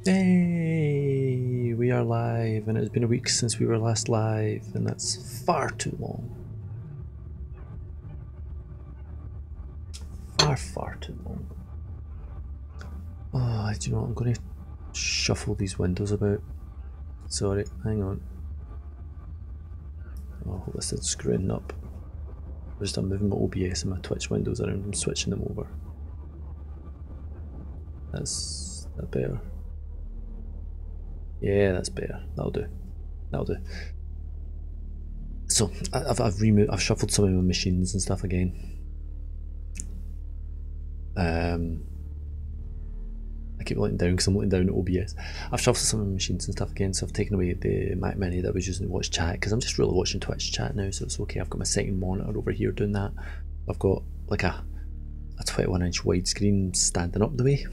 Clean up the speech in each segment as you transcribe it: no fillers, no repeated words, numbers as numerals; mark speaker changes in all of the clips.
Speaker 1: Hey, we are live, and it's been a week since we were last live, and that's far too long. Far too long. Oh, do you know what? I'm going to shuffle these windows about. Sorry, hang on. Oh, I hope this isn't screwing up. I'm moving my OBS and my Twitch windows around. I'm switching them over. That's that better. Yeah, that's better. That'll do. That'll do. So I've shuffled some of my machines and stuff again. I keep letting down because I'm letting down OBS. I've shuffled some of my machines and stuff again, so I've taken away the Mac Mini that I was using to watch chat because I'm just really watching Twitch chat now, so it's okay. I've got my second monitor over here doing that. I've got like a 21-inch widescreen standing up the way,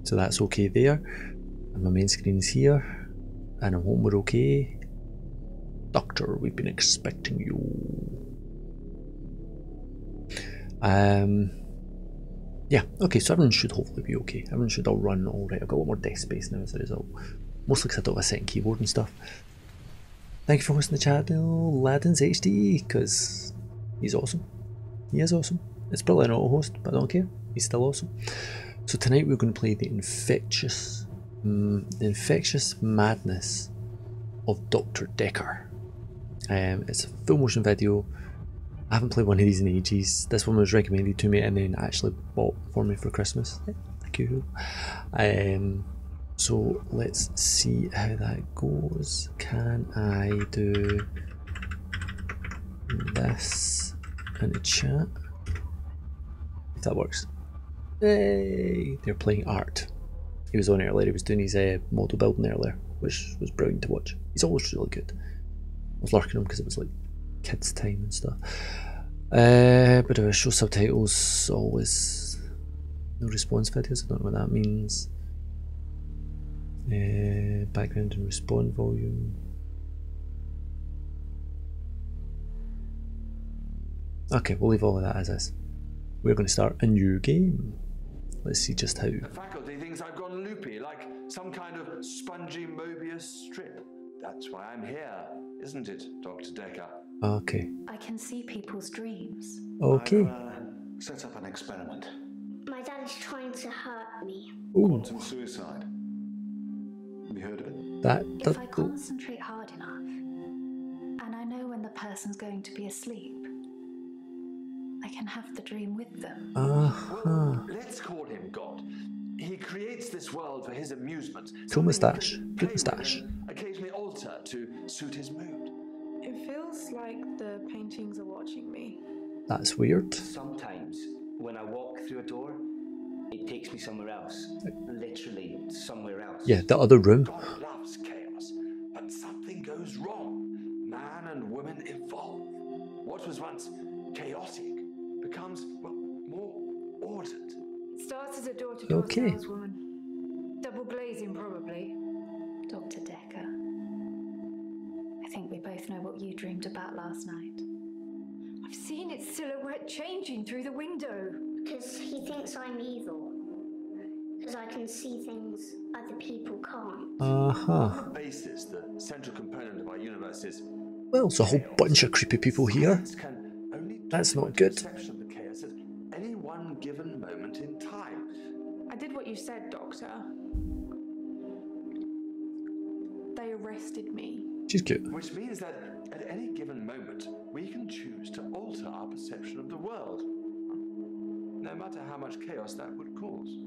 Speaker 1: so that's okay there. And my main screen's here, and I'm home. We're okay. Doctor, we've been expecting you. Yeah, okay, so everyone should hopefully be okay. Everyone should all run alright. I've got a lot more desk space now as a result. Mostly because I don't have a second keyboard and stuff. Thank you for hosting the chat, Bill. Ladin's HD, because he's awesome. He is awesome. It's probably an auto host, but I don't care. He's still awesome. So tonight we're going to play the Infectious Madness of Dr. Dekker. It's a full motion video. I haven't played one of these in ages. This one was recommended to me and then actually bought for me for Christmas. Thank you. So let's see how that goes. Can I do this in the chat? If that works. Hey, they're playing art. He was on earlier. He was doing his model building earlier, which was brilliant to watch. He's always really good. I was lurking him because it was like kids time and stuff. But if I show subtitles, always no response videos. I don't know what that means. Background and respawn volume. Okay, we'll leave all of that as is. We're going to start a new game. Let's see just how.
Speaker 2: The faculty thinks I've gone loopy, like some kind of spongy Mobius strip. That's why I'm here, isn't it, Dr. Dekker?
Speaker 1: Okay.
Speaker 3: I can see people's dreams.
Speaker 1: Okay.
Speaker 2: I've set up an experiment.
Speaker 4: My dad is trying to hurt me.
Speaker 1: Ooh.
Speaker 2: Quantum suicide. Have you heard of it?
Speaker 3: If I concentrate hard enough, and I know when the person's going to be asleep, I can have the dream with them.
Speaker 2: Well, let's call him God. He creates this world for his amusement.
Speaker 1: Cool moustache. Good moustache.
Speaker 2: Occasionally alter to suit his mood.
Speaker 5: It feels like the paintings are watching me.
Speaker 1: That's weird.
Speaker 6: Sometimes, when I walk through a door, it takes me somewhere else. Literally, somewhere else.
Speaker 1: Yeah, the other room.
Speaker 2: God loves chaos, but something goes wrong. Man and woman evolve. What was once chaotic becomes, well, more ordered.
Speaker 5: Starts as a door-to-door saleswoman. Double glazing, probably.
Speaker 3: Dr. Dekker, I think we both know what you dreamed about last night.
Speaker 5: I've seen its silhouette changing through the window.
Speaker 4: Because he thinks I'm evil. Because I can see things other people can't.
Speaker 1: Uh-huh.
Speaker 2: The basis, the central component of our universe is...
Speaker 1: Well, it's a whole bunch of creepy people here. That's not good.
Speaker 2: Perception of the chaos at any one given moment in time.
Speaker 5: I did what you said, Doctor. They arrested me.
Speaker 1: She's cute.
Speaker 2: Which means that at any given moment, we can choose to alter our perception of the world. No matter how much chaos that would cause.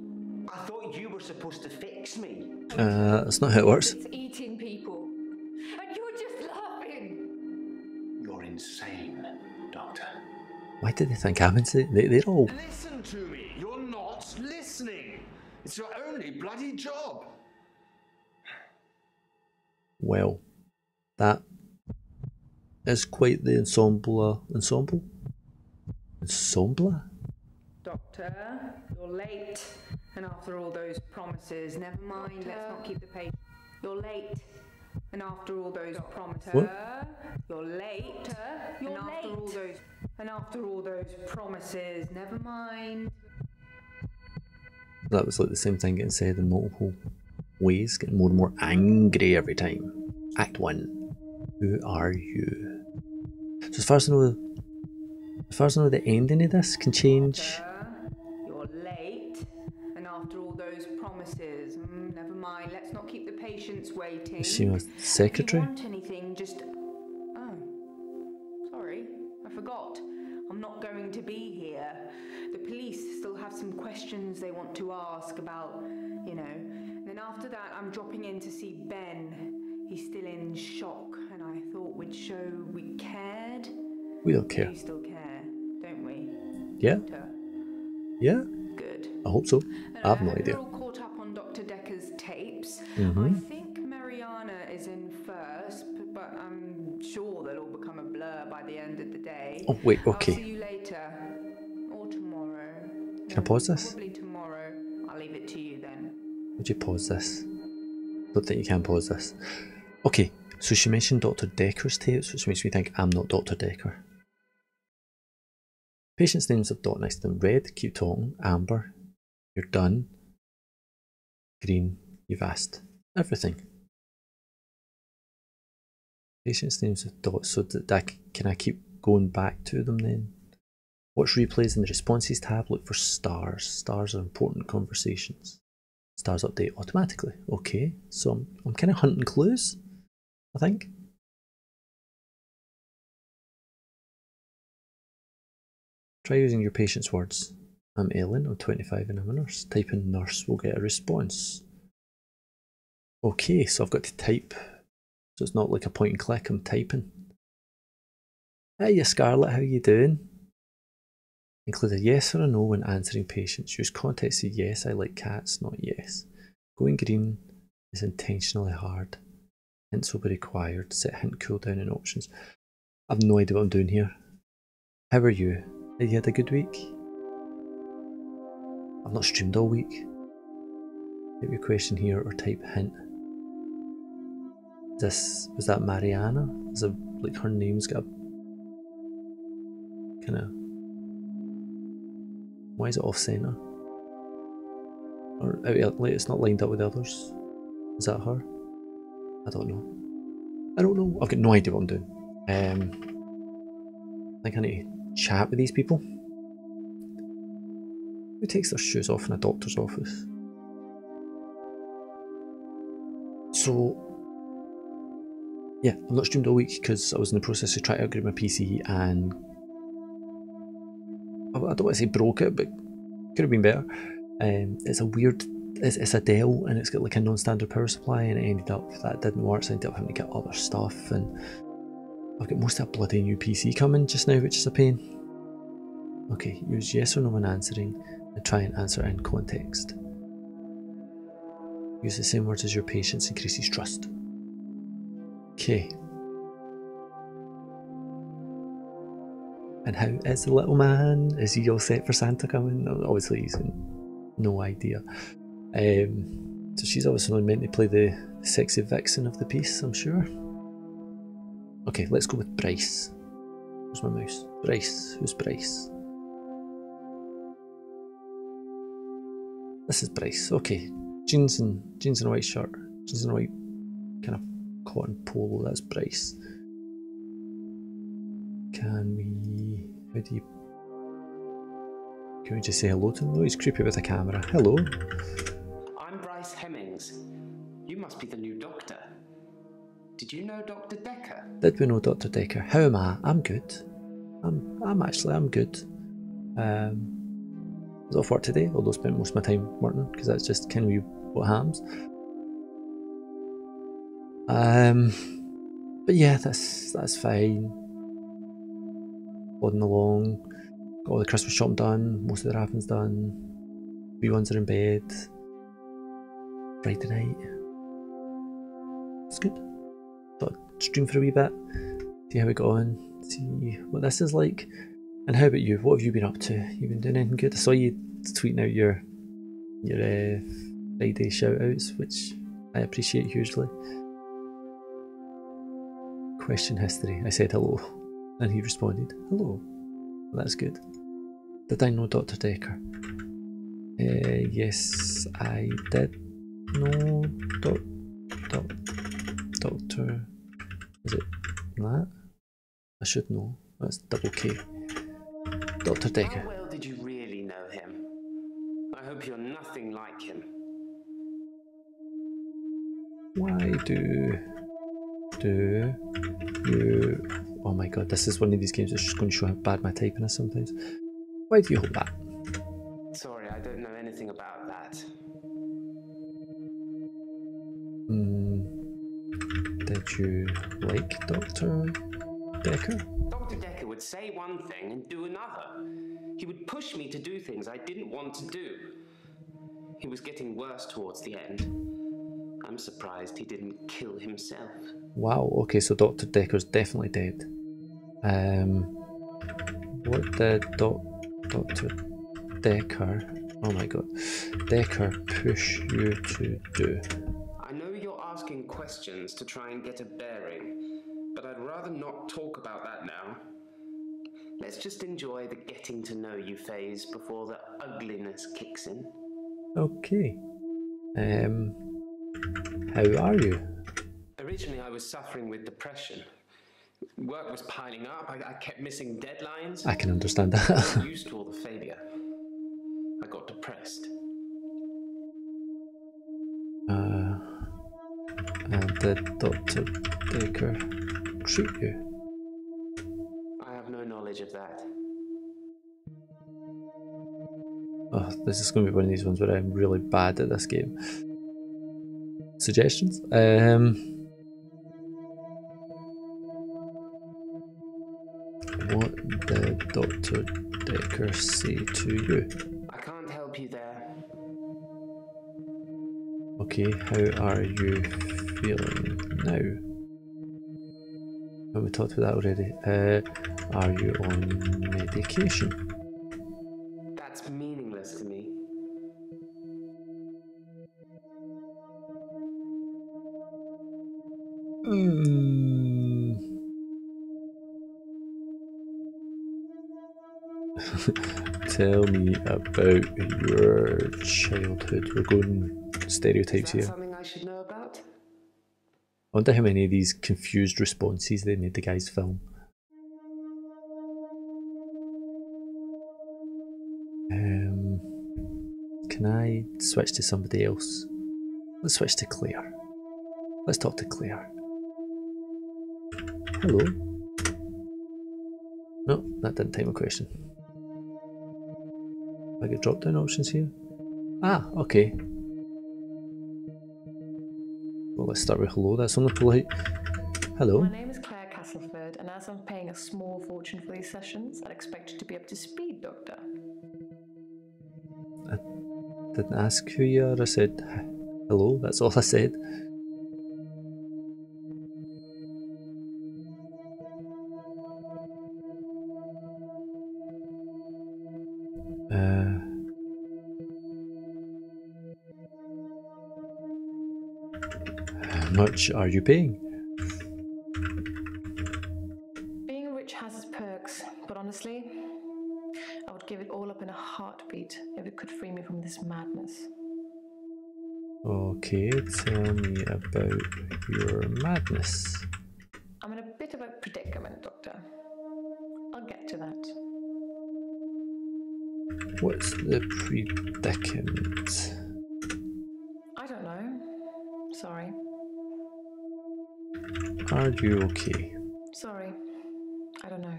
Speaker 6: I thought you were supposed to fix me.
Speaker 1: That's not how it works.
Speaker 5: It's eating people. And you're just laughing.
Speaker 6: You're insane, Doctor.
Speaker 1: Why did they think I'm insane? They're all...
Speaker 2: Listen to me. You're not listening. It's your only bloody job.
Speaker 1: Well, that is quite the ensemble.
Speaker 7: Doctor, you're late. And after all those promises, never mind, let's not keep the pace. You're late. And after all those promises, you're late. And after all those promises, never mind.
Speaker 1: That was like the same thing getting said in multiple ways, getting more and more angry every time. Act 1. Who are you? So as far as I know, the ending of this can change.
Speaker 7: You're late, and after all those promises, never mind. Let's not keep the patients waiting.
Speaker 1: Is she my secretary?
Speaker 7: If you want anything, just... Oh, sorry, I forgot. I'm not going to be here. The police still have some questions they want to ask about, you know. And then after that, I'm dropping in to see Ben. He's still in shock, and I thought we'd show we cared.
Speaker 1: We don't care.
Speaker 7: We still care, don't we?
Speaker 1: Yeah.
Speaker 7: Doctor?
Speaker 1: Yeah.
Speaker 7: Good.
Speaker 1: I hope so. I have no idea.
Speaker 7: We're all caught up on Dr. Dekker's tapes.
Speaker 1: Mm-hmm.
Speaker 7: I think Mariana is in first, but I'm sure they'll all become a blur by the end of the day.
Speaker 1: Oh wait, okay.
Speaker 7: I'll see you later. Or tomorrow.
Speaker 1: Can I pause this?
Speaker 7: Probably tomorrow. I'll leave it to you then.
Speaker 1: Would you pause this? Don't think you can pause this. Okay, so she mentioned Dr. Dekker's tapes, which makes me think I'm not Dr. Dekker. Patients' names have dot next to them. Red, keep talking. Amber, you're done. Green, you've asked everything. Patients' names have dots, so can I keep going back to them then? Watch replays in the responses tab, look for stars. Stars are important conversations. Stars update automatically. Okay, so I'm kind of hunting clues, I think. Try using your patient's words. I'm Ellen, I'm 25 and I'm a nurse. Type in nurse, we'll get a response. Okay, so I've got to type. So it's not like a point and click, I'm typing. Hiya Scarlett, how you doing? Include a yes or a no when answering patients. Use context to yes, I like cats, not yes. Going green is intentionally hard. Hints will be required. Set hint cooldown and options. I've no idea what I'm doing here. How are you? Have you had a good week? I've not streamed all week. Type your question here or type hint. Was that Mariana? Is it like her name's got a kind of... Why is it off centre? Or it's not lined up with the others. Is that her? I don't know. I don't know. I've got no idea what I'm doing. I think I need to chat with these people. Who takes their shoes off in a doctor's office? So, yeah, I've not streamed all week because I was in the process of trying to upgrade my PC and I don't want to say broke it, but could have been better. It's a weird, it's a Dell and it's got like a non-standard power supply and it ended up that didn't work, so I ended up having to get other stuff and I've got most of a bloody new PC coming just now, which is a pain. Okay, use yes or no when answering and try and answer in context. Use the same words as your patients, increases trust. Okay. And how is the little man? Is he all set for Santa coming? Obviously he's got no idea. So she's obviously meant to play the sexy vixen of the piece, I'm sure. Okay, let's go with Bryce. Where's my mouse? Bryce. Who's Bryce? This is Bryce. Okay. Jeans and a white shirt. Jeans and a white kind of cotton polo. That's Bryce. Can we just say hello to him? Oh, he's creepy with a camera. Hello.
Speaker 6: I'm Bryce Hemmings. You must be the new doctor. Did you know Dr. Dekker?
Speaker 1: Did we know Dr. Dekker? How am I? I'm good. I'm good. I was off work today, although I spent most of my time working because that's just kind of what happens. But yeah, that's fine. Plodding along. Got all the Christmas shopping done, most of the wrapping's done. Wee ones are in bed. Friday night. It's good. Thought I'd stream for a wee bit. See how we got on. See what this is like. And how about you? What have you been up to? You been doing anything good? I saw you tweeting out your Friday shout outs, which I appreciate hugely. Question history. I said hello. And he responded, hello. Well, that's good. Did I know Dr. Dekker? Yes, I did. No, doctor. Is it that? I should know. That's double K. Dr. Dekker.
Speaker 6: How well did you really know him? I hope you're nothing like him.
Speaker 1: Why do you... Oh my god, this is one of these games that's just going to show how bad my typing is sometimes. Why do you hope that?
Speaker 6: Sorry, I don't know anything about that.
Speaker 1: Did you like Dr. Dekker?
Speaker 6: Dr. Dekker would say one thing and do another. He would push me to do things I didn't want to do. He was getting worse towards the end. I'm surprised he didn't kill himself.
Speaker 1: Wow, okay, so Dr. Dekker's definitely dead. What did Dr. Dekker, oh my god, Dekker push you to do?
Speaker 6: I know you're asking questions to try and get a bearing, but I'd rather not talk about that now. Let's just enjoy the getting to know you phase before the ugliness kicks in.
Speaker 1: Okay. How are you?
Speaker 6: Originally I was suffering with depression. Work was piling up, I kept missing deadlines.
Speaker 1: I can understand
Speaker 6: I
Speaker 1: that.
Speaker 6: got used to all the failure. I got depressed.
Speaker 1: And did Dr. Dekker treat you?
Speaker 6: I have no knowledge of that.
Speaker 1: Oh, this is going to be one of these ones where I'm really bad at this game. Suggestions? What did Dr. Dekker say to you?
Speaker 6: I can't help you there.
Speaker 1: Okay, how are you feeling now? Oh, we talked about that already. Are you on medication?
Speaker 6: That's meaningless to me.
Speaker 1: Tell me about your childhood. We're going stereotypes
Speaker 6: Is that
Speaker 1: here.
Speaker 6: something I should know about?
Speaker 1: I wonder how many of these confused responses they made the guys film. Can I switch to somebody else? Let's switch to Claire. Let's talk to Claire. Hello. No, that didn't take my question. I get drop down options here? Ah, okay. Well, let's start with hello, that's only polite. Hello.
Speaker 8: My name is Claire Castleford, and as I'm paying a small fortune for these sessions, I'd expect you to be up to speed, Doctor.
Speaker 1: I didn't ask who you are, I said hello, that's all I said. How much are you paying?
Speaker 8: Being rich has its perks, but honestly, I would give it all up in a heartbeat if it could free me from this madness.
Speaker 1: Okay, tell me about your madness.
Speaker 8: I'm in a bit of a predicament, Doctor. I'll get to that.
Speaker 1: What's the predicament?
Speaker 8: I don't know. Sorry.
Speaker 1: Are you okay?
Speaker 8: Sorry. I don't know.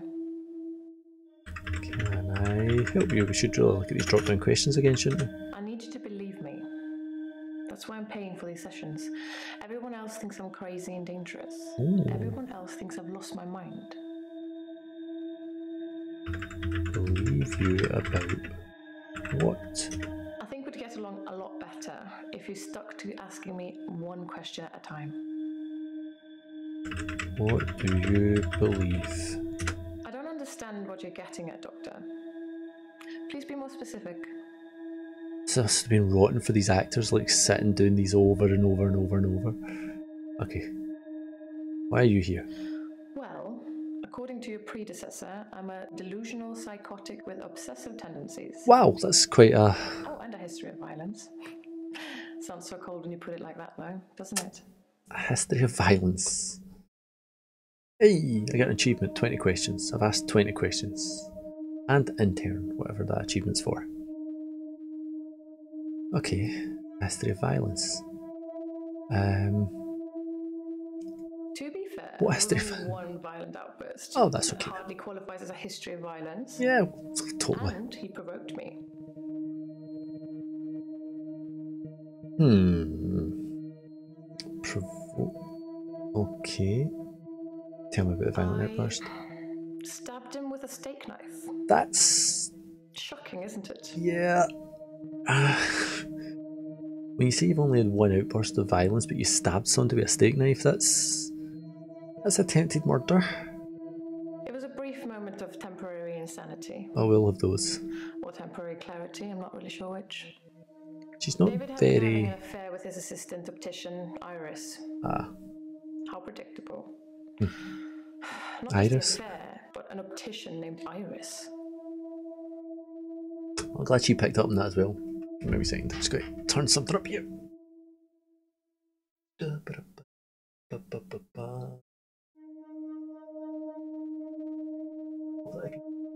Speaker 1: Can I help you? We should really look at these drop down questions again, shouldn't we?
Speaker 8: I need you to believe me. That's why I'm paying for these sessions. Everyone else thinks I'm crazy and dangerous.
Speaker 1: Ooh.
Speaker 8: Everyone else thinks I've lost my mind.
Speaker 1: Believe you about what?
Speaker 8: I think we'd get along a lot better if you stuck to asking me one question at a time.
Speaker 1: What do you believe?
Speaker 8: I don't understand what you're getting at, Doctor. Please be more specific.
Speaker 1: So this has been rotten for these actors, like sitting doing these over and over and over and over. Okay. Why are you here?
Speaker 8: Well, According to your predecessor, I'm a delusional psychotic with obsessive tendencies.
Speaker 1: Wow, that's quite a...
Speaker 8: Oh, and a history of violence. Sounds so cold when you put it like that, though, doesn't it?
Speaker 1: A history of violence. Hey, I got an achievement, 20 questions. I've asked 20 questions. And intern, whatever that achievement's for. Okay, history of violence.
Speaker 8: To be fair,
Speaker 1: what
Speaker 8: there
Speaker 1: history
Speaker 8: was
Speaker 1: of...
Speaker 8: only one violent outburst.
Speaker 1: Oh, that's okay.
Speaker 8: It hardly qualifies as a history of violence.
Speaker 1: Yeah, totally.
Speaker 8: And he provoked me.
Speaker 1: Okay. Tell me about the violent outburst.
Speaker 8: Stabbed him with a steak knife.
Speaker 1: That's...
Speaker 8: shocking, isn't it?
Speaker 1: Yeah. When you say you've only had one outburst of violence, but you stabbed somebody with a steak knife, that's attempted murder.
Speaker 8: It was a brief moment of temporary insanity.
Speaker 1: Oh, we'll have those.
Speaker 8: Or temporary clarity, I'm not really sure which.
Speaker 1: She's not
Speaker 8: David had
Speaker 1: very...
Speaker 8: been having an affair with his assistant optician, Iris.
Speaker 1: Ah.
Speaker 8: How predictable. Not
Speaker 1: Iris?
Speaker 8: just an affair, but an optician named Iris.
Speaker 1: I'm glad she picked up on that as well. Maybe saying, I'm just going to turn something up here.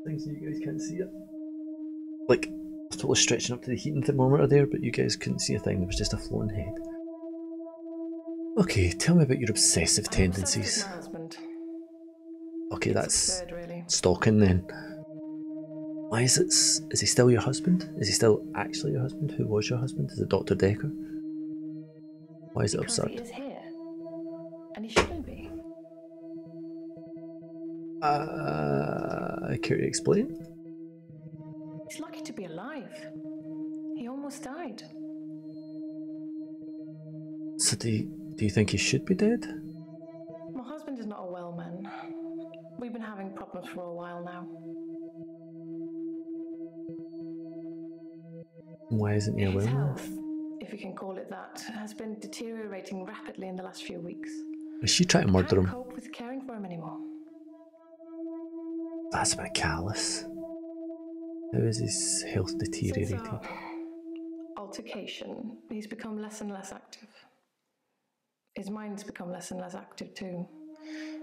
Speaker 1: Things you guys can't see it. Like, I was totally stretching up to the heating thermometer there, but you guys couldn't see a thing. There was just a floating head. Okay, tell me about your obsessive tendencies.
Speaker 8: My husband.
Speaker 1: Okay, that's
Speaker 8: absurd, really.
Speaker 1: Stalking then. Why is it? Is he still your husband? Is he still actually your husband? Who was your husband? Is it Dr. Dekker? Why is it absurd?
Speaker 8: He is here. And he shouldn't be.
Speaker 1: Care to explain?
Speaker 8: He's lucky to be alive. He almost died.
Speaker 1: So do you think he should be dead?
Speaker 8: My husband is not a well man. We've been having problems for a while now.
Speaker 1: Why isn't he a well
Speaker 8: His
Speaker 1: man?
Speaker 8: health, if you can call it that, has been deteriorating rapidly in the last few weeks.
Speaker 1: Is she trying to murder
Speaker 8: Can't
Speaker 1: him?
Speaker 8: cope with caring for him anymore.
Speaker 1: That's a bit callous. How is his health deteriorating?
Speaker 8: Since our altercation, he's become less and less active. His mind's become less and less active too.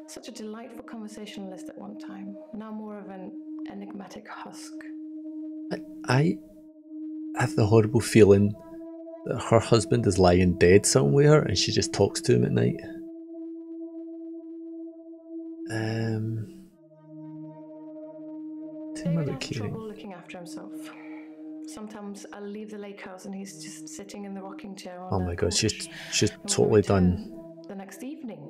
Speaker 8: Such a delightful conversationalist at one time, now more of an enigmatic husk.
Speaker 1: I have the horrible feeling that her husband is lying dead somewhere and she just talks to him at night.
Speaker 8: David has trouble looking after himself. Sometimes I'll leave the lake house and he's just sitting in the rocking chair on
Speaker 1: Oh
Speaker 8: the
Speaker 1: my god,
Speaker 8: porch.
Speaker 1: she's totally done.
Speaker 8: The next evening,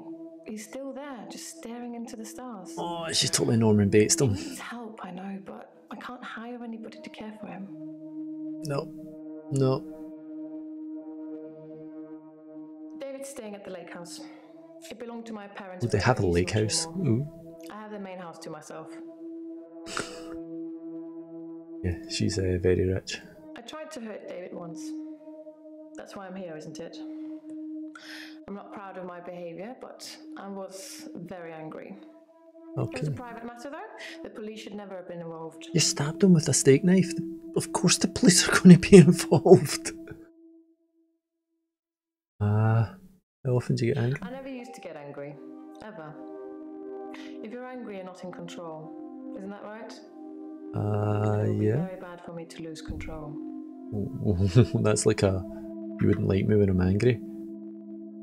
Speaker 8: he's still there, just staring into the stars.
Speaker 1: Oh, she's totally Norman Bates
Speaker 8: He
Speaker 1: him.
Speaker 8: needs help, I know, but I can't hire anybody to care for him.
Speaker 1: No. No.
Speaker 8: David's staying at the lake house. It belonged to my parents.
Speaker 1: Would they have a lake house? Ooh.
Speaker 8: I have the main house to myself.
Speaker 1: Yeah, she's very rich.
Speaker 8: I tried to hurt David once. That's why I'm here, isn't it? I'm not proud of my behaviour, but I was very angry.
Speaker 1: Okay.
Speaker 8: It was a private matter, though. The police should never have been involved.
Speaker 1: You stabbed him with a steak knife. Of course the police are going to be involved. How often do you get angry?
Speaker 8: I never used to get angry. Ever. If you're angry, you're not in control. Isn't that right? It would be
Speaker 1: Yeah.
Speaker 8: very bad for me to lose control.
Speaker 1: That's like a... You wouldn't like me when I'm angry.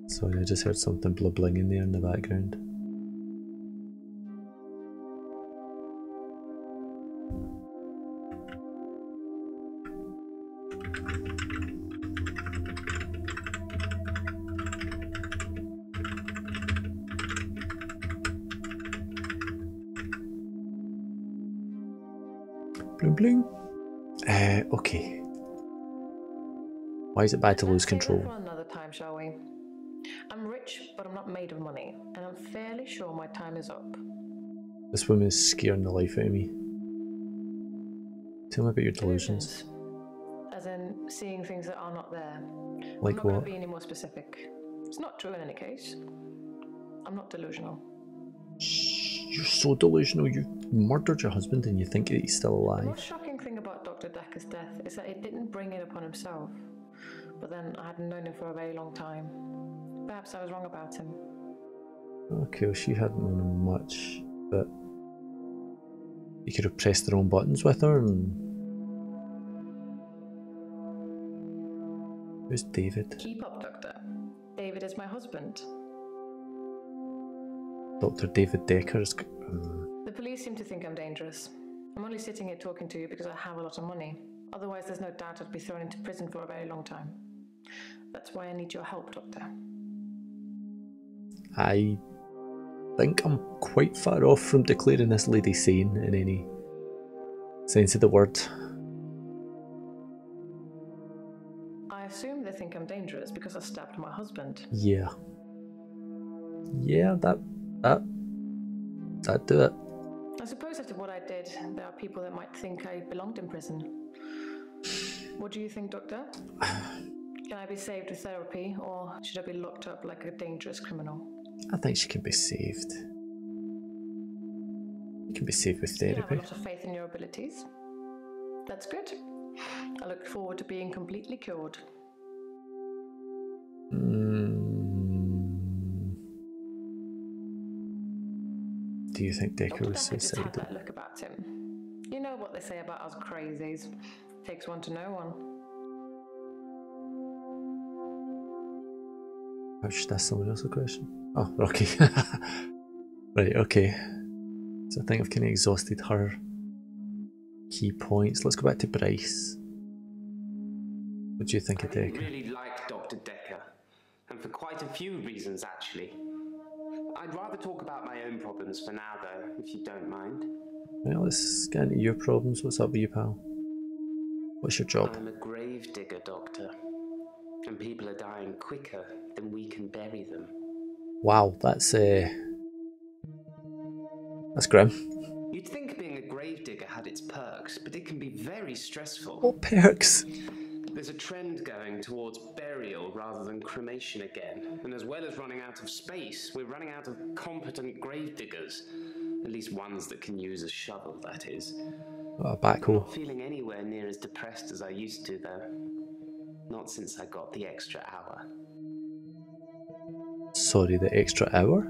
Speaker 1: Sorry, I just heard something blubbling in there in the background. Bling bling. Okay. Why is it bad to lose control?
Speaker 8: For another time, shall we? I'm rich, but I'm not made of money, and I'm fairly sure my time is up.
Speaker 1: This woman's scaring the life out of me. Tell me about your delusions.
Speaker 8: As in seeing things that are not there.
Speaker 1: Like
Speaker 8: I'm not
Speaker 1: what?
Speaker 8: going to be any more specific. It's not true in any case. I'm not delusional.
Speaker 1: You're so delusional. You murdered your husband and you think that he's still
Speaker 8: The
Speaker 1: alive.
Speaker 8: most shocking thing about Dr. Dekker's death is that he didn't bring it upon himself. But then I hadn't known him for a very long time. Perhaps I was wrong about him.
Speaker 1: Okay, well, she hadn't known him much, but you could have pressed the wrong buttons with her and... Who's David?
Speaker 8: Keep up, Doctor. David is my husband.
Speaker 1: Dr. David Dekker is...
Speaker 8: The police seem to think I'm dangerous. I'm only sitting here talking to you because I have a lot of money. Otherwise, there's no doubt I'd be thrown into prison for a very long time. That's why I need your help, Doctor.
Speaker 1: I think I'm quite far off from declaring this lady sane in any sense of the word.
Speaker 8: I assume they think I'm dangerous because I stabbed my husband.
Speaker 1: Yeah. Yeah, that'd do it.
Speaker 8: I suppose after what I did, there are people that might think I belonged in prison. What do you think, Doctor? Can I be saved with therapy, or should I be locked up like a dangerous criminal?
Speaker 1: I think she can be saved. You can be saved with
Speaker 8: You have a
Speaker 1: therapy.
Speaker 8: lot of faith in your abilities. That's good. I look forward to being completely cured.
Speaker 1: Do you think Dekker was
Speaker 8: Dr. Dekker just had
Speaker 1: suicidal?
Speaker 8: that look about him. You know what they say about us crazies. Takes one to know one.
Speaker 1: I should ask someone else a question. Oh, okay. Right, okay. So I think I've kind of exhausted her key points. Let's go back to Bryce. What do you think of
Speaker 6: I
Speaker 1: Dekker?
Speaker 6: really like Dr. Dekker, and for quite a few reasons actually. I'd rather talk about my own problems for now though, if you don't mind.
Speaker 1: Well, let's get into your problems. What's up with you, pal? What's your job?
Speaker 6: I'm a grave digger, Doctor, and people are dying quicker than we can bury them.
Speaker 1: Wow, that's grim.
Speaker 6: You'd think being a grave digger had its perks, but it can be very stressful.
Speaker 1: What perks?
Speaker 6: There's a trend going towards burial rather than cremation again, and as well as running out of space, we're running out of competent grave diggers. At least ones that can use a shovel, that is.
Speaker 1: Oh,
Speaker 6: I'm
Speaker 1: backhoe.
Speaker 6: not feeling anywhere near as depressed as I used to, though. Not since I got the extra hour.
Speaker 1: Sorry, the extra hour?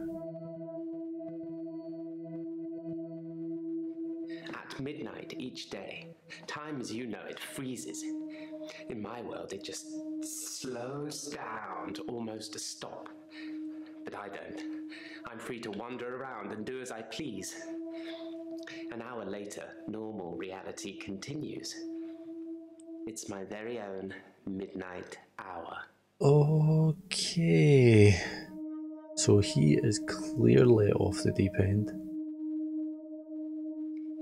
Speaker 6: At midnight each day, time as you know it freezes. In my world, it just slows down to almost a stop. But I don't. I'm free to wander around and do as I please. An hour later, normal reality continues. It's my very own midnight hour.
Speaker 1: Okay. So he is clearly off the deep end.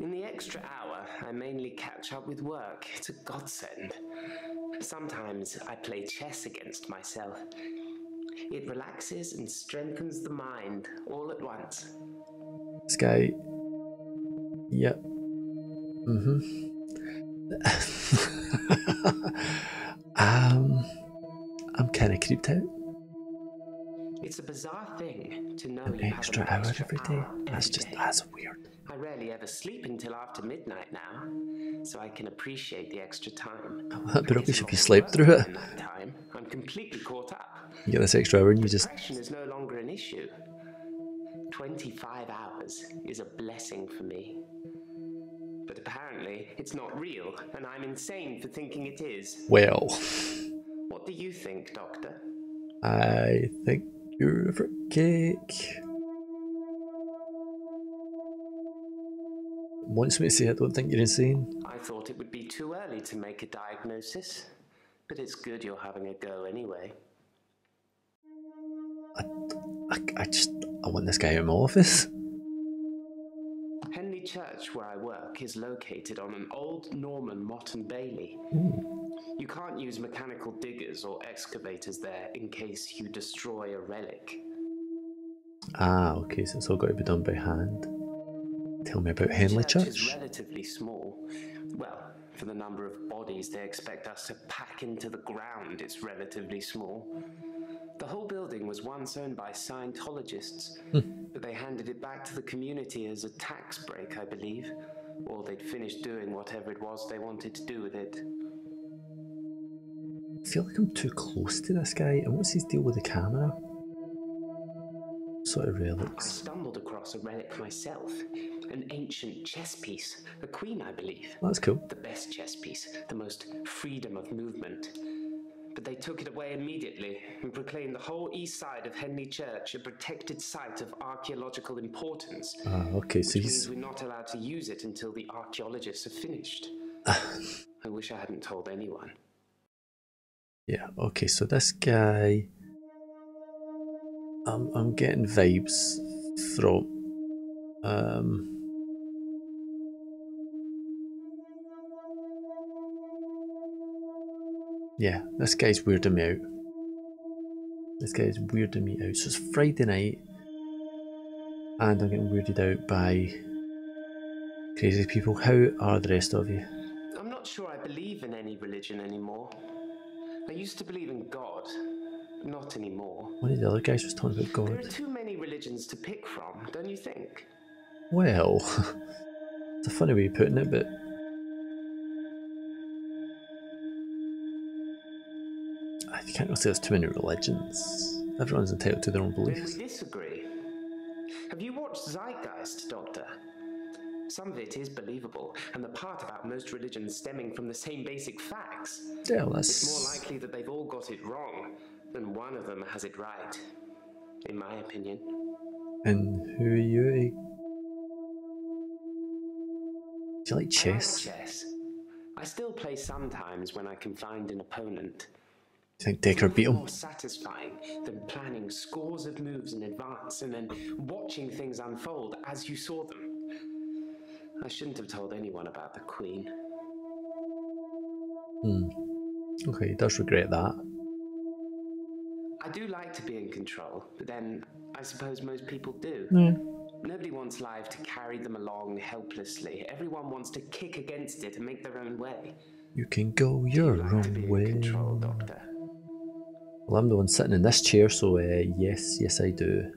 Speaker 6: In the extra hour, I mainly catch up with work. It's a godsend. Sometimes I play chess against myself. It relaxes and strengthens the mind all at once.
Speaker 1: This guy... Yep. I'm kind of creeped out.
Speaker 6: It's a bizarre thing to know
Speaker 1: An
Speaker 6: you
Speaker 1: extra
Speaker 6: have an
Speaker 1: hour
Speaker 6: extra
Speaker 1: every day?
Speaker 6: hour
Speaker 1: That's weird.
Speaker 6: I rarely ever sleep until after midnight now, so I can appreciate the extra time.
Speaker 1: That'd be rubbish
Speaker 6: It's
Speaker 1: if you
Speaker 6: not
Speaker 1: slept
Speaker 6: work
Speaker 1: through it.
Speaker 6: in that time. I'm completely caught up.
Speaker 1: You get this extra hour and you just...
Speaker 6: Depression is no longer an issue. 25 hours is a blessing for me. But apparently, it's not real, and I'm insane for thinking it is.
Speaker 1: Well...
Speaker 6: What do you think, Doctor?
Speaker 1: I think you're a fruitcake. Wants me to say I don't think you're insane.
Speaker 6: I thought it would be too early to make a diagnosis, but it's good you're having a go anyway.
Speaker 1: I want this guy out of my office.
Speaker 6: Henley Church, where I work, is located on an old Norman motte and bailey. You can't use mechanical diggers or excavators there in case you destroy a relic.
Speaker 1: Ah, okay, so it's all got to be done by hand. Tell me about Henley
Speaker 6: Church
Speaker 1: Church.
Speaker 6: is relatively small. Well, for the number of bodies they expect us to pack into the ground, it's relatively small. The whole building was once owned by Scientologists, but they handed it back to the community as a tax break, I believe. Or they'd finished doing whatever it was they wanted to do with it.
Speaker 1: I feel like I'm too close to this guy. And what's his deal with the camera? Sort of
Speaker 6: I
Speaker 1: relics.
Speaker 6: stumbled across a relic myself. An ancient chess piece. A queen, I believe.
Speaker 1: That's cool.
Speaker 6: The best chess piece. The most freedom of movement. But they took it away immediately and proclaimed the whole east side of Henley Church a protected site of archaeological importance.
Speaker 1: Okay, so
Speaker 6: which means we're not allowed to use it until the archaeologists have finished. I wish I hadn't told anyone.
Speaker 1: Yeah, okay, so this guy... I'm getting vibes from... yeah, this guy's weirding me out. This guy's weirding me out. So it's Friday night, and I'm getting weirded out by crazy people. How are the rest of you?
Speaker 6: I'm not sure I believe in any religion anymore. I used to believe in God. Not anymore.
Speaker 1: One of the other guys was talking about God.
Speaker 6: There are too many religions to pick from, don't you think?
Speaker 1: Well, it's a funny way of putting it, but... I can't really say there's too many religions. Everyone's entitled to their own
Speaker 6: Then
Speaker 1: beliefs.
Speaker 6: we disagree. Have you watched Zeitgeist, Doctor? Some of it is believable, and the part about most religions stemming from the same basic facts.
Speaker 1: Yeah, well, that's...
Speaker 6: It's more likely that they've all got it wrong than one of them has it right, in my opinion.
Speaker 1: And who are you? Do you like chess?
Speaker 6: I like chess. I still play sometimes when I can find an opponent.
Speaker 1: Do you think Dekker beat him?
Speaker 6: More satisfying than planning scores of moves in advance and then watching things unfold as you saw them. I shouldn't have told anyone about the Queen.
Speaker 1: Okay, he does regret that.
Speaker 6: I do like to be in control, but then I suppose most people do.
Speaker 1: Yeah.
Speaker 6: Nobody wants life to carry them along helplessly. Everyone wants to kick against it and make their own way.
Speaker 1: You can go your own way.
Speaker 6: Control, Doctor.
Speaker 1: Well, I'm the one sitting in this chair, so yes I do.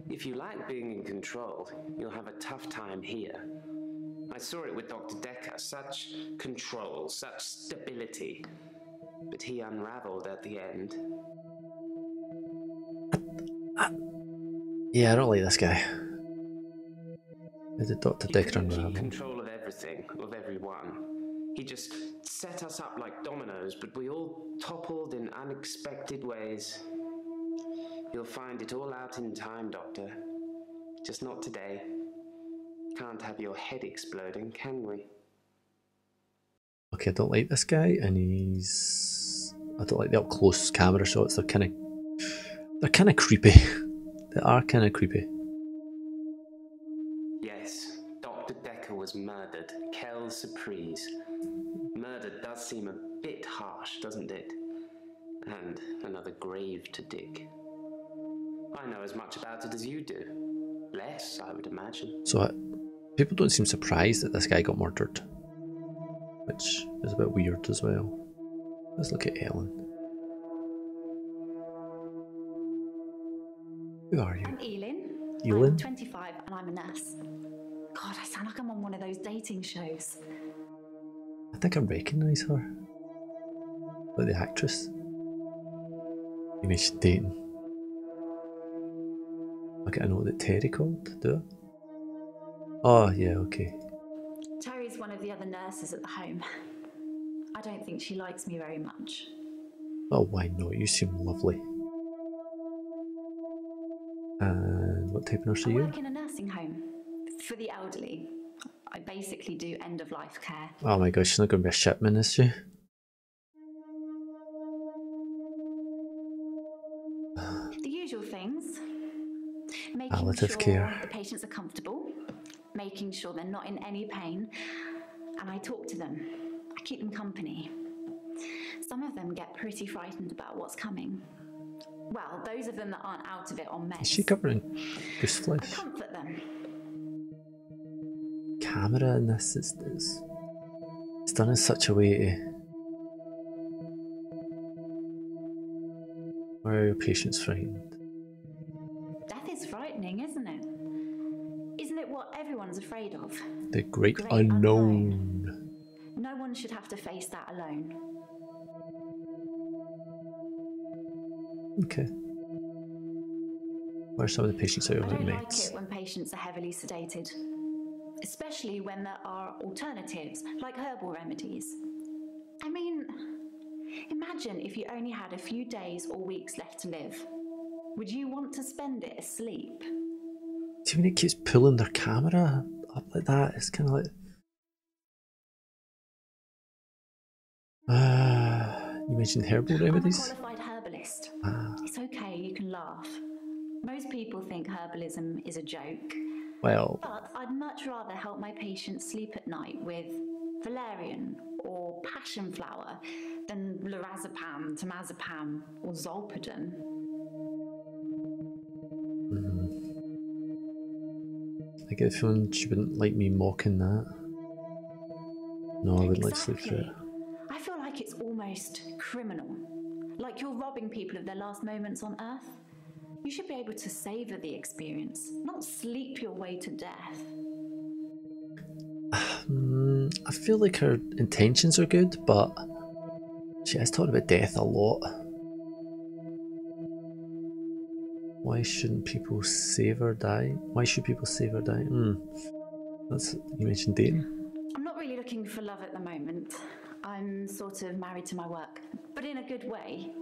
Speaker 6: If you like being in control, you'll have a tough time here. I saw it with Dr. Dekker, such control, such stability. But he unraveled at the end.
Speaker 1: Yeah, I don't like this guy. Is it Dr. Dekker
Speaker 6: He
Speaker 1: unravel?
Speaker 6: keep control of everything, of everyone. He just set us up like dominoes, but we all toppled in unexpected ways. You'll find it all out in time, Doctor. Just not today. Can't have your head exploding, can we?
Speaker 1: Okay, I don't like this guy, and I don't like the up close camera shots. They're kind of creepy. They are kind of creepy.
Speaker 6: Yes, Dr. Dekker was murdered. Quelle surprise. Murder does seem a bit harsh, doesn't it? And another grave to dig. I know as much about it as you do. Less, I would imagine.
Speaker 1: So people don't seem surprised that this guy got murdered, which is a bit weird as well. Let's look at Ellen. Who are you?
Speaker 3: I'm Elin.
Speaker 1: Elin?
Speaker 3: I'm 25 and I'm a nurse. God, I sound like I'm on one of those dating shows.
Speaker 1: I think I recognise her. Like the actress. You mentioned dating. Okay, I know what Terry called, do I? Oh, yeah, okay.
Speaker 3: Terry's one of the other nurses at the home. I don't think she likes me very much.
Speaker 1: Oh, why not? You seem lovely. And what type of nurse are
Speaker 3: I
Speaker 1: you?
Speaker 3: work in a nursing home for the elderly. I basically do end-of-life care.
Speaker 1: Oh my gosh, she's not going to be a shipman, is she?
Speaker 3: The usual things. Making
Speaker 1: Palliative
Speaker 3: sure
Speaker 1: care.
Speaker 3: the patients are comfortable, making sure they're not in any pain, and I talk to them. I keep them company. Some of them get pretty frightened about what's coming. Well, those of them that aren't out of it on meds.
Speaker 1: Is she covering goose
Speaker 3: I
Speaker 1: flesh?
Speaker 3: comfort them.
Speaker 1: Camera in this is it's done in such a way to Why are your patients frightened?
Speaker 3: Death is frightening, isn't it? Isn't it what everyone's afraid of?
Speaker 1: The great unknown.
Speaker 3: No one should have to face that alone.
Speaker 1: Okay. Why are some of the patients out
Speaker 3: I
Speaker 1: of
Speaker 3: don't
Speaker 1: meds?
Speaker 3: like it when patients are heavily sedated, especially when there are alternatives like herbal remedies. I mean, imagine if you only had a few days or weeks left to live. Would you want to spend it asleep?
Speaker 1: See when it keeps pulling their camera up like that, it's kind of like... you mentioned herbal remedies?
Speaker 3: I'm a qualified herbalist.
Speaker 1: Ah.
Speaker 3: It's okay, you can laugh. Most people think herbalism is a joke.
Speaker 1: Well...
Speaker 3: But I'd much rather help my patients sleep at night with valerian or passion flower than lorazepam, temazepam or zolpidem.
Speaker 1: I get a feeling she wouldn't like me mocking that. No, I wouldn't like to sleep through it.
Speaker 3: I feel like it's almost criminal. Like you're robbing people of their last moments on Earth. You should be able to savor the experience, not sleep your way to death.
Speaker 1: I feel like her intentions are good, but she has talked about death a lot. Why shouldn't people save or die? Why should people save or die? That's, you mentioned dating.
Speaker 3: I'm not really looking for love at the moment. I'm sort of married to my work, but in a good way.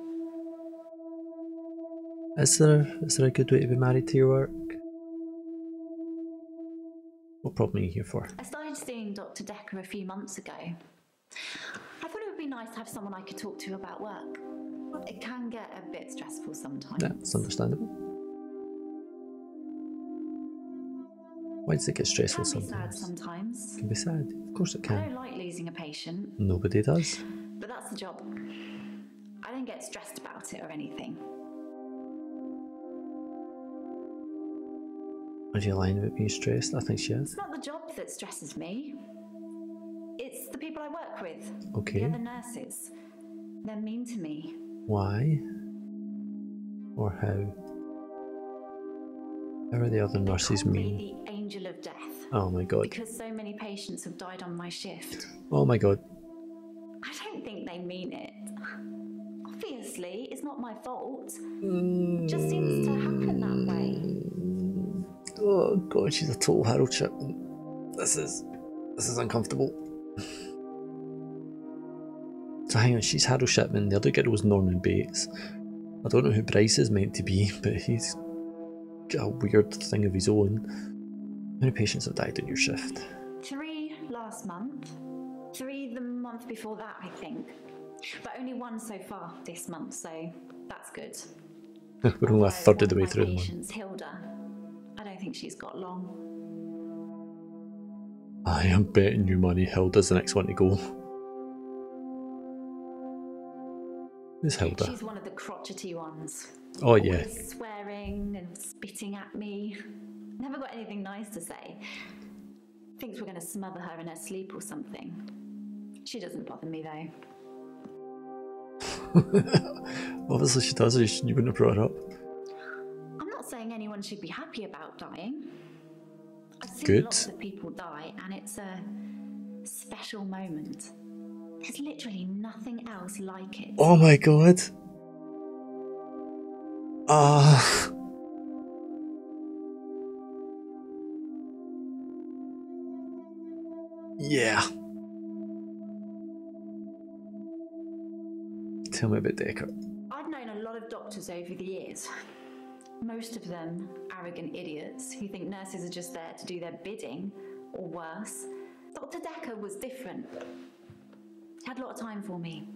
Speaker 1: Is there a good way to be married to your work? What problem are you here for?
Speaker 3: I started seeing Dr. Dekker a few months ago. I thought it would be nice to have someone I could talk to about work. It can get a bit stressful sometimes.
Speaker 1: Yeah, it's understandable. Why does it get stressful
Speaker 3: It can be
Speaker 1: sometimes?
Speaker 3: sad sometimes.
Speaker 1: It can be sad. Of course it
Speaker 3: I
Speaker 1: can.
Speaker 3: don't like losing a patient.
Speaker 1: Nobody does.
Speaker 3: But that's the job. I don't get stressed about it or anything.
Speaker 1: Are you lying about being stressed? I think she is.
Speaker 3: It's not the job that stresses me. It's the people I work with.
Speaker 1: Okay.
Speaker 3: The other nurses. They're mean to me.
Speaker 1: Why? Or how? How are the other nurses mean?
Speaker 3: They call me the angel of death.
Speaker 1: Oh my god.
Speaker 3: Because so many patients have died on my shift.
Speaker 1: Oh my god.
Speaker 3: I don't think they mean it. Obviously, it's not my fault. It just seems to happen that way.
Speaker 1: Oh god, she's a total Harold Shipman. This is uncomfortable. So hang on, she's Harold Shipman, the other girl was Norman Bates. I don't know who Bryce is meant to be, but he's got a weird thing of his own. How many patients have died on your shift?
Speaker 3: 3 last month. 3 the month before that, I think. But only 1 so far this month, so that's good.
Speaker 1: We're only a third of the way through the month.
Speaker 3: Patient's Hilda. I don't think she's got long.
Speaker 1: I am betting you money Hilda's the next one to go. Who's Hilda?
Speaker 3: She's one of the crotchety ones.
Speaker 1: Oh yeah.
Speaker 3: Always swearing and spitting at me. Never got anything nice to say. Thinks we're going to smother her in her sleep or something. She doesn't bother me though.
Speaker 1: Obviously she does, or you wouldn't have brought her up.
Speaker 3: I'm not saying anyone should be happy about dying. I've seen
Speaker 1: Good.
Speaker 3: lots of people die and it's a special moment. There's literally nothing else like it.
Speaker 1: Oh my god. Yeah. Tell me about Dekker.
Speaker 3: I've known a lot of doctors over the years. Most of them arrogant idiots who think nurses are just there to do their bidding, or worse. Dr. Dekker was different. He had a lot of time for me.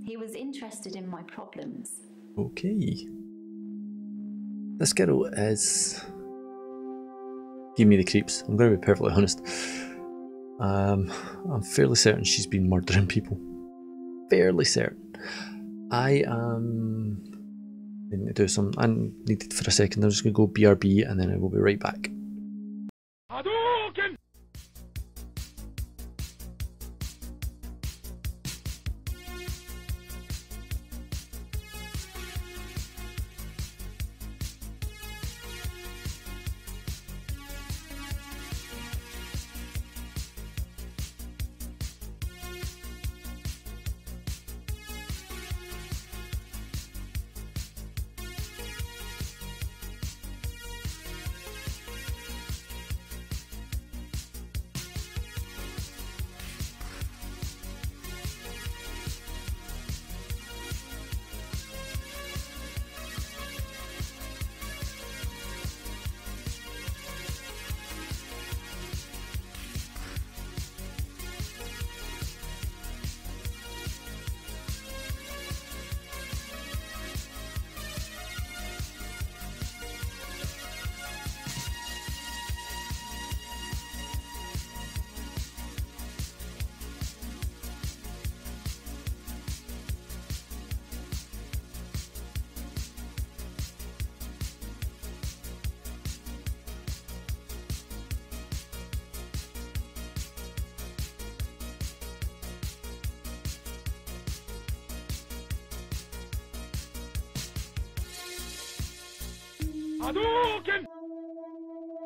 Speaker 3: He was interested in my problems.
Speaker 1: Okay. This girl is... Give me the creeps. I'm going to be perfectly honest. I'm fairly certain she's been murdering people. Fairly certain. I need to do some... I need it for a second. I'm just going to go BRB and then I will be right back.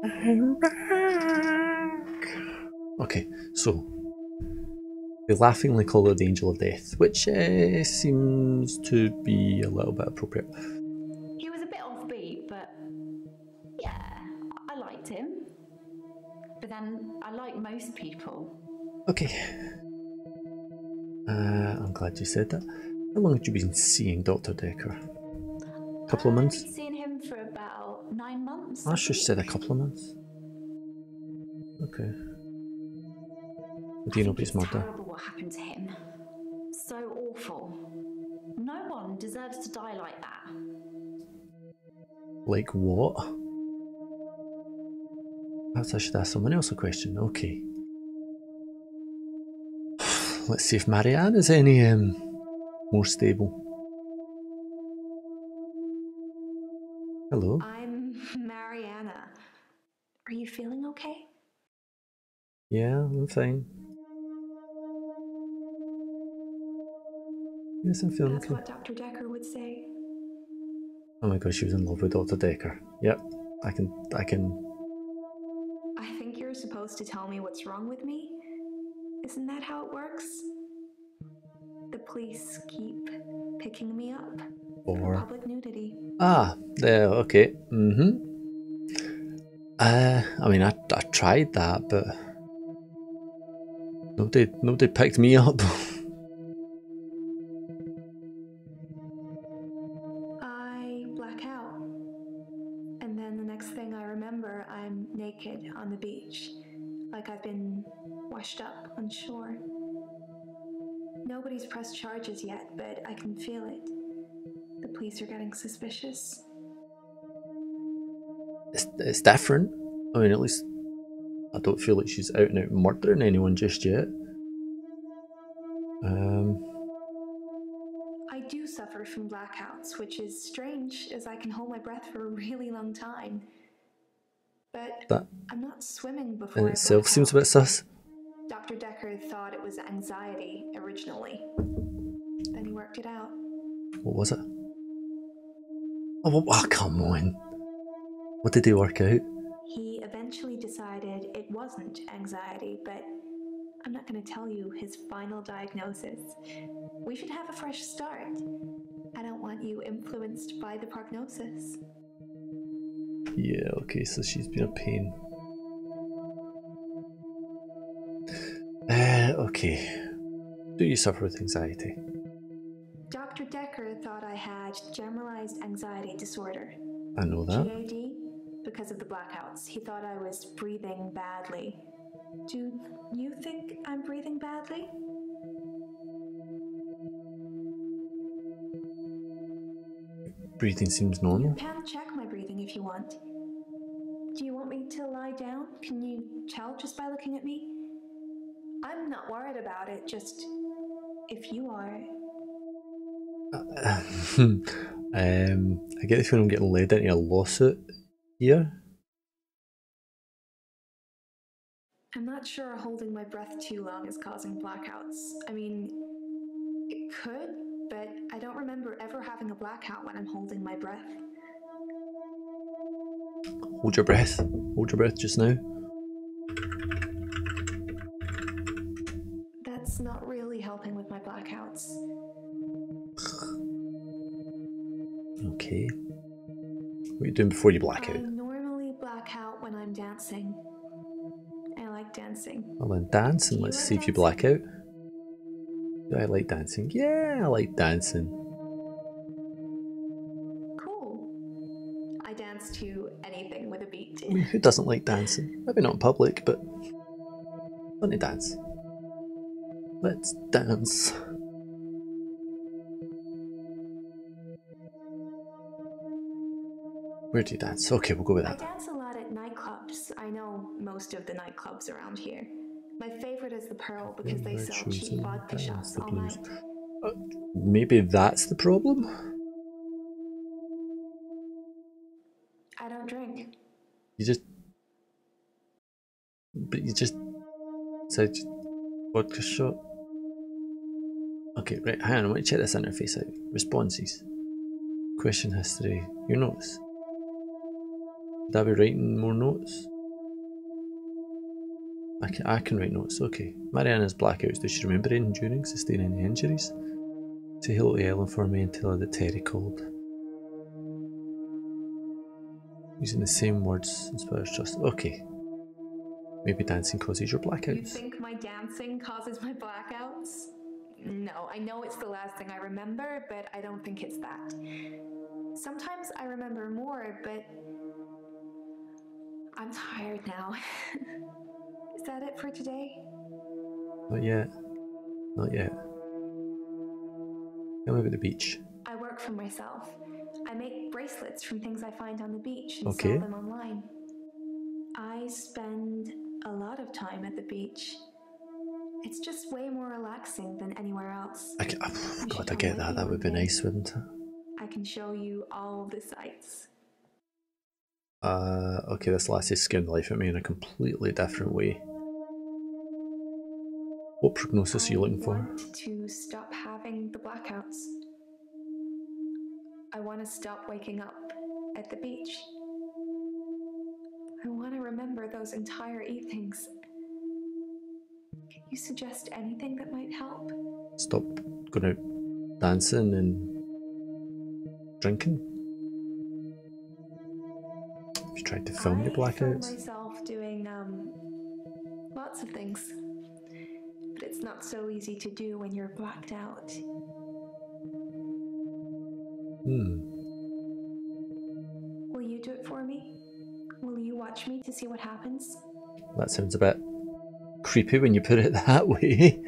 Speaker 1: I'm back. Okay, so they laughingly call her the Angel of Death, which seems to be a little bit appropriate.
Speaker 3: He was a bit offbeat, but yeah, I liked him. But then I like most people.
Speaker 1: Okay. I'm glad you said that. How long have you been seeing Dr. Dekker? A couple of months?
Speaker 3: I've been seeing him for about 9 months.
Speaker 1: I should have said a couple of months. Okay. Do you know about his murder?
Speaker 3: It's terrible what happened to him. So awful. No one deserves to die like that.
Speaker 1: Like what? Perhaps I should ask someone else a question. Okay. Let's see if Marianne is any more stable. Hello?
Speaker 8: I'm Mariana. Are you feeling okay?
Speaker 1: Yeah, I'm fine. Yes, I'm feeling
Speaker 8: That's
Speaker 1: okay.
Speaker 8: what Dr. Dekker would say.
Speaker 1: Oh my god, she was in love with Dr. Dekker. Yep, I can...
Speaker 8: I think you're supposed to tell me what's wrong with me. Isn't that how it works? The police keep picking me up for public nudity.
Speaker 1: Ah, there, okay. I mean, I tried that, but nobody picked me up.
Speaker 8: I black out. And then the next thing I remember, I'm naked on the beach, like I've been washed up on shore. Nobody's pressed charges yet, but I can feel it. The police are getting suspicious.
Speaker 1: It's different. I mean, at least I don't feel like she's out and out murdering anyone just yet.
Speaker 8: I do suffer from blackouts, which is strange as I can hold my breath for a really long time. But
Speaker 1: that
Speaker 8: I'm not swimming before
Speaker 1: in
Speaker 8: I
Speaker 1: itself
Speaker 8: black
Speaker 1: seems a
Speaker 8: out.
Speaker 1: bit sus.
Speaker 8: Dr. Dekker thought it was anxiety originally. Then he worked it out.
Speaker 1: What was it? Oh, come on. What did he work out?
Speaker 8: He eventually decided it wasn't anxiety, but I'm not going to tell you his final diagnosis. We should have a fresh start. I don't want you influenced by the prognosis.
Speaker 1: Yeah, okay, so she's been a pain. Okay. Do you suffer with anxiety?
Speaker 8: Dr. Dekker thought I had generalized anxiety disorder.
Speaker 1: I know that.
Speaker 8: GAD, because of the blackouts. He thought I was breathing badly. Do you think I'm breathing badly?
Speaker 1: Breathing seems normal.
Speaker 8: You can check my breathing if you want. Do you want me to lie down? Can you tell just by looking at me? I'm not worried about it, just if you are.
Speaker 1: I get the feeling I'm getting led into a lawsuit here.
Speaker 8: I'm not sure holding my breath too long is causing blackouts. I mean, it could, but I don't remember ever having a blackout when I'm holding my breath.
Speaker 1: Hold your breath. Hold your breath just now.
Speaker 8: That's not really helping with my blackouts.
Speaker 1: Okay. What are you doing before you black out?
Speaker 8: I normally black out when I'm dancing. I like dancing.
Speaker 1: Well then dancing, let's see if you black out. Do I like dancing? Yeah, I like dancing.
Speaker 8: Cool. I dance to anything with a beat.
Speaker 1: I mean, who doesn't like dancing? Maybe not in public, but let me dance. Let's dance. Where do you dance? Okay, we'll go with
Speaker 8: I
Speaker 1: that.
Speaker 8: dance a lot at nightclubs. I know most of the nightclubs around here. My favorite is the Pearl because they sell cheap vodka shots all night.
Speaker 1: Maybe that's the problem?
Speaker 8: I don't drink.
Speaker 1: You just said vodka shot. Okay, right, hang on, I want to check this interface out. Responses. Question history. Your notes. Would I be writing more notes? I can write notes, okay. Mariana's blackouts, does she remember anything during, sustain any injuries? Say hello to Ellen for me and tell her that Terry called. Using the same words inspires trust. Okay. Maybe dancing causes your blackouts.
Speaker 9: You think my dancing causes my blackouts? No, I know it's the last thing I remember, but I don't think it's that. Sometimes I remember more, but I'm tired now. Is that it for today?
Speaker 1: Not yet. Not yet. Tell me about the beach.
Speaker 9: I work for myself. I make bracelets from things I find on the beach and
Speaker 1: Okay.
Speaker 9: sell them online. I spend a lot of time at the beach. It's just way more relaxing than anywhere else.
Speaker 1: God, I get that. That would be nice, wouldn't it?
Speaker 9: I can show you all the sights.
Speaker 1: Okay, this lassie's scaring the life out of me in a completely different way. What prognosis are you looking for?
Speaker 9: I want to stop having the blackouts. I want to stop waking up at the beach. I want to remember those entire evenings. Can you suggest anything that might help?
Speaker 1: Stop going out dancing and drinking? Have you tried to film your blackouts?
Speaker 9: I film myself doing lots of things. But it's not so easy to do when you're blacked out. Will you do it for me? Will you watch me to see what happens?
Speaker 1: That sounds a bit creepy when you put it that way.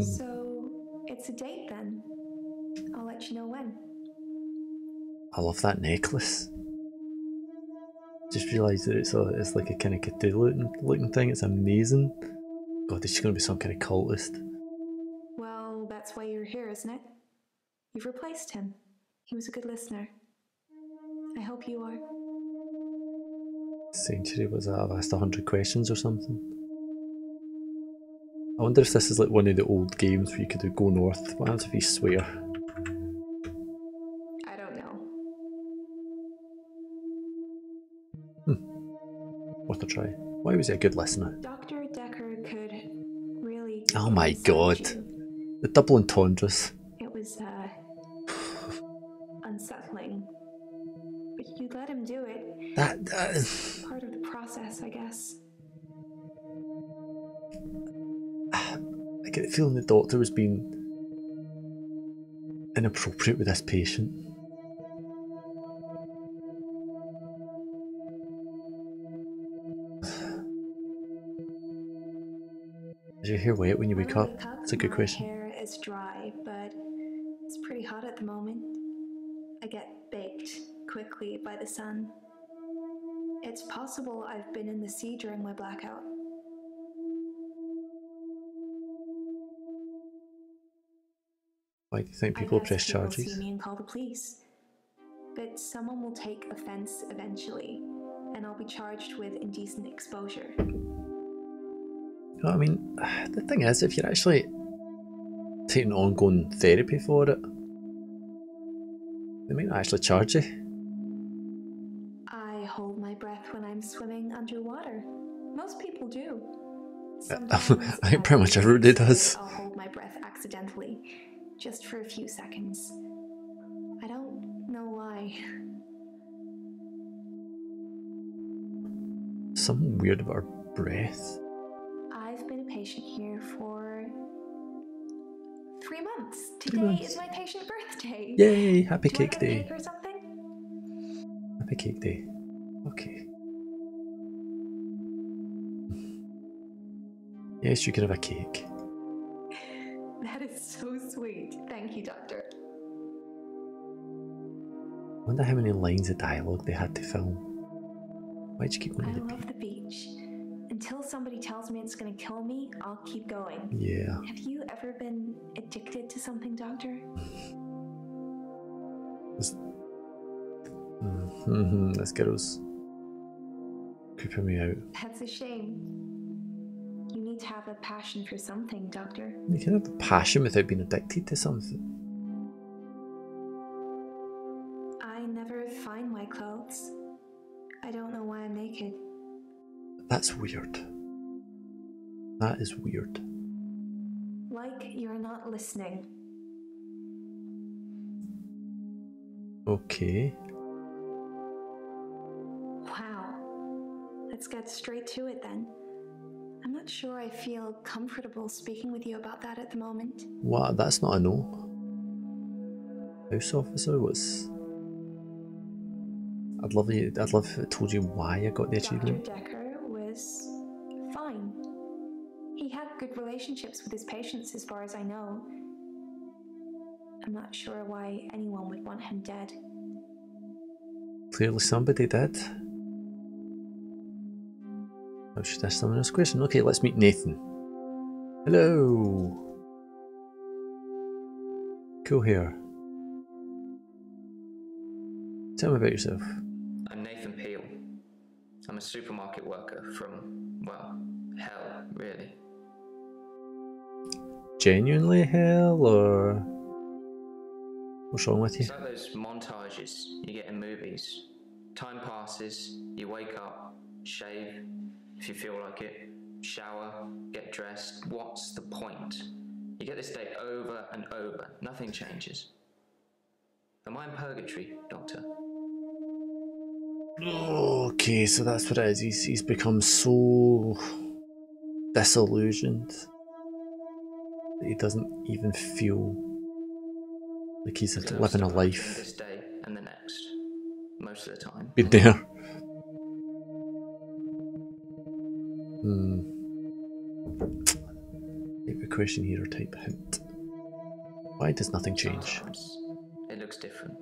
Speaker 9: So it's a date then. I'll let you know when.
Speaker 1: I love that necklace. Just realised that it's like a kind of Cthulhu looking thing. It's amazing. God, is she going to be some kind of cultist?
Speaker 9: Well, that's why you're here, isn't it? You've replaced him. He was a good listener. I hope you are.
Speaker 1: Century, was that? I've asked 100 questions or something. I wonder if this is like one of the old games where you could go north. What happens if you swear?
Speaker 9: I don't know.
Speaker 1: Worth a try. Why was he a good listener?
Speaker 9: Dr. Dekker could really...
Speaker 1: Oh my god. The double entendres.
Speaker 9: It was, unsettling. But you let him do it.
Speaker 1: That is...
Speaker 9: Part of the process, I guess.
Speaker 1: I get the feeling the doctor was being inappropriate with this patient. Is your hair wet when you wake up? That's a good question.
Speaker 9: My hair is dry, but it's pretty hot at the moment. I get baked quickly by the sun. It's possible I've been in the sea during my blackout.
Speaker 1: Why do you think people press
Speaker 9: People
Speaker 1: charges?
Speaker 9: see me and call the police. But someone will take offense eventually, and I'll be charged with indecent exposure.
Speaker 1: I mean, the thing is, if you're actually taking ongoing therapy for it, they might not actually charge you.
Speaker 9: I hold my breath when I'm swimming underwater. Most people do.
Speaker 1: I think pretty much everybody does.
Speaker 9: I'll hold my breath accidentally, just for a few seconds. I don't know why.
Speaker 1: Something weird about her breath.
Speaker 9: I've been a patient here for 3 months.
Speaker 1: 3
Speaker 9: Today
Speaker 1: months.
Speaker 9: is my patient birthday.
Speaker 1: Yay! Happy
Speaker 9: Do I
Speaker 1: cake
Speaker 9: have a
Speaker 1: day.
Speaker 9: cake or something?
Speaker 1: Happy cake day. Okay. Yes, you can have a cake.
Speaker 9: That is so sweet. Thank you, Doctor.
Speaker 1: I wonder how many lines of dialogue they had to film. Why'd you keep going to the
Speaker 9: love the beach. Until somebody tells me it's going to kill me, I'll keep going.
Speaker 1: Yeah.
Speaker 9: Have you ever been addicted to something, Doctor?
Speaker 1: This girl's creeping me out.
Speaker 9: That's a shame. You need to have a passion for something, Doctor.
Speaker 1: You can have a passion without being addicted to something.
Speaker 9: I don't know why I'm naked.
Speaker 1: That's weird. That is weird.
Speaker 9: Like you're not listening.
Speaker 1: Okay.
Speaker 9: Wow. Let's get straight to it then. I'm not sure I feel comfortable speaking with you about that at the moment.
Speaker 1: What? That's not a no. House officer was. I'd love if it told you why I got the achievement.
Speaker 9: Dr. Dekker was fine. He had good relationships with his patients as far as I know. I'm not sure why anyone would want him dead.
Speaker 1: Clearly somebody did. How should I summon this question? Okay, let's meet Nathan. Hello. Cool hair. Tell me about yourself.
Speaker 10: I'm Nathan Peel. I'm a supermarket worker from, well, hell, really.
Speaker 1: Genuinely hell, or what's wrong with you?
Speaker 10: It's like those montages you get in movies. Time passes, you wake up, shave, if you feel like it, shower, get dressed. What's the point? You get this day over and over. Nothing changes. Am I in purgatory, Doctor?
Speaker 1: Okay, so that's what it is. He's become so disillusioned that he doesn't even feel like he's living a life.
Speaker 10: This day and the next, most of the time.
Speaker 1: Been there. Type a question here or type hint. Why does nothing change?
Speaker 10: Sometimes it looks different.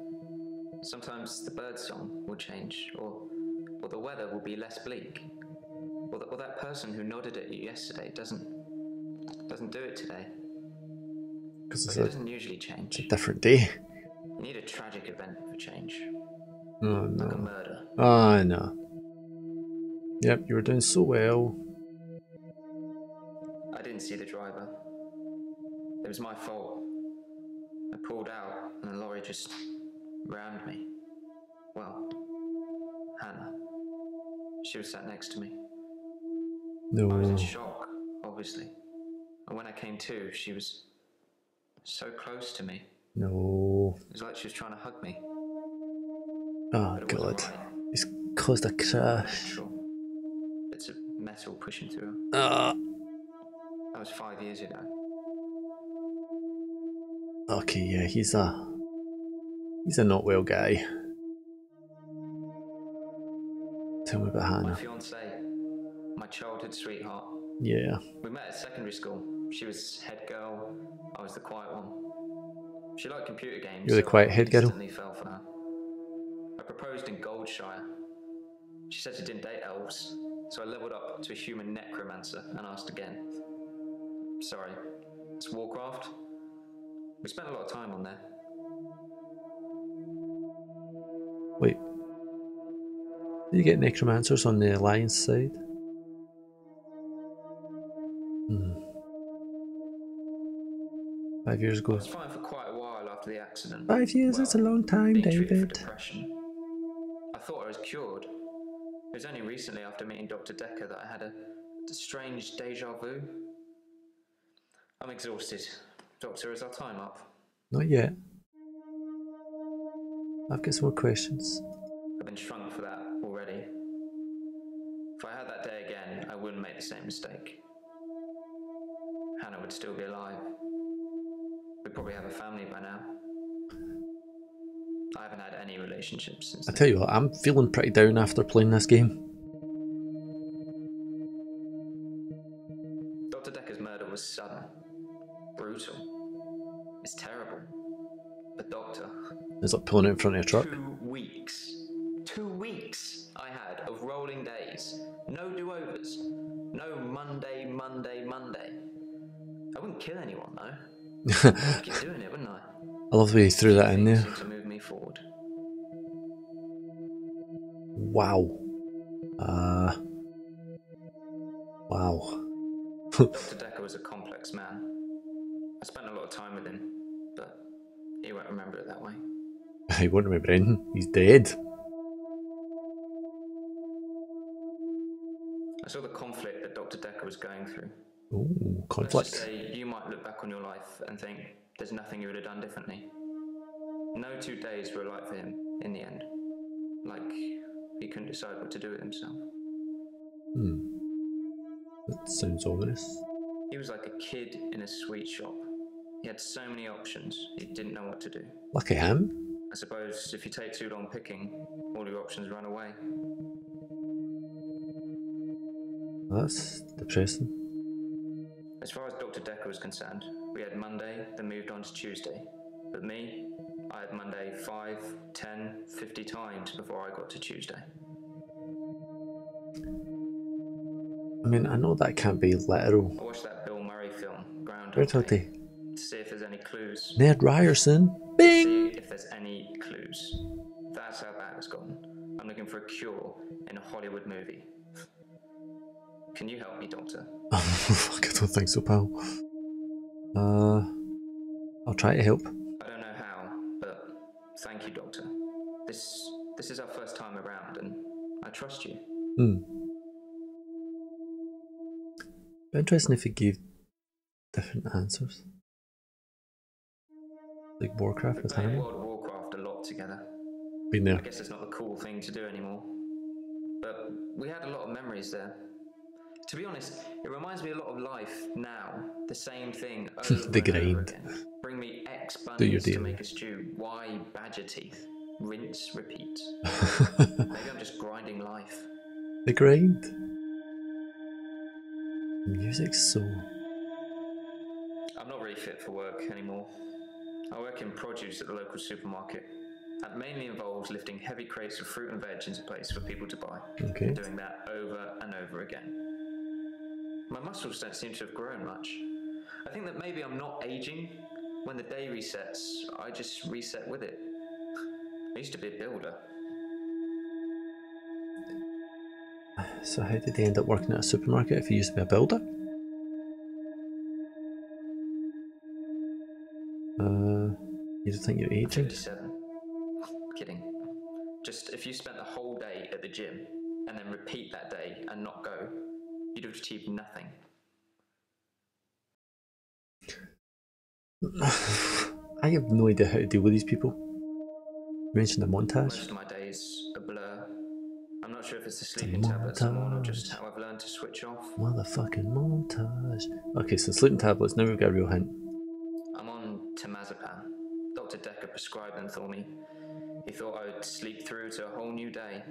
Speaker 10: Sometimes the bird song will change, or the weather will be less bleak, or that person who nodded at you yesterday doesn't do it today.
Speaker 1: Because
Speaker 10: it doesn't usually change.
Speaker 1: It's a different day.
Speaker 10: You need a tragic event for change.
Speaker 1: Oh no.
Speaker 10: Like a murder.
Speaker 1: Oh no. Yep, you were doing so well.
Speaker 10: I didn't see the driver. It was my fault. I pulled out and the lorry just rammed me. Well, Hannah. She was sat next to me.
Speaker 1: No.
Speaker 10: I was in shock, obviously. And when I came to, she was so close to me.
Speaker 1: No.
Speaker 10: It was like she was trying to hug me.
Speaker 1: Oh god. He's caused a crash.
Speaker 10: Bits of metal pushing through.
Speaker 1: That
Speaker 10: was 5 years ago.
Speaker 1: Okay, yeah, he's a not well guy. Tell me about Hannah.
Speaker 10: My fiancée, my childhood sweetheart.
Speaker 1: Yeah.
Speaker 10: We met at secondary school. She was head girl, I was the quiet one. She liked computer games.
Speaker 1: You're the quiet head girl?
Speaker 10: Instantly fell for her. I proposed in Goldshire. She said she didn't date elves, so I leveled up to a human necromancer and asked again. Sorry, it's Warcraft. We spent a lot of time on there.
Speaker 1: Wait. Did you get necromancers on the Alliance side? 5 years ago.
Speaker 10: I was fine for quite a while after the accident.
Speaker 1: 5 years, that's a long time, David.
Speaker 10: I thought I was cured. It was only recently after meeting Dr. Dekker that I had a strange deja vu. I'm exhausted. Doctor, is our time up?
Speaker 1: Not yet. I've got some more questions.
Speaker 10: I've been shrunk for that already. If I had that day again, I wouldn't make the same mistake. Hannah would still be alive. We'd probably have a family by now. I haven't had any relationships since
Speaker 1: I tell you what, I'm feeling pretty down after playing this game.
Speaker 10: Dr. Dekker's murder was sudden, brutal. It's terrible. But Doctor...
Speaker 1: It's like pulling out in front of a truck.
Speaker 10: 2 weeks. 2 weeks I had of rolling days. No do-overs. No Monday. I wouldn't kill anyone though. I'd keep doing it, wouldn't I?
Speaker 1: I love the way you threw that in there.
Speaker 10: To move me forward.
Speaker 1: Wow. Wow.
Speaker 10: Dr. Dekker was a complex man. I spent a lot of time with him, but he won't remember it that way.
Speaker 1: He won't remember anything. He's dead.
Speaker 10: I saw the conflict that Dr. Dekker was going through.
Speaker 1: Ooh,
Speaker 10: Let's
Speaker 1: conflict.
Speaker 10: just say you might look back on your life and think there's nothing you would have done differently. No 2 days were alike for him in the end. Like he couldn't decide what to do with himself.
Speaker 1: That sounds ominous.
Speaker 10: He was like a kid in a sweet shop. He had so many options, he didn't know what to do.
Speaker 1: Lucky him.
Speaker 10: I suppose if you take too long picking, all your options run away.
Speaker 1: That's depressing.
Speaker 10: As far as Dr. Dekker was concerned, we had Monday, then moved on to Tuesday. But me, I had Monday 5, 10, 50 times before I got to Tuesday.
Speaker 1: I mean, I know that can't be literal.
Speaker 10: I watched that Bill Murray film, Groundhog
Speaker 1: Groundhog
Speaker 10: Day,
Speaker 1: Day.
Speaker 10: to see if there's any clues.
Speaker 1: Ned Ryerson.
Speaker 10: See
Speaker 1: Bing!
Speaker 10: if there's any clues. That's how bad it's gotten. I'm looking for a cure in a Hollywood movie. Can you help me, Doctor?
Speaker 1: Fuck, I don't think so, pal. I'll try to help.
Speaker 10: I don't know how, but thank you, Doctor. This is our first time around, and I trust you.
Speaker 1: Be interesting if he gave different answers. Like Warcraft with
Speaker 10: We played
Speaker 1: Hammer.
Speaker 10: World of Warcraft a lot together.
Speaker 1: Been there.
Speaker 10: I guess it's not the cool thing to do anymore. But we had a lot of memories there. To be honest, it reminds me a lot of life now. The same thing over
Speaker 1: The
Speaker 10: and over
Speaker 1: grind.
Speaker 10: again. Bring me X
Speaker 1: Do your
Speaker 10: bunnies to
Speaker 1: deal.
Speaker 10: make a stew. Y badger teeth. Rinse, repeat. Maybe I'm just grinding life.
Speaker 1: The grind. Music's so...
Speaker 10: I'm not really fit for work anymore. I work in produce at the local supermarket. That mainly involves lifting heavy crates of fruit and veg into place for people to buy.
Speaker 1: Okay.
Speaker 10: And doing that over and over again. My muscles don't seem to have grown much. I think that maybe I'm not aging. When the day resets, I just reset with it. I used to be a builder.
Speaker 1: So how did he end up working at a supermarket if he used to be a builder? You don't think you're
Speaker 10: I'm
Speaker 1: aging?
Speaker 10: 57. Kidding. Just if you spent the whole day at the gym and then repeat that day and not go, you'd have achieved nothing.
Speaker 1: I have no idea how to deal with these people. You mentioned a montage.
Speaker 10: Most of my days a blur. I'm not sure if it's the sleeping tablets I'm on or just how I've learned to switch off.
Speaker 1: Motherfucking montage. Okay, so sleeping tablets, now we've got a real hint.
Speaker 10: I'm on temazepam. Dr. Dekker prescribed them for me. He thought I would sleep through to a whole new day.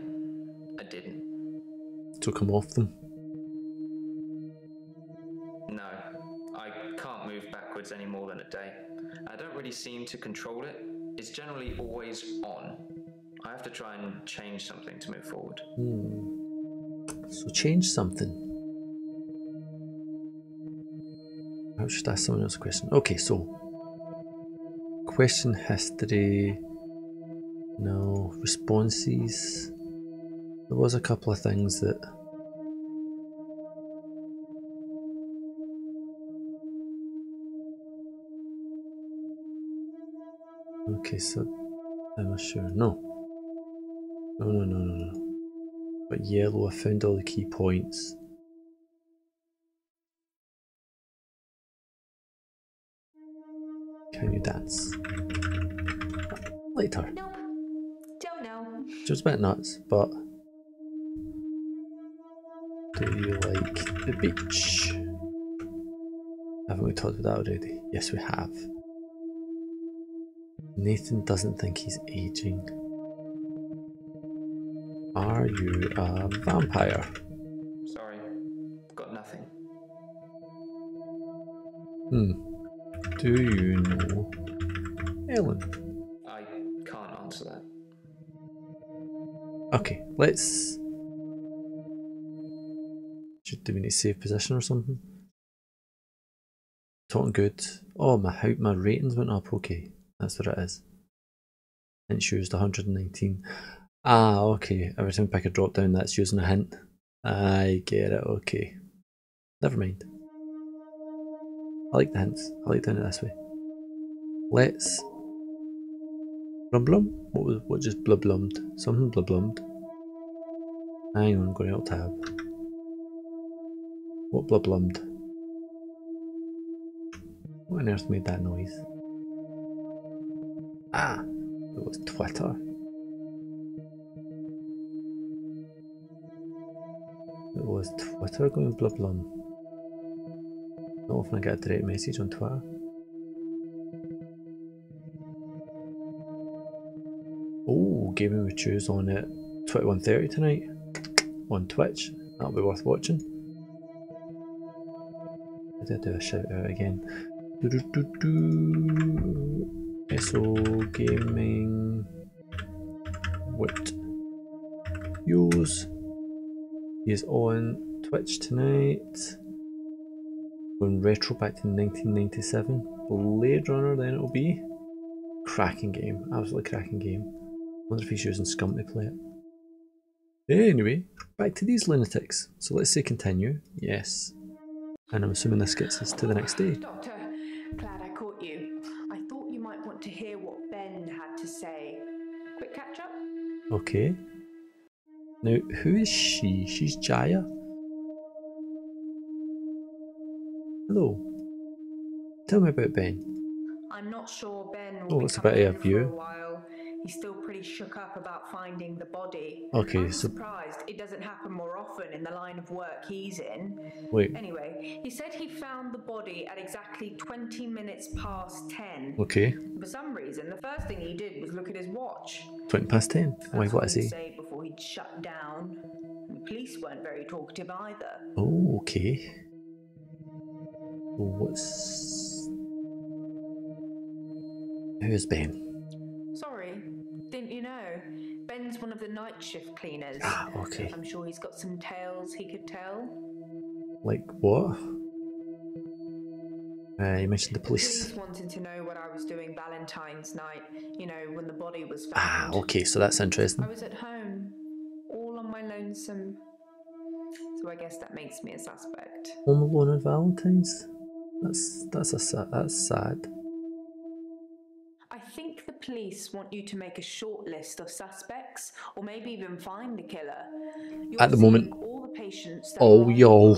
Speaker 10: I didn't.
Speaker 1: Took him off them.
Speaker 10: No, I can't move backwards any more than a day. I don't really seem to control it. It's generally always on. I have to try and change something to move forward.
Speaker 1: So change something. How should I ask someone else a question? Okay, so question history. No. Responses. There was a couple of things that... Okay, so I'm not sure. No. No. But yellow, I found all the key points. Can you dance? Later.
Speaker 7: Nope. Don't know.
Speaker 1: She was a bit nuts, but... Do you like the beach? Haven't we talked about that already? Yes, we have. Nathan doesn't think he's aging. Are you a vampire?
Speaker 10: Sorry, got nothing.
Speaker 1: Do you know Ellen?
Speaker 10: I can't answer that.
Speaker 1: Okay, let's... Do we need to save position or something? Talking good. Oh, my ratings went up. Okay, that's what it is. Hint used 119. Ah, okay. Every time I pick a drop down, that's using a hint. I get it. Okay. Never mind. I like the hints. I like doing it this way. Let's... Blum? What just blummed? Something blummed. Hang on, I'm going out tab. What blummed? What on earth made that noise? Ah, it was Twitter. It was Twitter going blum. Not often I get a direct message on Twitter. Oh, Gaming with Choose on at 21:30 tonight on Twitch. That'll be worth watching. I did do a shout out again. SO Gaming with Use. He is on Twitch tonight. Going retro back to 1997. Blade Runner then it'll be. Cracking game. Absolutely cracking game. Wonder if he's using Scum to play it. Anyway, back to these lunatics. So let's say continue. Yes. And I'm assuming this gets us to the next day.
Speaker 7: Doctor, glad I caught you. I thought you might want to hear what Ben had to say. Quick catch up?
Speaker 1: Okay. Now, who is she? She's Jaya. Hello. Tell me about Ben.
Speaker 7: I'm not sure Ben will be
Speaker 1: it's a bit
Speaker 7: coming
Speaker 1: of
Speaker 7: in
Speaker 1: you.
Speaker 7: for a while. He's still pretty shook up about finding the body.
Speaker 1: Okay,
Speaker 7: I'm
Speaker 1: so
Speaker 7: surprised it doesn't happen more often in the line of work he's in.
Speaker 1: wait.
Speaker 7: Anyway, he said he found the body at exactly 20 minutes past 10.
Speaker 1: Okay.
Speaker 7: For some reason, the first thing he did was look at his watch.
Speaker 1: 20 past 10. Why, what is he?
Speaker 7: Say before he'd shut down. The police weren't very talkative either.
Speaker 1: Oh, okay. What's... Who's Ben?
Speaker 7: Sorry, didn't you know? Ben's one of the night shift cleaners.
Speaker 1: Ah, okay.
Speaker 7: I'm sure he's got some tales he could tell.
Speaker 1: Like what? You mentioned the police.
Speaker 7: Police wanted to know what I was doing Valentine's night, you know, when the body was found.
Speaker 1: Ah, okay, so that's interesting.
Speaker 7: I was at home, all on my lonesome. So I guess that makes me a suspect.
Speaker 1: Home alone on Valentine's? That's sad.
Speaker 7: I think the police want you to make a short list of suspects, or maybe even find the killer.
Speaker 1: At the moment,
Speaker 7: all the patients that
Speaker 1: all y'all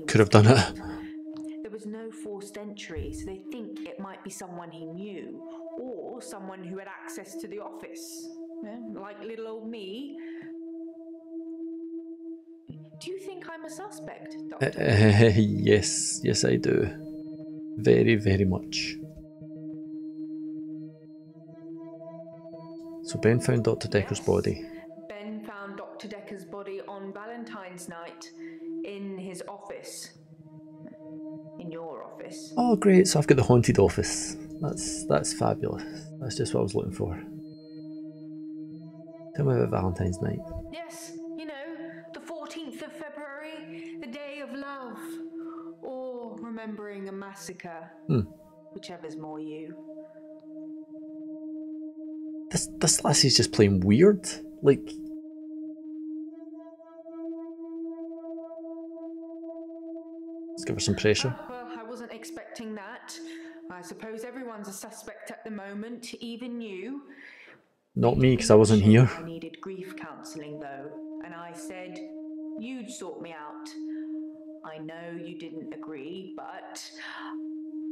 Speaker 1: could have done it.
Speaker 7: There was no forced entry, so they think it might be someone he knew, or someone who had access to the office. Yeah, like little old me. Do you think I'm a suspect, Doctor?
Speaker 1: Yes, I do. Very, very much. So Ben found Dr. Dekker's body.
Speaker 7: Ben found Dr. Dekker's body on Valentine's night in his office. In your office.
Speaker 1: Oh great, so I've got the haunted office. That's fabulous. That's just what I was looking for. Tell me about Valentine's night.
Speaker 7: Yes, you know, the 14th of February, the day of love. Or remembering a massacre. Whichever's more you.
Speaker 1: This lassie's just plain weird. Like... Let's give her some pressure.
Speaker 7: Well, I wasn't expecting that. I suppose everyone's a suspect at the moment, even you.
Speaker 1: Not me, because I wasn't here.
Speaker 7: I needed grief counselling though, and I said you'd sort me out. I know you didn't agree, but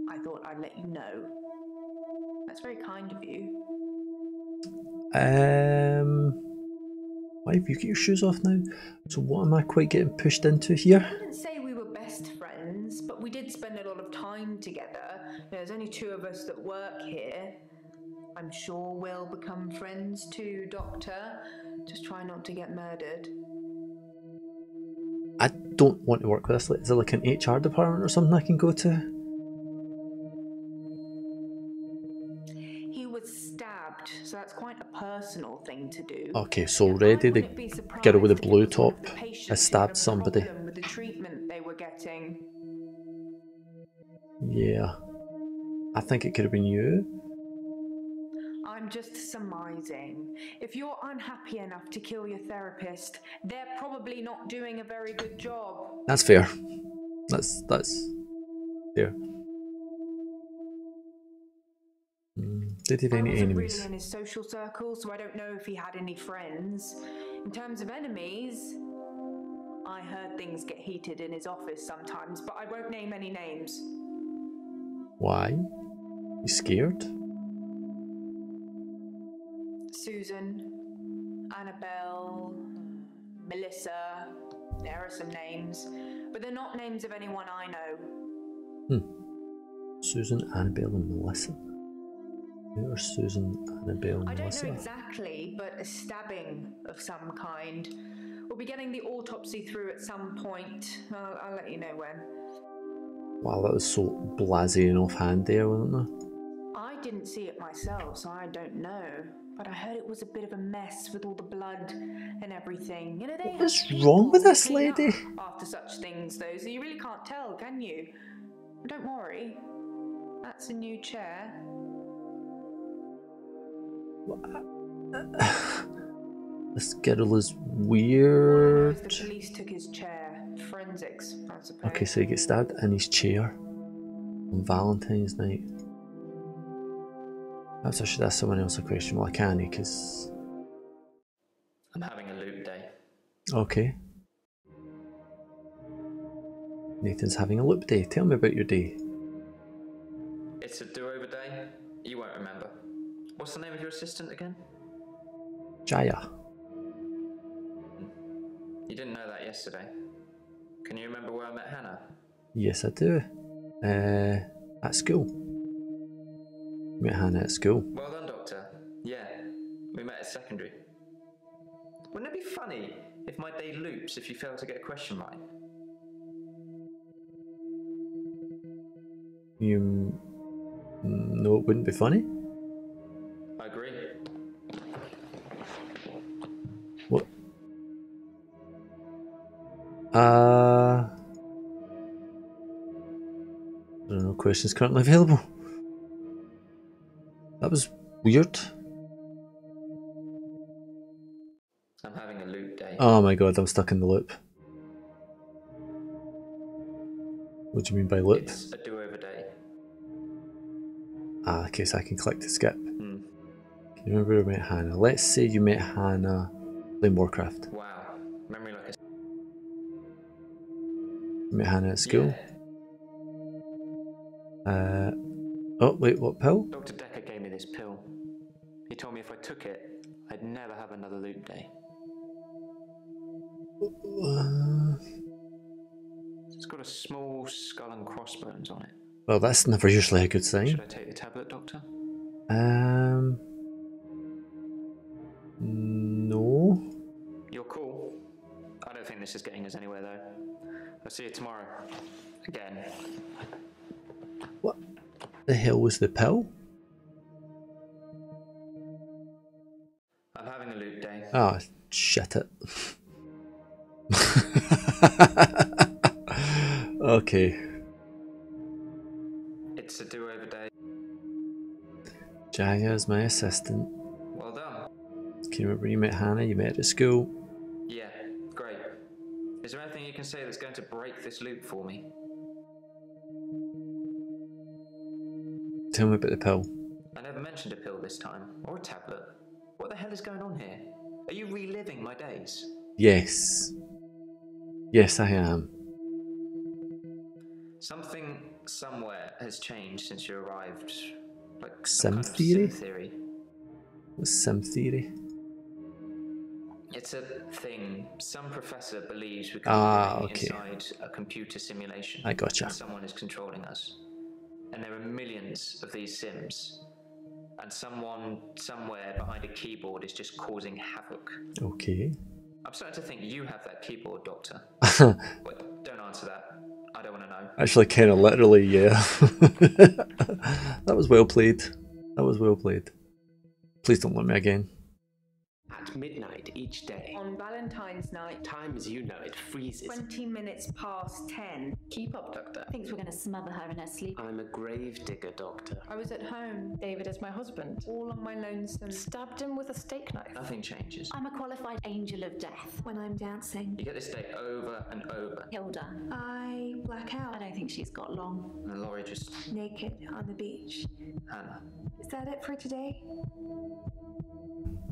Speaker 7: I thought I'd let you know. That's very kind of you.
Speaker 1: Why have you got your shoes off now? So what am I quite getting pushed into here?
Speaker 7: I didn't say we were best friends, but we did spend a lot of time together. There's only two of us that work here. I'm sure we'll become friends too, Doctor. Just try not to get murdered.
Speaker 1: I don't want to work with this. Is there like an HR department or something I can go to?
Speaker 7: He was stabbed, so that's quite a personal thing to do.
Speaker 1: Okay, so already the girl with the blue top has stabbed somebody.
Speaker 7: With the treatment they were getting.
Speaker 1: Yeah. I think it could have been you.
Speaker 7: I'm just surmising. If you're unhappy enough to kill your therapist, they're probably not doing a very good job.
Speaker 1: That's fair. That's fair. Did he have any enemies?
Speaker 7: Really in his social circle, so I don't know if he had any friends. In terms of enemies, I heard things get heated in his office sometimes, but I won't name any names.
Speaker 1: Why? You scared?
Speaker 7: Susan, Annabelle, Melissa, there are some names, but they're not names of anyone I know.
Speaker 1: Susan, Annabelle and Melissa. Who are Susan, Annabelle and
Speaker 7: I don't
Speaker 1: Melissa?
Speaker 7: know exactly, but a stabbing of some kind. We'll be getting the autopsy through at some point. I'll let you know when.
Speaker 1: Wow, that was so blasé and offhand there, wasn't it?
Speaker 7: I didn't see it myself, so I don't know. But I heard it was a bit of a mess with all the blood and everything. You know, they
Speaker 1: What is
Speaker 7: have
Speaker 1: wrong with
Speaker 7: people
Speaker 1: this
Speaker 7: clean up
Speaker 1: lady?
Speaker 7: after such things, though, so you really can't tell, can you? Don't worry. That's a new chair.
Speaker 1: This girl is
Speaker 7: All I know
Speaker 1: weird.
Speaker 7: is the police took his chair. Forensics, I suppose.
Speaker 1: Okay, so he gets stabbed in his chair on Valentine's night. Perhaps I should ask someone else a question. Well, I can, because...
Speaker 10: I'm having a loop day.
Speaker 1: Okay. Nathan's having a loop day. Tell me about your day.
Speaker 10: It's a do-over day. You won't remember. What's the name of your assistant again?
Speaker 1: Jaya.
Speaker 10: You didn't know that yesterday. Can you remember where I met Hannah?
Speaker 1: Yes, I do. At school. Met Hannah at school.
Speaker 10: Well done, Doctor. Yeah, we met at secondary. Wouldn't it be funny if my day loops if you fail to get a question right?
Speaker 1: You... No, it wouldn't be funny.
Speaker 10: I agree.
Speaker 1: What? I don't know, questions currently available. That was weird.
Speaker 10: I'm having a loop day.
Speaker 1: Oh my god, I'm stuck in the loop. What do you mean by loop?
Speaker 10: It's a do-over day.
Speaker 1: Ah, okay, so I can click to skip.
Speaker 10: Hmm.
Speaker 1: Can you remember where you met Hannah? Let's say you met Hannah playing Warcraft.
Speaker 10: Wow. Memory like a...
Speaker 1: You met Hannah at school?
Speaker 10: Yeah.
Speaker 1: Oh, wait, what pill?
Speaker 10: Dr. Dekker gave me this pill. He told me if I took it, I'd never have another loop day. It's got a small skull and crossbones on it.
Speaker 1: Well, that's never usually a good sign.
Speaker 10: Should I take the tablet, Doctor?
Speaker 1: No.
Speaker 10: You're cool. I don't think this is getting us anywhere, though. I'll see you tomorrow. Again.
Speaker 1: What the hell was the pill?
Speaker 10: I'm having a loop day.
Speaker 1: Ah, shit it. Okay.
Speaker 10: It's a do-over day.
Speaker 1: Jaya is my assistant.
Speaker 10: Well done.
Speaker 1: Can you remember when you met Hannah? You met her at school.
Speaker 10: Yeah, great. Is there anything you can say that's going to break this loop for me?
Speaker 1: Tell me about the pill.
Speaker 10: I never mentioned a pill this time, or a tablet. What the hell is going on here? Are you reliving my days?
Speaker 1: Yes. Yes, I am.
Speaker 10: Something somewhere has changed since you arrived. Like
Speaker 1: Sim
Speaker 10: kind of
Speaker 1: theory?
Speaker 10: sim theory.
Speaker 1: What's sim theory?
Speaker 10: It's a thing. Some professor believes we could
Speaker 1: Ah,
Speaker 10: be
Speaker 1: okay.
Speaker 10: inside a computer simulation.
Speaker 1: I gotcha.
Speaker 10: And someone is controlling us. And there are millions of these sims. And someone somewhere behind a keyboard is just causing havoc.
Speaker 1: Okay.
Speaker 10: I'm starting to think you have that keyboard, Doctor. But don't answer that. I don't want to know.
Speaker 1: Actually, kind of literally, yeah. That was well played. That was well played. Please don't let me again.
Speaker 6: At midnight each day.
Speaker 7: On Valentine's night,
Speaker 6: Time as you know it freezes.
Speaker 7: 20 minutes past 10.
Speaker 8: Keep up, Doctor.
Speaker 3: Thinks we're going to smother her in her sleep.
Speaker 6: I'm a grave digger, Doctor.
Speaker 7: I was at home,
Speaker 8: David is my husband.
Speaker 7: all on my lonesome.
Speaker 8: Stabbed him with a steak knife.
Speaker 10: Nothing changes.
Speaker 3: I'm a qualified angel of death.
Speaker 9: When I'm dancing,
Speaker 10: You get this day over and over.
Speaker 3: Hilda.
Speaker 9: I black
Speaker 3: I
Speaker 9: out,
Speaker 3: don't think she's got long.
Speaker 10: And Laurie just...
Speaker 9: naked on the beach.
Speaker 10: Hannah.
Speaker 9: Is that it for today?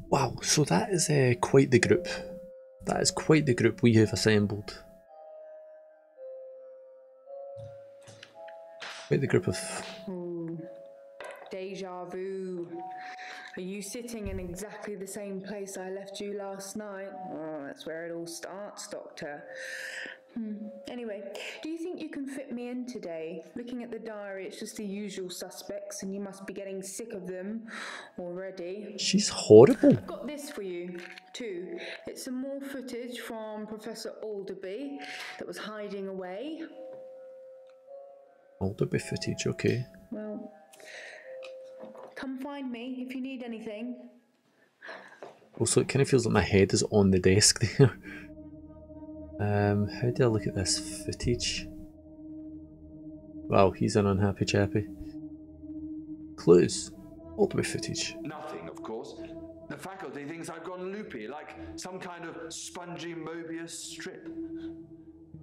Speaker 1: Wow, so that is quite the group. That is quite the group we have assembled. Wait, the group of...
Speaker 7: Ooh. Deja vu. Are you sitting in exactly the same place I left you last night? Oh, that's where it all starts, Doctor. Anyway, do you think you can fit me in today? Looking at the diary, it's just the usual suspects, and you must be getting sick of them already.
Speaker 1: She's horrible.
Speaker 7: I've got this for you, too. It's some more footage from Professor Alderby that was hiding away.
Speaker 1: Alderby footage, okay.
Speaker 7: Well, come find me if you need anything.
Speaker 1: Also, it kind of feels like my head is on the desk there. How do I look at this footage? Wow, he's an unhappy chappy. Clues. Alderby footage.
Speaker 2: Nothing, of course. The faculty thinks I've gone loopy, like some kind of spongy Mobius strip.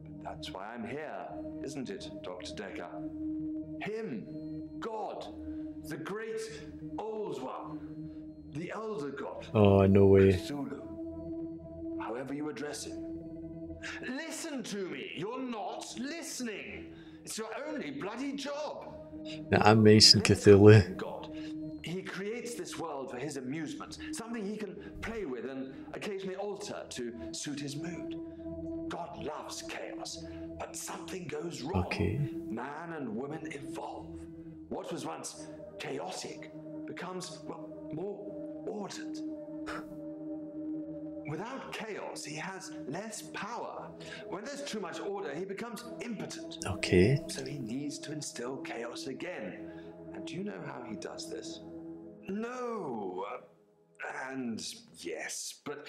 Speaker 2: But that's why I'm here, isn't it, Dr. Dekker? Him, God, the great old one, the elder god.
Speaker 1: Oh, no way.
Speaker 2: Cthulhu. However you address him. Listen to me! You're not listening! It's your only bloody job!
Speaker 1: Now, I mentioned Cthulhu.
Speaker 2: God. He creates this world for his amusement, something he can play with and occasionally alter to suit his mood. God loves chaos, but something goes wrong.
Speaker 1: Okay.
Speaker 2: Man and woman evolve. What was once chaotic becomes, well, more ordered. Without chaos, he has less power. When there's too much order, he becomes impotent.
Speaker 1: Okay.
Speaker 2: So he needs to instill chaos again. And do you know how he does this? No. And yes, but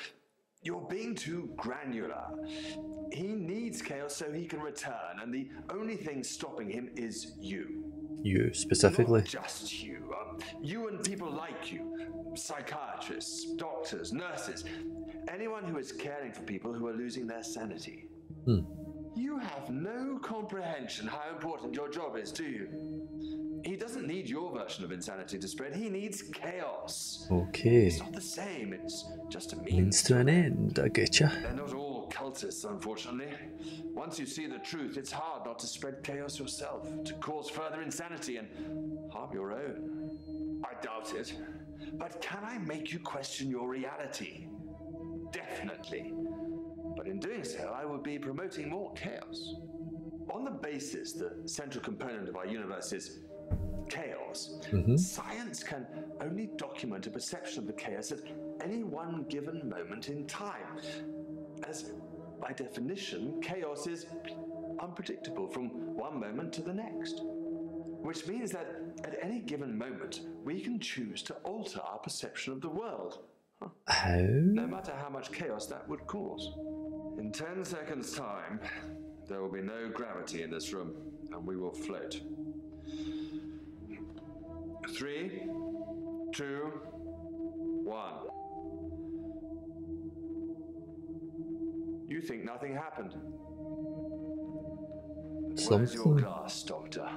Speaker 2: you're being too granular. He needs chaos so he can return, and the only thing stopping him is you.
Speaker 1: You, specifically?
Speaker 2: Not just you. You and people like you. Psychiatrists, doctors, nurses. Anyone who is caring for people who are losing their sanity. You have no comprehension how important your job is, do you? He doesn't need your version of insanity to spread. He needs chaos.
Speaker 1: Okay.
Speaker 2: It's not the same. It's just a
Speaker 1: Means to an end, I getcha.
Speaker 2: They're not all cultists, unfortunately. Once you see the truth, it's hard not to spread chaos yourself, to cause further insanity and harm your own. I doubt it. But can I make you question your reality? Definitely. But in doing so, I would be promoting more chaos. On the basis the central component of our universe is chaos, science can only document a perception of the chaos at any one given moment in time. As by definition, chaos is unpredictable from one moment to the next. Which means that at any given moment, we can choose to alter our perception of the world.
Speaker 1: How?
Speaker 2: No matter how much chaos that would cause. In 10 seconds' time, there will be no gravity in this room, and we will float. 3, 2, 1. You think nothing happened? Where's your glass, Doctor?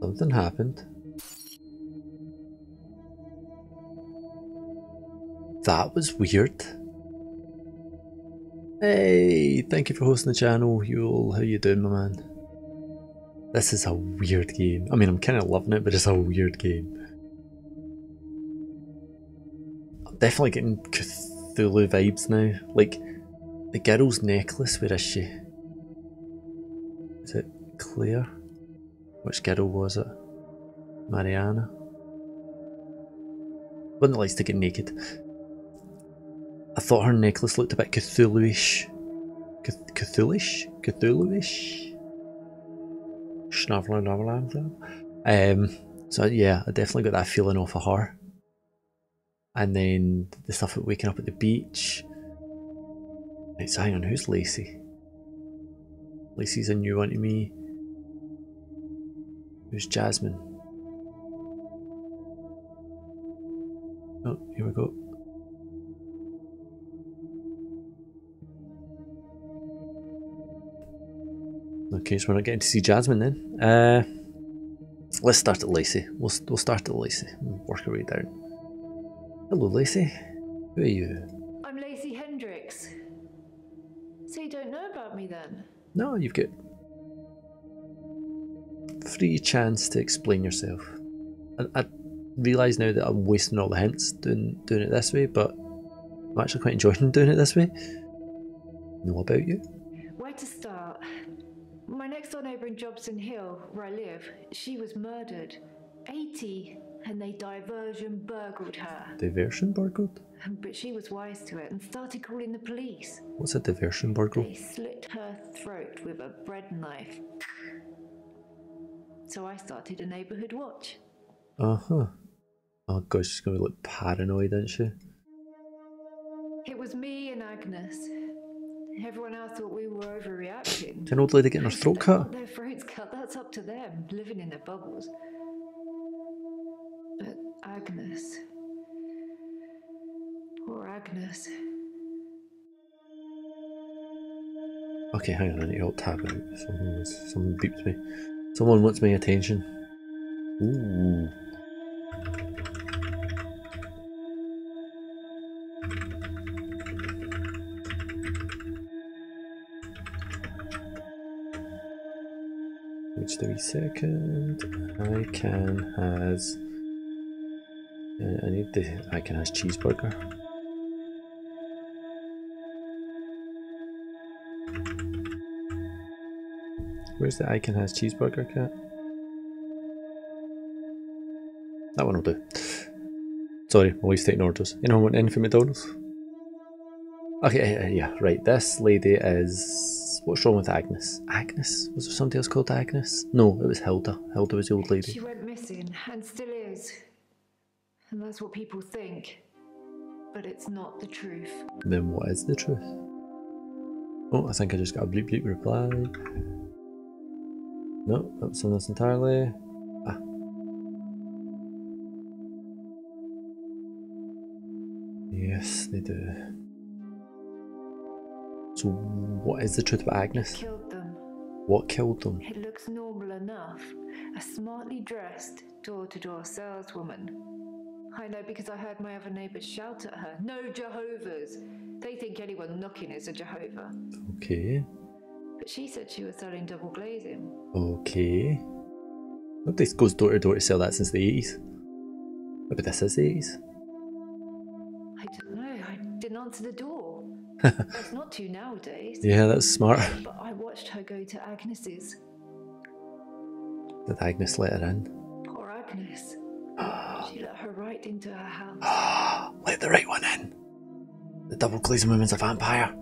Speaker 1: Something happened. That was weird. Hey, thank you for hosting the channel, Yule. How you doing, my man? This is a weird game. I mean, I'm kind of loving it, but it's a weird game. I'm definitely getting Cthulhu vibes now. Like, the girl's necklace, where is she? Is it Claire? Which girl was it? Mariana? One that likes to get naked. I thought her necklace looked a bit Cthulhu-ish. Cthulhu-ish? Cthulhu-ish? So yeah, I definitely got that feeling off of her. And then the stuff of waking up at the beach. Right, so hang on, who's Lacey? Lacey's a new one to me. Who's Jasmine? Oh, here we go. Okay, so we're not getting to see Jasmine then. Let's start at Lacey. We'll start at Lacey and work our way down. Hello, Lacey. Who are you?
Speaker 8: I'm Lacey Hendricks. So you don't know about me then?
Speaker 1: No, you've got free chance to explain yourself. I realise now that I'm wasting all the hints doing it this way, but I'm actually quite enjoying doing it this way. Know about you?
Speaker 5: Where to start? My next door neighbour in Jobson Hill, where I live, she was murdered. 80, and they diversion burgled her.
Speaker 1: Diversion burgled?
Speaker 5: But she was wise to it and started calling the police.
Speaker 1: What's a diversion burgle?
Speaker 5: They slit her throat with a bread knife. So I started a neighbourhood watch.
Speaker 1: Uh-huh. Oh gosh, she's gonna look paranoid, isn't she?
Speaker 5: It was me and Agnes. Everyone else thought we were overreacting.
Speaker 1: An old lady getting her throat
Speaker 5: They
Speaker 1: cut?
Speaker 5: want their throats cut, that's up to them, living in their bubbles. But Agnes... Poor Agnes.
Speaker 1: Okay, hang on, I need to alt tab out. Someone beeped me. Someone wants my attention. Ooh. Just a wee second. Icon has. I need the Icon has cheeseburger. Where's the Icon has cheeseburger cat? That one will do. Sorry, I'm always taking orders. Anyone want anything from McDonald's? Okay, yeah, right. This lady is... What's wrong with Agnes? Agnes? Was there somebody else called Agnes? No, it was Hilda. Hilda was the old lady.
Speaker 5: She went missing, and still is. And that's what people think. But it's not the truth.
Speaker 1: Then what is the truth? Oh, I think I just got a bleep bleep reply. No, that's on this entirely. Ah. Yes, they do. So, what is the truth about Agnes?
Speaker 5: It killed them.
Speaker 1: What killed them?
Speaker 5: It looks normal enough. A smartly dressed, door-to-door saleswoman. I know because I heard my other neighbours shout at her. No Jehovah's! They think anyone knocking is a Jehovah.
Speaker 1: Okay.
Speaker 5: But she said she was selling double glazing.
Speaker 1: Okay. Nobody goes door to door to sell that since the 80s. Maybe this is the 80s.
Speaker 5: I don't know. I didn't answer the door. It's not to nowadays.
Speaker 1: Yeah, that's smart.
Speaker 5: But I watched her go to Agnes's.
Speaker 1: Did Agnes let her in?
Speaker 5: Poor Agnes. She let her right into her house.
Speaker 1: Let the right one in. The double glazing woman's a vampire.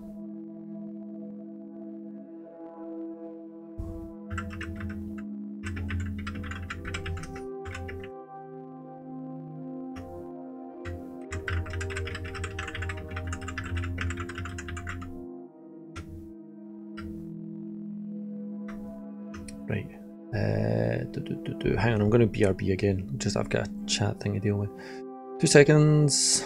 Speaker 1: Right. Hang on, I'm going to BRB again. Just I've got a chat thing to deal with. 2 seconds.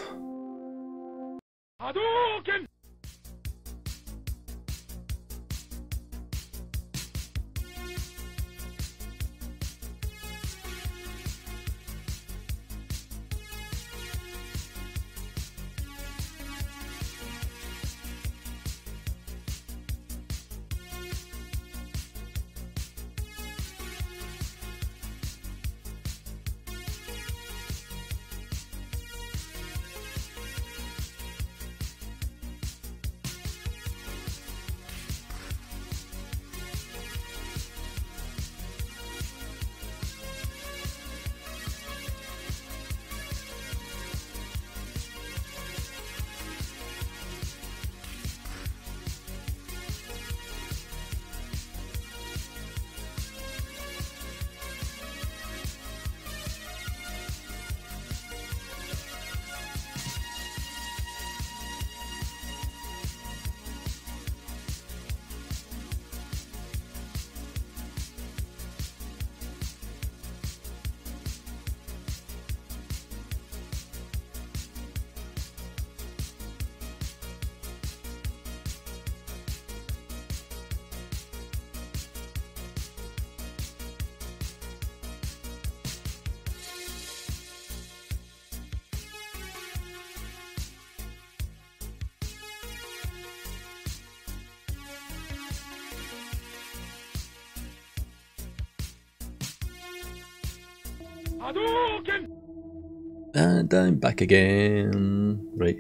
Speaker 1: And I'm back again. Right.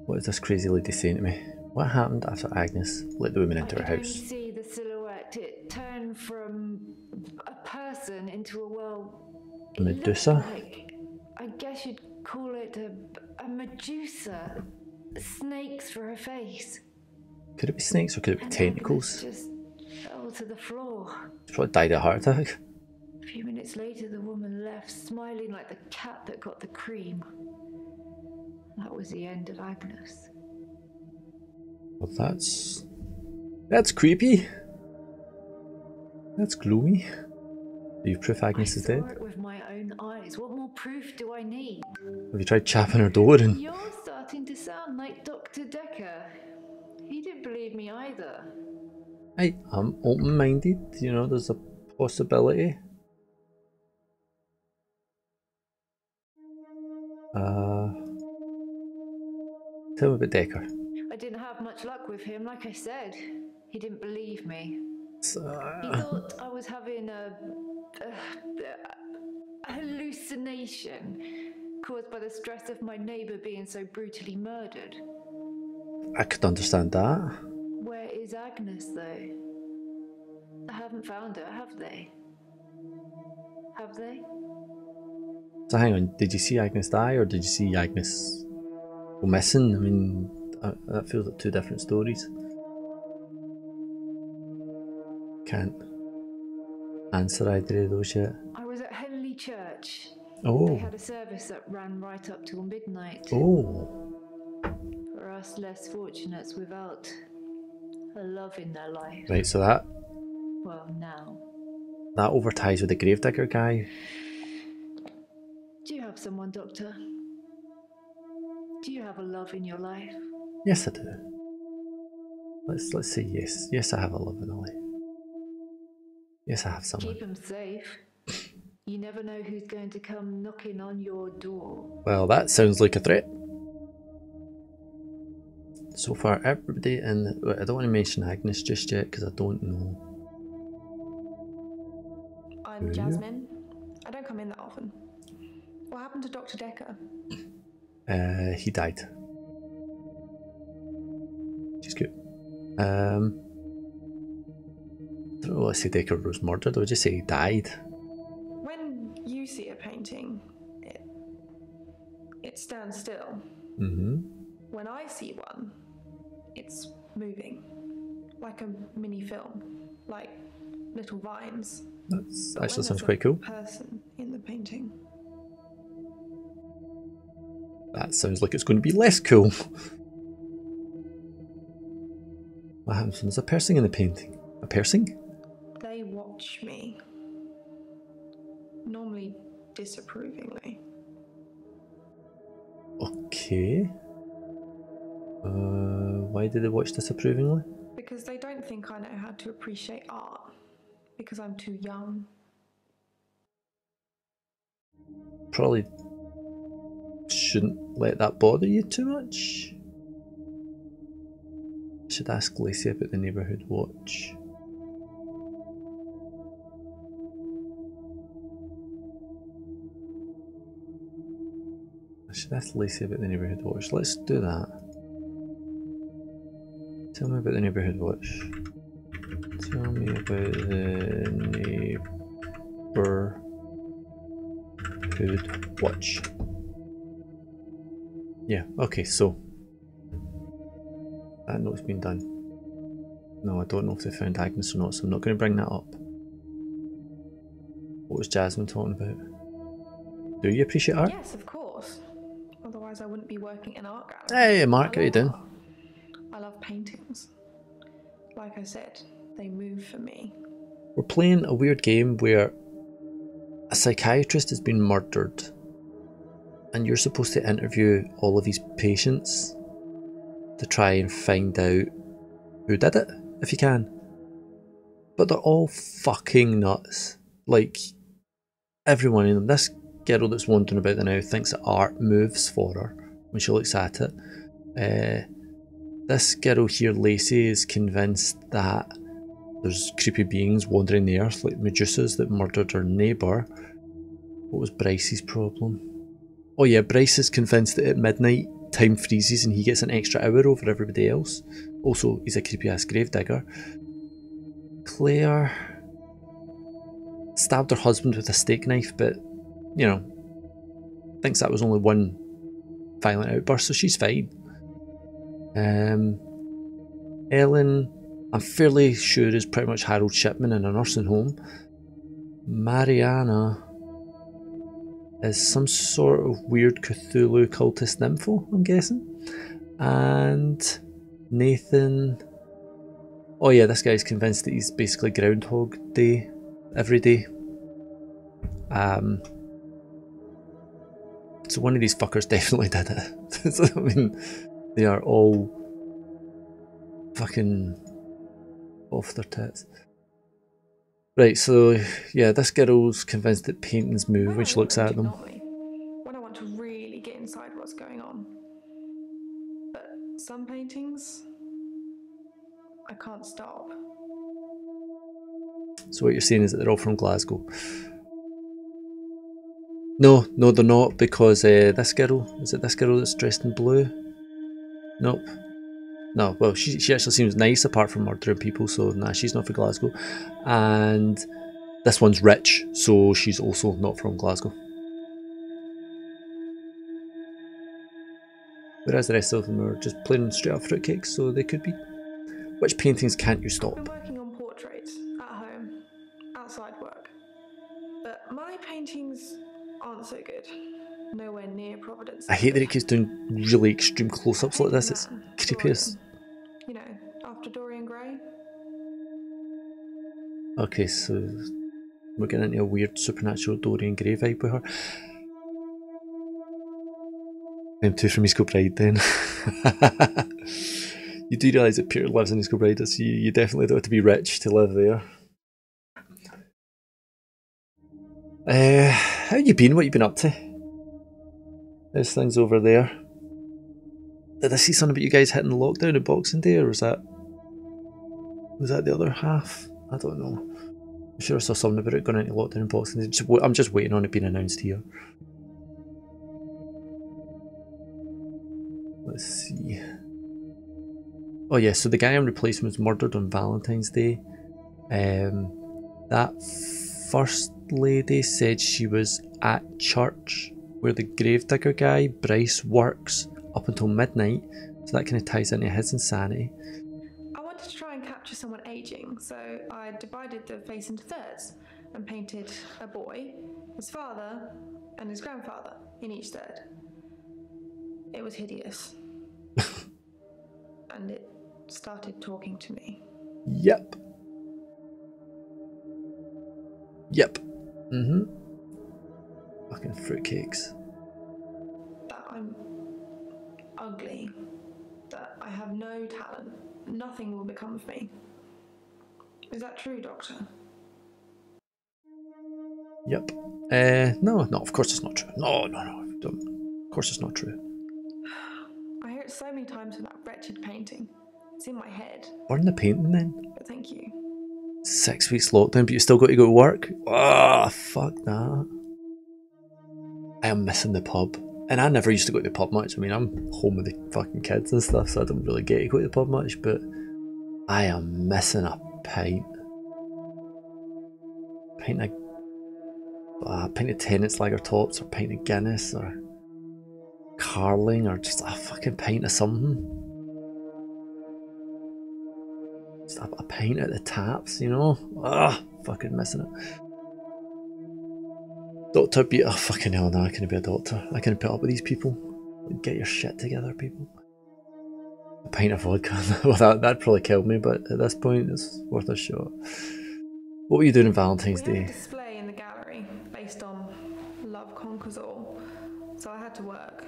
Speaker 1: What is this crazy lady saying to me? What happened after Agnes let the woman into her
Speaker 5: I could
Speaker 1: house?
Speaker 5: only see the silhouette. It turned from a person into a, well, it
Speaker 1: Medusa?
Speaker 5: looked like, I guess you'd call it a Medusa. Snakes for her face.
Speaker 1: Could it be snakes or could it be
Speaker 5: And
Speaker 1: tentacles?
Speaker 5: Agnes just fell to the floor.
Speaker 1: She probably died of a heart attack.
Speaker 5: A few minutes later, the woman left, smiling like the cat that got the cream. That was the end of Agnes.
Speaker 1: Well, that's creepy. That's gloomy. Do you proof Agnes is dead?
Speaker 5: I saw it with my own eyes. What more proof do I need?
Speaker 1: Have you tried chapping her door and...
Speaker 5: You're starting to sound like Dr. Dekker. He didn't believe me either.
Speaker 1: Hey, I'm open-minded. You know, there's a possibility. Tell me about Dekker.
Speaker 5: I didn't have much luck with him, like I said. He didn't believe me. He thought I was having a hallucination caused by the stress of my neighbour being so brutally murdered.
Speaker 1: I could understand that.
Speaker 5: Where is Agnes, though? I haven't found her, have they? Have they?
Speaker 1: So hang on, did you see Agnes die or did you see Agnes go missing? I mean, that feels like two different stories. Can't answer either of those yet.
Speaker 5: I was at Henley Church.
Speaker 1: Oh.
Speaker 5: They had a service that ran right up till midnight.
Speaker 1: Oh.
Speaker 5: For us less fortunates without a love in their life.
Speaker 1: Right, so that
Speaker 5: now.
Speaker 1: That overties with the gravedigger guy.
Speaker 5: Do you have someone, Doctor? Do you have a love in your life?
Speaker 1: Yes, I do. Let's say yes. Yes, I have a love in my life. Yes, I have someone.
Speaker 5: Keep him safe. You never know who's going to come knocking on your door.
Speaker 1: Well, that sounds like a threat. So far, everybody in... I don't want to mention Agnes just yet because I don't know.
Speaker 8: I'm Jasmine. I don't come in that often. What happened to Dr. Dekker?
Speaker 1: He died. Which is good. I don't know what I say Dekker was murdered, I would just say he died.
Speaker 8: When you see a painting, it stands still.
Speaker 1: Mm-hmm.
Speaker 8: When I see one, it's moving. Like a mini film. Like little vines.
Speaker 1: That
Speaker 8: But
Speaker 1: actually
Speaker 8: when
Speaker 1: sounds
Speaker 8: there's
Speaker 1: quite cool.
Speaker 8: a person in the painting.
Speaker 1: That sounds like it's going to be less cool. What happens when there's a piercing in the painting? A piercing?
Speaker 8: They watch me. Normally disapprovingly.
Speaker 1: Okay. Why did they watch disapprovingly?
Speaker 8: Because they don't think I know how to appreciate art. Because I'm too young.
Speaker 1: Probably shouldn't let that bother you too much. I should ask Lacey about the neighbourhood watch. I should ask Lacey about the neighbourhood watch. Let's do that. Tell me about the neighbourhood watch. Tell me about the neighbourhood watch. Yeah, okay, so that note's been done. No, I don't know if they found Agnes or not, so I'm not going to bring that up. What was Jasmine talking about? Do you appreciate art?
Speaker 8: Yes, of course. Otherwise I wouldn't be working in art gallery.
Speaker 1: Hey, Mark, how you doing?
Speaker 8: I love paintings. Like I said, they move for me.
Speaker 1: We're playing a weird game where a psychiatrist has been murdered and you're supposed to interview all of these patients to try and find out who did it, if you can. But they're all fucking nuts. Like, everyone in them. This girl that's wandering about the now thinks that art moves for her when she looks at it. This girl here, Lacey, is convinced that there's creepy beings wandering the earth, like Medusas that murdered her neighbour. What was Bryce's problem? Oh yeah, Bryce is convinced that at midnight time freezes and he gets an extra hour over everybody else. Also, he's a creepy ass gravedigger. Claire stabbed her husband with a steak knife, but, you know, thinks that was only one violent outburst, so she's fine. Ellen, I'm fairly sure, is pretty much Harold Shipman in a nursing home. Mariana is some sort of weird Cthulhu cultist nympho, I'm guessing. And Nathan... Oh yeah, this guy's convinced that he's basically Groundhog Day every day. So one of these fuckers definitely did it. So, I mean, they are all fucking off their tits. Right, so yeah, this girl's convinced that paintings move when she looks at them.
Speaker 8: When I want to really get inside what's going on. But some paintings, I can't stop.
Speaker 1: So what you're saying is that they're all from Glasgow. No, they're not, because this girl, is it this girl that's dressed in blue? Nope. No, well, she actually seems nice apart from murdering people, so nah, she's not from Glasgow. And this one's rich, so she's also not from Glasgow. Whereas the rest of them are just plain straight up fruitcakes, so they could be. Which paintings can't you stop?
Speaker 8: I've been working on portraits at home, outside work. But my paintings aren't so good. Nowhere near Providence.
Speaker 1: I hate that it keeps doing really extreme close-ups like this. It's creepy as...
Speaker 8: You know, after Dorian Gray.
Speaker 1: Okay, so we're getting into a weird supernatural Dorian Gray vibe with her. M2 from East Kilbride then. You do realise that Peter lives in East Kilbride, so you definitely don't have to be rich to live there. How you been? What you been up to? There's things over there. Did I see something about you guys hitting the lockdown at Boxing Day, or was that the other half? I don't know. I'm sure I saw something about it going into lockdown and Boxing Day. I'm just waiting on it being announced here. Let's see. Oh yeah, so the guy I'm replacing was murdered on Valentine's Day. That first lady said she was at church where the gravedigger guy, Bryce, works up until midnight, so that kind of ties into his insanity.
Speaker 8: I wanted to try and capture someone aging, so I divided the face into thirds and painted a boy, his father, and his grandfather in each third. It was hideous. And it started talking to me.
Speaker 1: Yep. Fucking fruitcakes.
Speaker 8: That I'm ugly. That I have no talent. Nothing will become of me. Is that true, Doctor?
Speaker 1: Yep. No, of course it's not true. No, don't. Of course it's not true.
Speaker 8: I hear it so many times in that wretched painting. It's in my head.
Speaker 1: Burn the painting then.
Speaker 8: But thank you.
Speaker 1: 6 weeks lockdown, but you still got to go to work? Ah, fuck that. I am missing the pub. And I never used to go to the pub much. I mean, I'm home with the fucking kids and stuff, so I don't really get to go to the pub much, but I am missing a pint. Pint of Tennent's Lager Tops, or pint of Guinness, or Carling, or just a fucking pint of something. Just a pint at the taps, you know? Ah, fucking missing it. Doctor be... Oh, fucking hell, no, I can't be a doctor. I can't put up with these people. Get your shit together, people. A pint of vodka. Well, that'd probably kill me, but at this point, it's worth a shot. What were you doing on Valentine's Day?
Speaker 8: We had a display in the gallery based on Love Conquers All, so I had to work.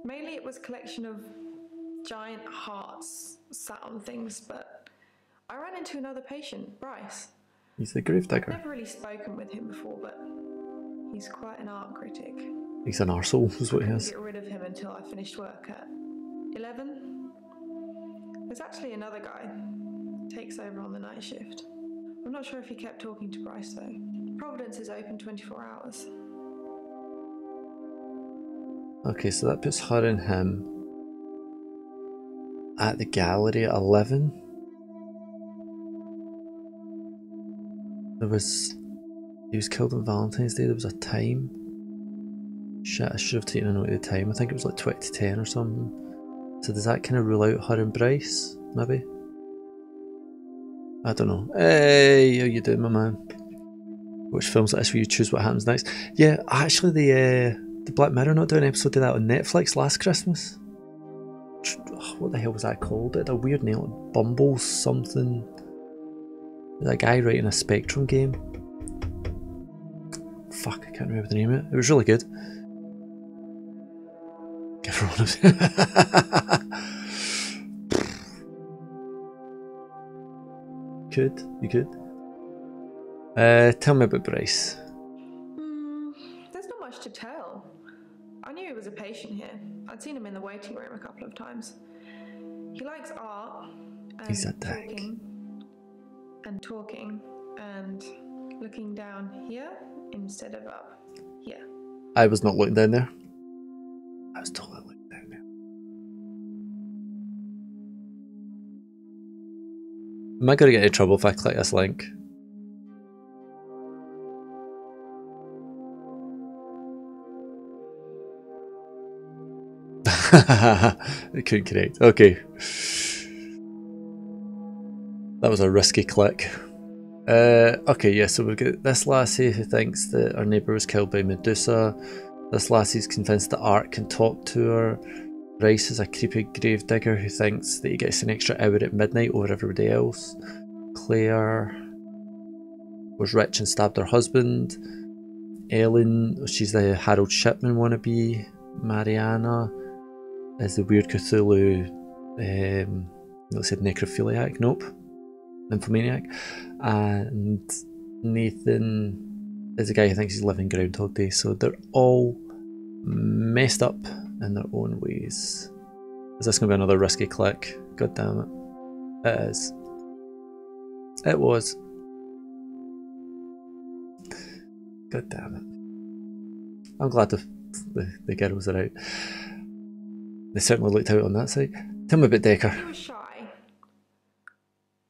Speaker 8: Mainly it was a collection of giant hearts sat on things, but I ran into another patient, Bryce.
Speaker 1: He's the gravedigger.
Speaker 8: I've never really spoken with him before, but he's quite an art critic.
Speaker 1: He's an arsehole, is what he is.
Speaker 8: I couldn't get rid of him until I finished work at 11. There's actually another guy who takes over on the night shift. I'm not sure if he kept talking to Bryce though. Providence is open 24 hours.
Speaker 1: Okay, so that puts her and him at the gallery at 11. He was killed on Valentine's Day. There was a time. Shit, I should have taken a note of the time. I think it was like 20 to 10 or something. So does that kind of rule out her and Bryce? Maybe? I don't know. Hey, how you doing, my man? Watch films like this where you choose what happens next. Yeah, actually the Black Mirror not doing an episode of that on Netflix last Christmas. What the hell was that called? It had a weird name, like Bumble something. There's a guy writing a Spectrum game. Fuck, I can't remember the name of it. It was really good. Give her one of You could. Tell me about Bryce.
Speaker 8: There's not much to tell. I knew he was a patient here. I'd seen him in the waiting room a couple of times. He likes art. And
Speaker 1: He's a dick.
Speaker 8: Talking and looking down here instead of up here.
Speaker 1: I was not looking down there. I was totally looking down there. Am I going to get in trouble if I click this link? It couldn't connect. Okay. That was a risky click. Okay, yeah, so we've got this lassie who thinks that her neighbour was killed by Medusa. This lassie's convinced that Art can talk to her. Bryce is a creepy grave digger who thinks that he gets an extra hour at midnight over everybody else. Claire was rich and stabbed her husband. Ellen, she's the Harold Shipman wannabe. Mariana is the weird Cthulhu, let's say necrophiliac, nope. Nymphomaniac. And Nathan is the guy who thinks he's living Groundhog Day. So they're all messed up in their own ways. Is this going to be another risky click? God damn it. It is. It was. God damn it. I'm glad the girls are out. They certainly looked out on that side. Tell me about Dekker.
Speaker 8: He was shy.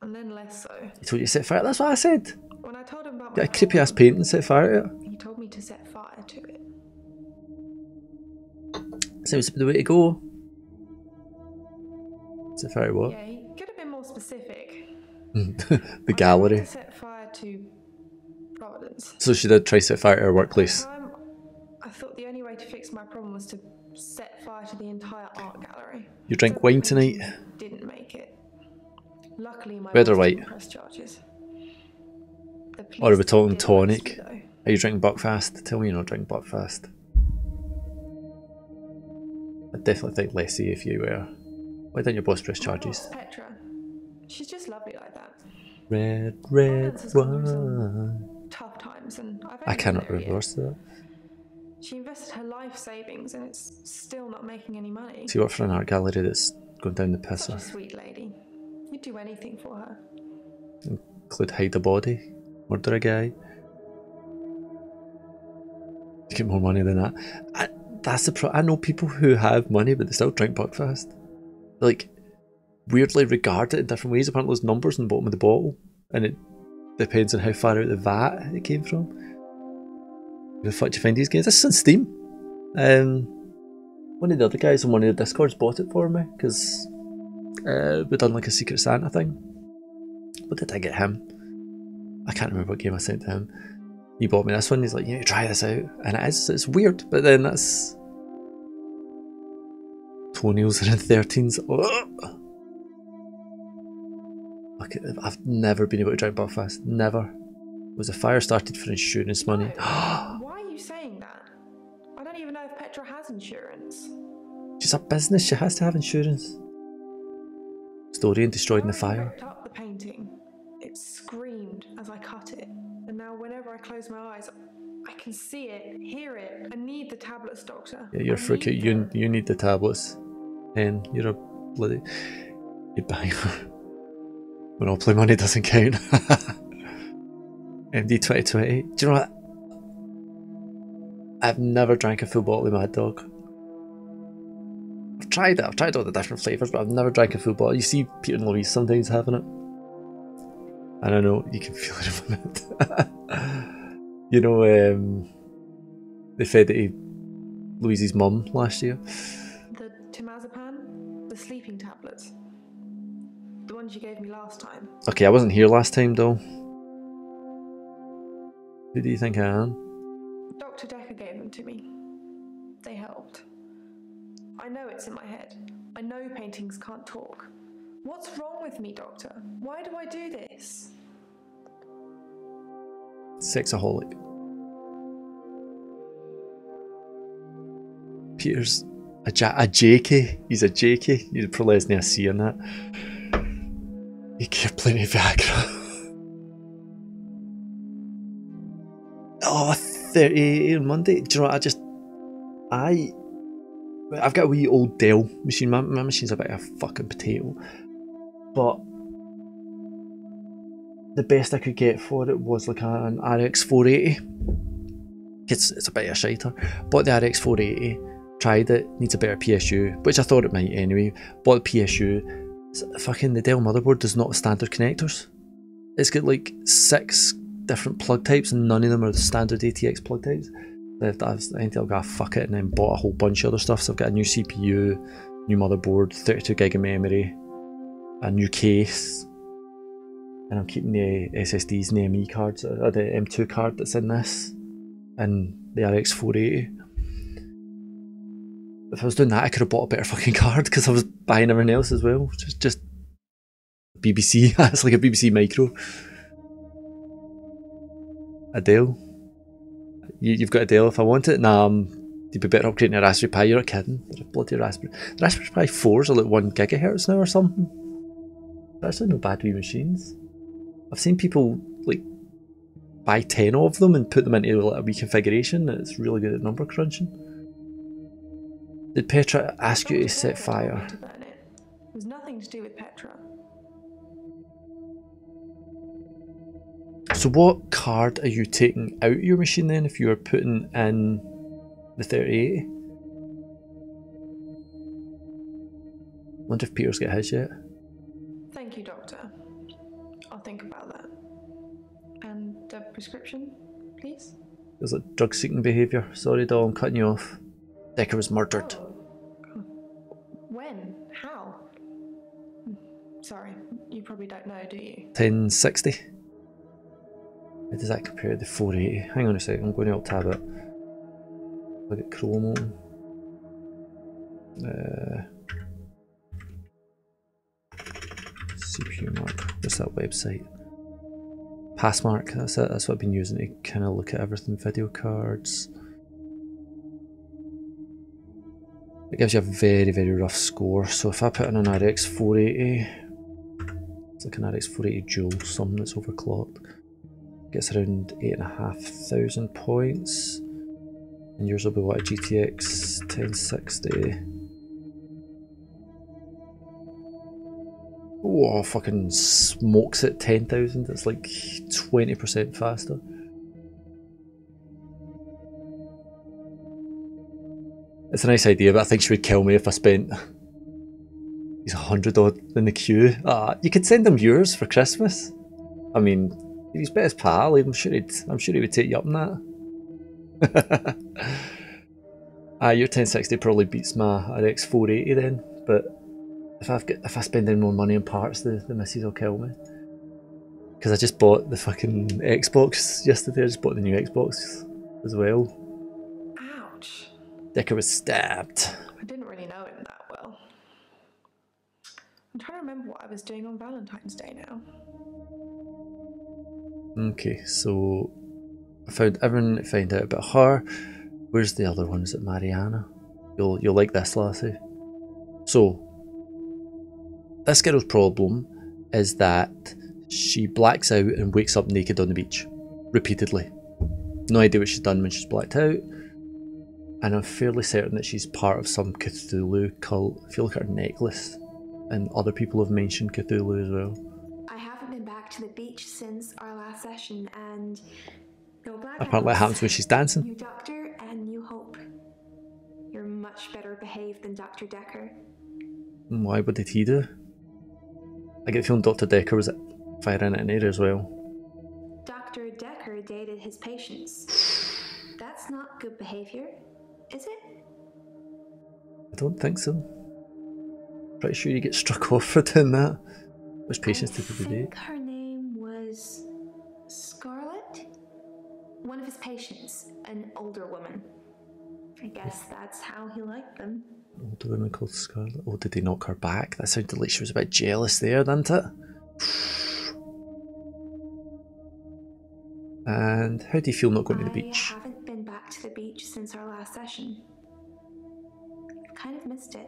Speaker 8: And then less so.
Speaker 1: He told you to set fire. That's what I said.
Speaker 8: When I told him about
Speaker 1: Got a creepy ass painting and set fire to it.
Speaker 8: He told me to set fire to it.
Speaker 1: Seems to be the way to go. Set fire to what?
Speaker 8: Yeah, he could have been more specific.
Speaker 1: The gallery.
Speaker 8: To set fire to Providence.
Speaker 1: So she did try to set fire to her workplace.
Speaker 8: I thought the only way to fix my problem was to set fire to the entire art gallery.
Speaker 1: You drink wine tonight?
Speaker 8: Didn't make it. Luckily, my
Speaker 1: red or white?
Speaker 8: press charges.
Speaker 1: Or are we talking tonic? Are you drinking Buckfast? Tell me you don't drink Buckfast. I'd definitely think lessy if you were. Why don't your boss press charges?
Speaker 8: Petra. She's just lovely like that.
Speaker 1: Red wine.
Speaker 8: Tough times, and
Speaker 1: I cannot reverse that.
Speaker 8: She invested her life savings, and it's still not making any money.
Speaker 1: So you work for an art gallery that's going down the pisser.
Speaker 8: Such a sweet lady. You'd do anything for her.
Speaker 1: Include hide a body, murder a guy. You get more money than that. That's the I know people who have money, but they still drink Buckfast. Like, weirdly regard it in different ways. Apparently, there's numbers on the bottom of the bottle, and it depends on how far out the vat it came from. Where the fuck do you find these games? This is on Steam. One of the other guys on one of the Discords bought it for me because we done like a Secret Santa thing. What did I get him? I can't remember what game I sent to him. He bought me this one. He's like, "You need to try this out," and it's weird, but then that's toenails are in 13s. Okay, I've never been able to drink Buckfast. Never. Was a fire started for insurance money?
Speaker 8: Why are you saying that? I don't even know if Petra has insurance.
Speaker 1: She's a business. She has to have insurance. Dorian destroyed in the fire.
Speaker 8: I picked up the painting. It screamed as I cut it, and now whenever I close my eyes, I can see it, hear it. I need the tablets, Doctor.
Speaker 1: Yeah, you're freaking. You need the tablets, and you're a bloody. You'd buy Monopoly money doesn't count. MD 2020. Do you know what? I've never drank a full bottle of Mad Dog. I've tried it. I've tried all the different flavours, but I've never drank a full bottle. You see Peter and Louise sometimes having it. I don't know, you can feel it in it. You know, they fed it to Louise's mum last year.
Speaker 8: The temazepam? The sleeping tablets? The ones you gave me last time?
Speaker 1: Okay, I wasn't here last time though. Who do you think I am?
Speaker 8: Dr. Dekker gave them to me. They helped. I know it's in my head. I know paintings can't talk. What's wrong with me, Doctor? Why do I do this?
Speaker 1: Sexaholic. Peter's a JK. He's a JK. You'd probably isn't see in that. He gave plenty of Viagra. Oh, 30 on Monday. Do you know what? I've got a wee old Dell machine. My machine's a bit of a fucking potato. But the best I could get for it was like an RX 480. It's a bit of a shiter. Bought the RX 480, tried it, needs a better PSU, which I thought it might anyway. Bought the PSU. Fucking the Dell motherboard does not have standard connectors. It's got like 6 different plug types and none of them are the standard ATX plug types. I think I'll go fuck it and then bought a whole bunch of other stuff. So I've got a new CPU, new motherboard, 32 gig of memory, a new case, and I'm keeping the SSDs and the ME cards, the M2 card that's in this, and the RX 480. If I was doing that, I could have bought a better fucking card because I was buying everything else as well. Just BBC. It's like a BBC Micro. A Dell. You've got a Dell if I want it? Nah, you'd be better upgrading a Raspberry Pi. You're not kidding. There's a bloody Raspberry. The Raspberry Pi 4s are like 1 gigahertz now or something. They're actually no bad wee machines. I've seen people like buy 10 of them and put them into like a wee configuration. It's really good at number crunching. Did Petra ask you to set fire?
Speaker 8: It was nothing to do with Petra.
Speaker 1: So what card are you taking out of your machine then if you are putting in the 3080? Wonder if Peter's got his yet.
Speaker 8: Thank you, Doctor. I'll think about that. And the prescription, please?
Speaker 1: There's like drug-seeking behaviour. Sorry, doll, I'm cutting you off. Dekker was murdered.
Speaker 8: Oh. When? How? Sorry, you probably don't know, do you?
Speaker 1: 1060. How does that compare to the 480? Hang on a second, I'm going to alt-tab it. Look at Chrome open. CPU mark. What's that website? Passmark, that's it. That's what I've been using to kind of look at everything. Video cards. It gives you a very, very rough score. So if I put in an RX 480, it's like an RX 480 dual, something that's overclocked. Gets around 8,500 points. And yours will be what, a GTX 1060. Oh, fucking smokes it, 10,000. It's like 20% faster. It's a nice idea, but I think she would kill me if I spent these 100 odd in the queue. You could send him yours for Christmas. I mean, if he's best pal, I'm sure he would take you up on that. Your 1060 probably beats my RX 480 then, but if I spend any more money on parts, the missus will kill me. Because I just bought the fucking Xbox yesterday. I just bought the new Xbox as well.
Speaker 8: Ouch.
Speaker 1: Dekker was stabbed.
Speaker 8: I didn't really know him that well. I'm trying to remember what I was doing on Valentine's Day now.
Speaker 1: Okay, so I found everything to find out about her. Where's the other one? Is it Mariana? You'll like this, lassie. So this girl's problem is that she blacks out and wakes up naked on the beach repeatedly. No idea what she's done when she's blacked out. And I'm fairly certain that she's part of some Cthulhu cult. If you look at her necklace, and other people have mentioned Cthulhu as well.
Speaker 9: I haven't been back back to the beach since our last session, and no blackouts.
Speaker 1: Apparently it happens when she's dancing.
Speaker 9: New doctor and new hope. You're much better behaved than Dr. Dekker.
Speaker 1: Why? What did he do? I get the feeling Dr. Dekker was firing at Nada as well.
Speaker 9: Dr. Dekker dated his patients. That's not good behavior, is it?
Speaker 1: I don't think so. Pretty sure you get struck off for doing that. Which patients did he date?
Speaker 9: Her name was Scarlett? One of his patients, an older woman. I guess that's how he liked them.
Speaker 1: Older woman called Scarlett. Oh, did they knock her back? That sounded like she was a bit jealous there, didn't it? And how do you feel not going to the beach?
Speaker 9: I haven't been back to the beach since our last session. I've kind of missed it.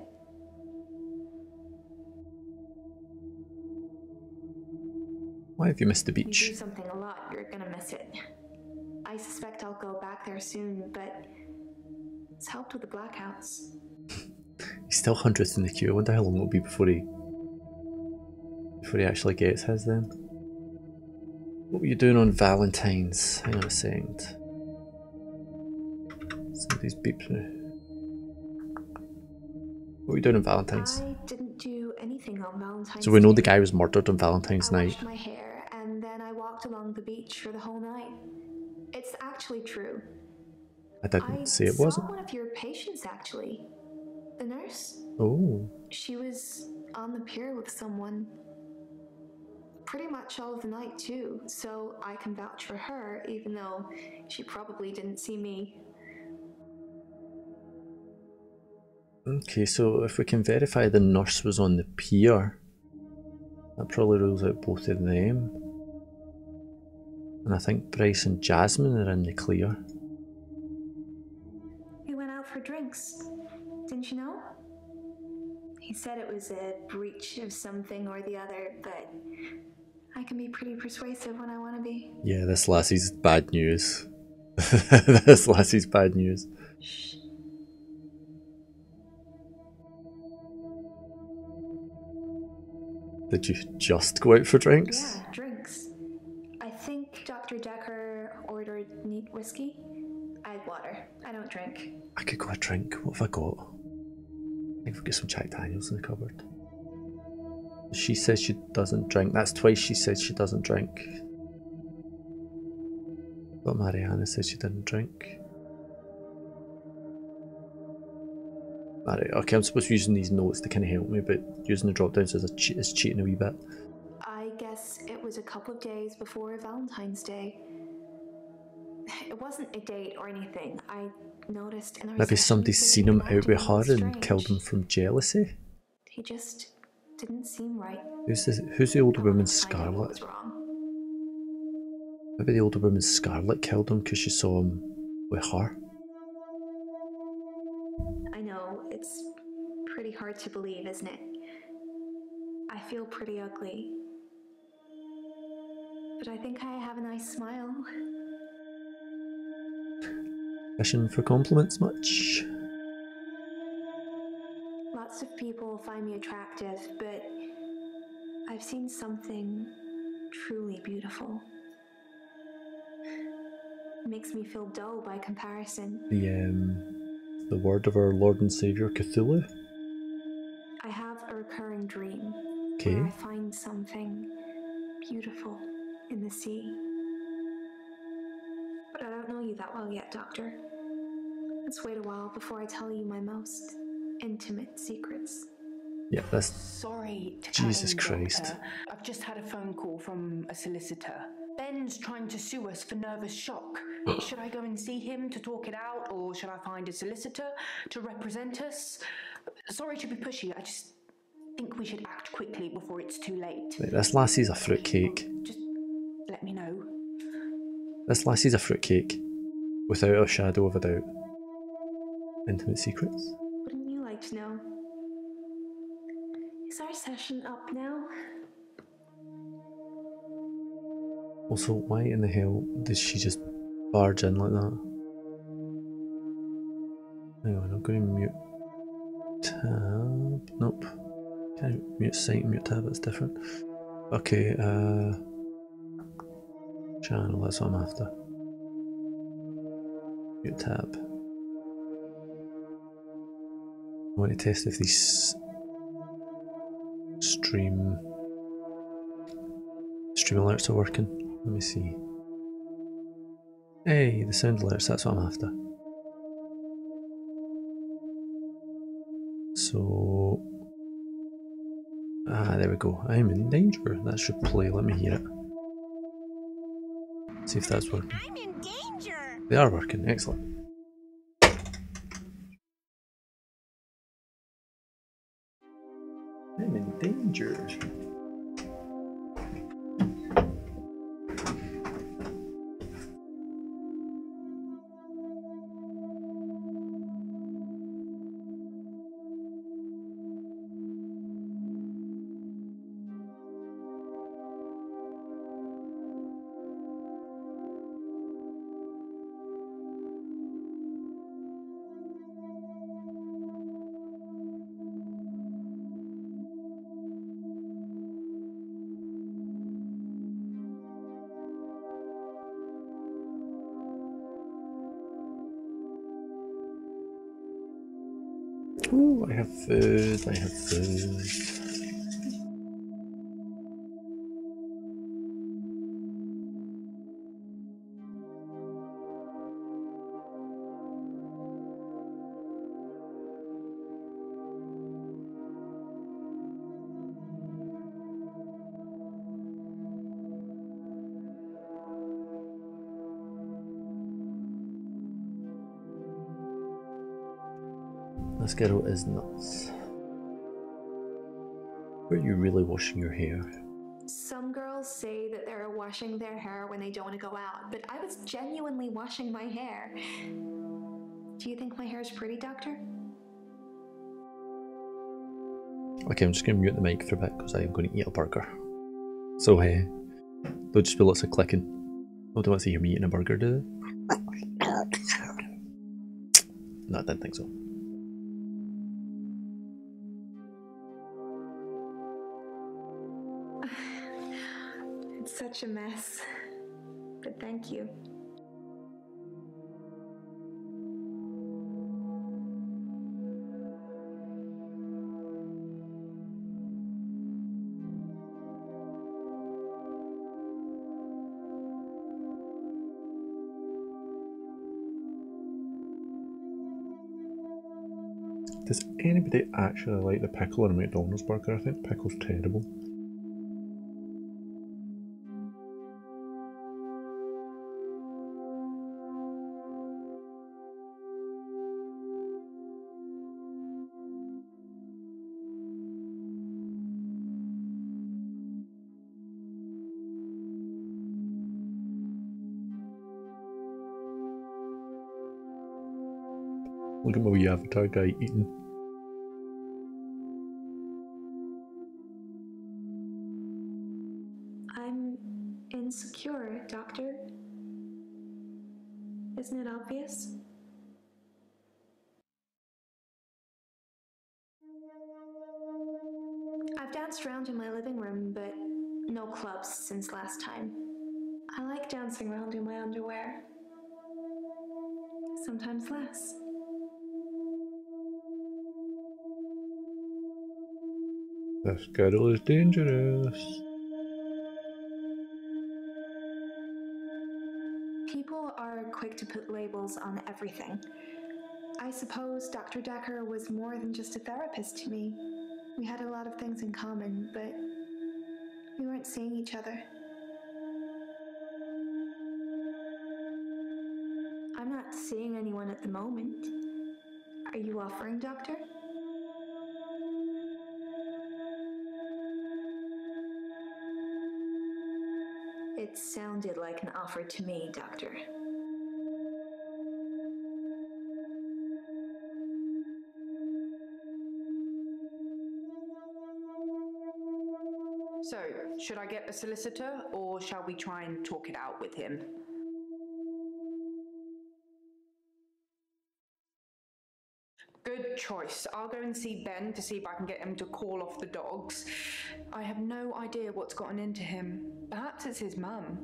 Speaker 1: Why have you missed the
Speaker 9: You
Speaker 1: beach?
Speaker 9: do something a lot, you're gonna miss it. I suspect I'll go back there soon, but it's helped with the blackouts.
Speaker 1: He's still 100th in the queue. I wonder how long it'll be before he actually gets his then. What were you doing on Valentine's? Hang on a second. Somebody's beeped me. What were you doing on Valentine's?
Speaker 9: I didn't do anything on Valentine's
Speaker 1: So we know
Speaker 9: Day.
Speaker 1: the guy was murdered on Valentine's
Speaker 9: I
Speaker 1: night.
Speaker 9: washed my hair and then I walked along the beach for the whole night. It's actually true.
Speaker 1: I didn't say it wasn't.
Speaker 9: I saw one of your patients actually. The nurse.
Speaker 1: Oh.
Speaker 9: She was on the pier with someone. Pretty much all of the night too, so I can vouch for her even though she probably didn't see me.
Speaker 1: Okay, so if we can verify the nurse was on the pier, that probably rules out both of them. And I think Bryce and Jasmine are in the clear.
Speaker 9: We went out for drinks. Didn't you know? He said it was a breach of something or the other, but I can be pretty persuasive when I want to be.
Speaker 1: Yeah, this lassie's bad news. This lassie's bad news.
Speaker 9: Shh.
Speaker 1: Did you just go out for drinks?
Speaker 9: Yeah, drinks. I think Dr. Dekker ordered neat whiskey. I had water. I don't drink.
Speaker 1: I could go a drink. What have I got? I think I've got some Jack Daniels in the cupboard. She says she doesn't drink. That's twice she says she doesn't drink. But Mariana says she didn't drink. Alright, okay, I'm supposed to be using these notes to kind of help me, but using the drop downs is cheating a wee bit.
Speaker 9: I guess it was a couple of days before Valentine's Day. It wasn't a date or anything. I noticed in our
Speaker 1: Maybe
Speaker 9: sessions
Speaker 1: somebody's
Speaker 9: that
Speaker 1: seen
Speaker 9: he
Speaker 1: him
Speaker 9: acted
Speaker 1: out with her and
Speaker 9: strange.
Speaker 1: killed him from jealousy.
Speaker 9: He just didn't seem right.
Speaker 1: Who's the older woman,
Speaker 9: I knew what
Speaker 1: Scarlett?
Speaker 9: was wrong.
Speaker 1: Maybe the older woman, Scarlett, killed him because she saw him with her.
Speaker 9: I know, it's pretty hard to believe, isn't it? I feel pretty ugly. But I think I have a nice smile.
Speaker 1: Fishing for compliments much?
Speaker 9: Lots of people find me attractive, but I've seen something truly beautiful. It makes me feel dull by comparison.
Speaker 1: The word of our Lord and Saviour Cthulhu?
Speaker 9: I have a recurring dream
Speaker 1: Okay.
Speaker 9: where I find something beautiful in the sea. But I don't know you that well yet, Doctor. Let's wait a while before I tell you my most intimate secrets.
Speaker 1: Yeah, that's...
Speaker 7: Sorry to
Speaker 1: Jesus
Speaker 7: cut in,
Speaker 1: Christ.
Speaker 7: Doctor. I've just had a phone call from a solicitor. Ben's trying to sue us for nervous shock. Should I go and see him to talk it out, or should I find a solicitor to represent us? Sorry to be pushy, I just think we should act quickly before it's too late.
Speaker 1: Right, this lassie's a fruitcake.
Speaker 7: Just let me know.
Speaker 1: This lassie's a fruitcake. Without a shadow of a doubt. Intimate secrets?
Speaker 9: Wouldn't you like to know? Is our session up now?
Speaker 1: Also, why in the hell did she just barge in like that? Hang on, I'm going to mute tab. Nope. Can't mute site and mute tab, it's different. Okay, Channel, that's what I'm after. Mute tab. I want to test if these stream alerts are working. Let me see. Hey, the sound alerts, that's what I'm after. So, there we go. I'm in danger. That should play. Let me hear it. See if that's working.
Speaker 11: I'm in danger.
Speaker 1: They are working. Excellent. I'm in danger. Ooh, I have food, I have food. This girl is nuts. Are you really washing your hair?
Speaker 9: Some girls say that they're washing their hair when they don't want to go out, but I was genuinely washing my hair. Do you think my hair is pretty, Doctor?
Speaker 1: Okay, I'm just going to mute the mic for a bit because I'm going to eat a burger. So, there'll just be lots of clicking. Oh, don't want to hear me eating a burger, do they? No, I didn't think so.
Speaker 9: It's such a mess, but thank you.
Speaker 1: Does anybody actually like the pickle in a McDonald's burger? I think pickle's terrible. Look at my wee avatar guy eating.
Speaker 9: I'm insecure, Doctor. Isn't it obvious? I've danced around in my living room, but no clubs since last time. I like dancing around in my underwear. Sometimes less.
Speaker 1: This girl is dangerous.
Speaker 9: People are quick to put labels on everything. I suppose Dr. Dekker was more than just a therapist to me. We had a lot of things in common, but we weren't seeing each other. I'm not seeing anyone at the moment. Are you offering, Doctor? It sounded like an offer to me, Doctor.
Speaker 7: So, should I get a solicitor, or shall we try and talk it out with him? Good choice. I'll go and see Ben to see if I can get him to call off the dogs. I have no idea what's gotten into him. Perhaps it's his mum.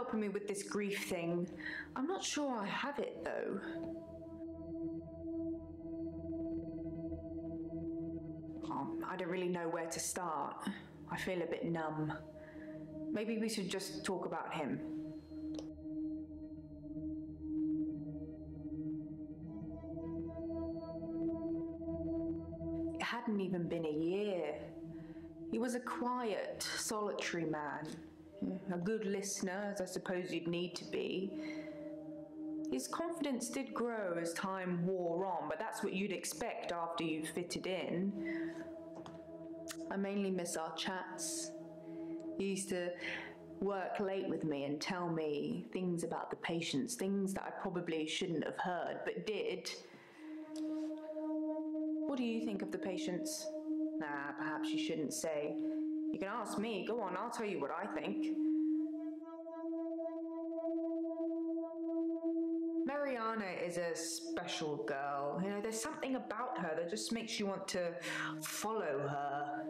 Speaker 7: helping me with this grief thing. I'm not sure I have it, though. Oh, I don't really know where to start. I feel a bit numb. Maybe we should just talk about him. It hadn't even been a year. He was a quiet, solitary man. A good listener, as I suppose you'd need to be. His confidence did grow as time wore on, but that's what you'd expect after you've fitted in. I mainly miss our chats. He used to work late with me and tell me things about the patients, things that I probably shouldn't have heard, but did. What do you think of the patients? Nah, perhaps you shouldn't say. You can ask me. Go on, I'll tell you what I think. Mariana is a special girl. You know, there's something about her that just makes you want to follow her.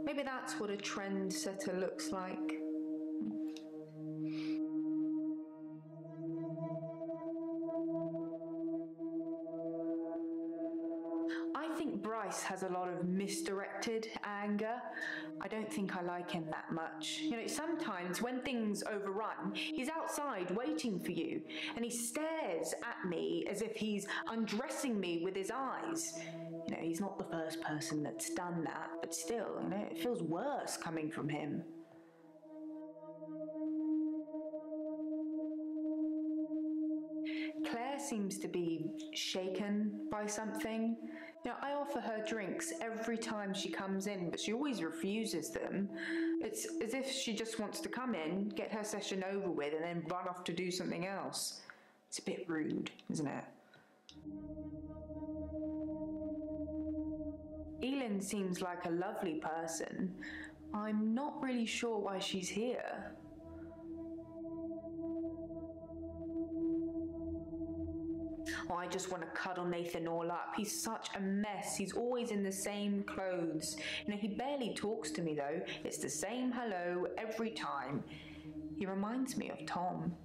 Speaker 7: Maybe that's what a trendsetter looks like. I think Bryce has a lot of misdirected anger. I don't think I like him that much. You know, sometimes when things overrun, he's outside waiting for you, and he stares at me as if he's undressing me with his eyes. You know, he's not the first person that's done that, but still, you know, it feels worse coming from him. Claire seems to be shaken by something. You know, I offer her drinks every time she comes in, but she always refuses them. It's as if she just wants to come in, get her session over with, and then run off to do something else. It's a bit rude, isn't it? Elin seems like a lovely person. I'm not really sure why she's here. Oh, I just want to cuddle Nathan all up. He's such a mess. He's always in the same clothes. You know, he barely talks to me though. It's the same hello every time. He reminds me of Tom.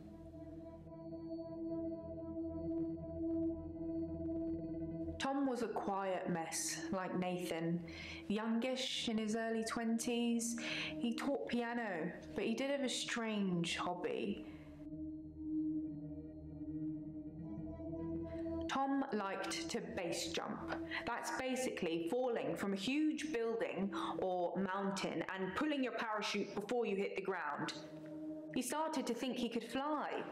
Speaker 7: Tom was a quiet mess, like Nathan. Youngish, in his early 20s. He taught piano, but he did have a strange hobby. Tom liked to base jump. That's basically falling from a huge building or mountain and pulling your parachute before you hit the ground. He started to think he could fly.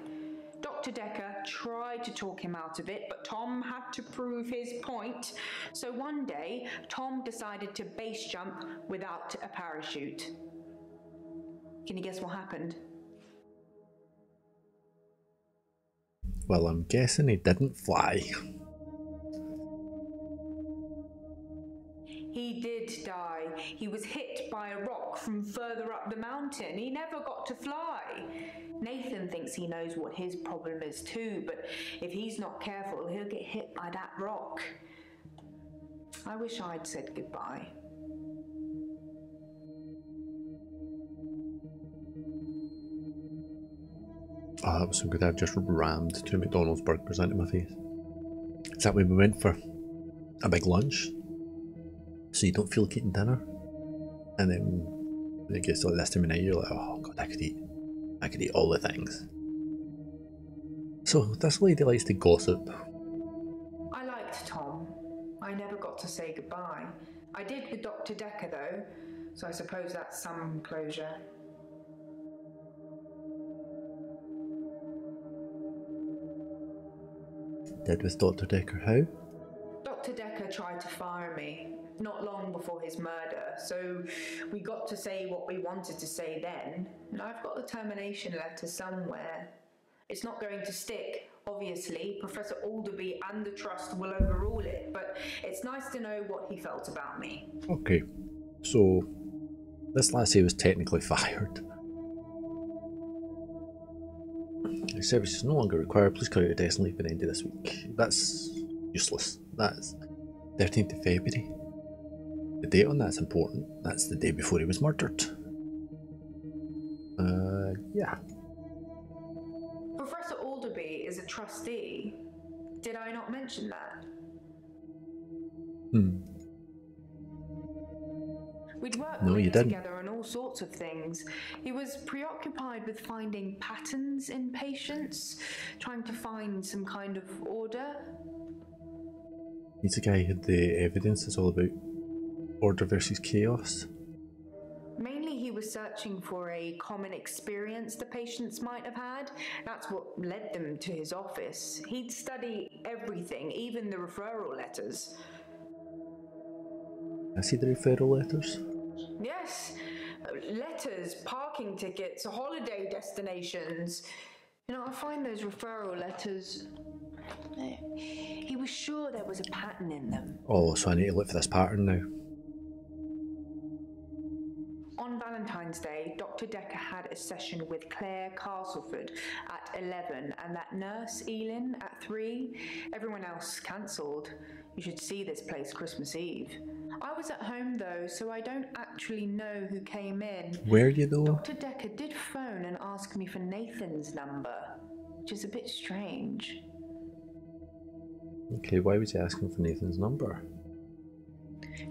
Speaker 7: Dr. Dekker tried to talk him out of it, but Tom had to prove his point. So one day, Tom decided to base jump without a parachute. Can you guess what happened?
Speaker 1: Well, I'm guessing he didn't fly.
Speaker 7: He did die. He was hit by a rock from further up the mountain. He never got to fly. Nathan thinks he knows what his problem is too, but if he's not careful, he'll get hit by that rock. I wish I'd said goodbye.
Speaker 1: Oh, that was so good. I've just rammed 2 McDonald's burgers into my face. Is that when we went for a big lunch? So you don't feel like eating dinner? And then when it gets to like this time of night, you're like, oh god, I could eat all the things. So this lady likes to gossip.
Speaker 7: I liked Tom. I never got to say goodbye. I did with Dr. Dekker though, so I suppose that's some closure.
Speaker 1: Did with Dr. Dekker, how?
Speaker 7: Dr. Dekker tried to fire me, not long before his murder, so we got to say what we wanted to say then, and I've got the termination letter somewhere. It's not going to stick, obviously. Professor Alderby and the Trust will overrule it, but it's nice to know what he felt about me.
Speaker 1: Okay, so this lassie was technically fired. Your service is no longer required. Please clear your desk and leave by the end of this week. That's useless. That's 13th of February. The date on that's important. That's the day before he was murdered. Yeah.
Speaker 7: as a trustee. Did I not mention that? We'd worked late together on all sorts of things. He was preoccupied with finding patterns in patients, trying to find some kind of order.
Speaker 1: He's the guy who had the evidence that's all about order versus chaos.
Speaker 7: Mainly he was searching for a common experience the patients might have had. That's what led them to his office. He'd study everything, even the referral letters.
Speaker 1: I see the referral letters.
Speaker 7: Yes, letters, parking tickets, holiday destinations. You know, I find those referral letters... He was sure there was a pattern in them.
Speaker 1: Oh, so I need to look for this pattern now.
Speaker 7: On Valentine's Day, Dr. Dekker had a session with Claire Castleford at 11 and that nurse, Elin, at 3. Everyone else cancelled. You should see this place Christmas Eve. I was at home though, so I don't actually know who came in.
Speaker 1: Were you though?
Speaker 7: Dr. Dekker did phone and ask me for Nathan's number, which is a bit strange.
Speaker 1: Okay, why was he asking for Nathan's number?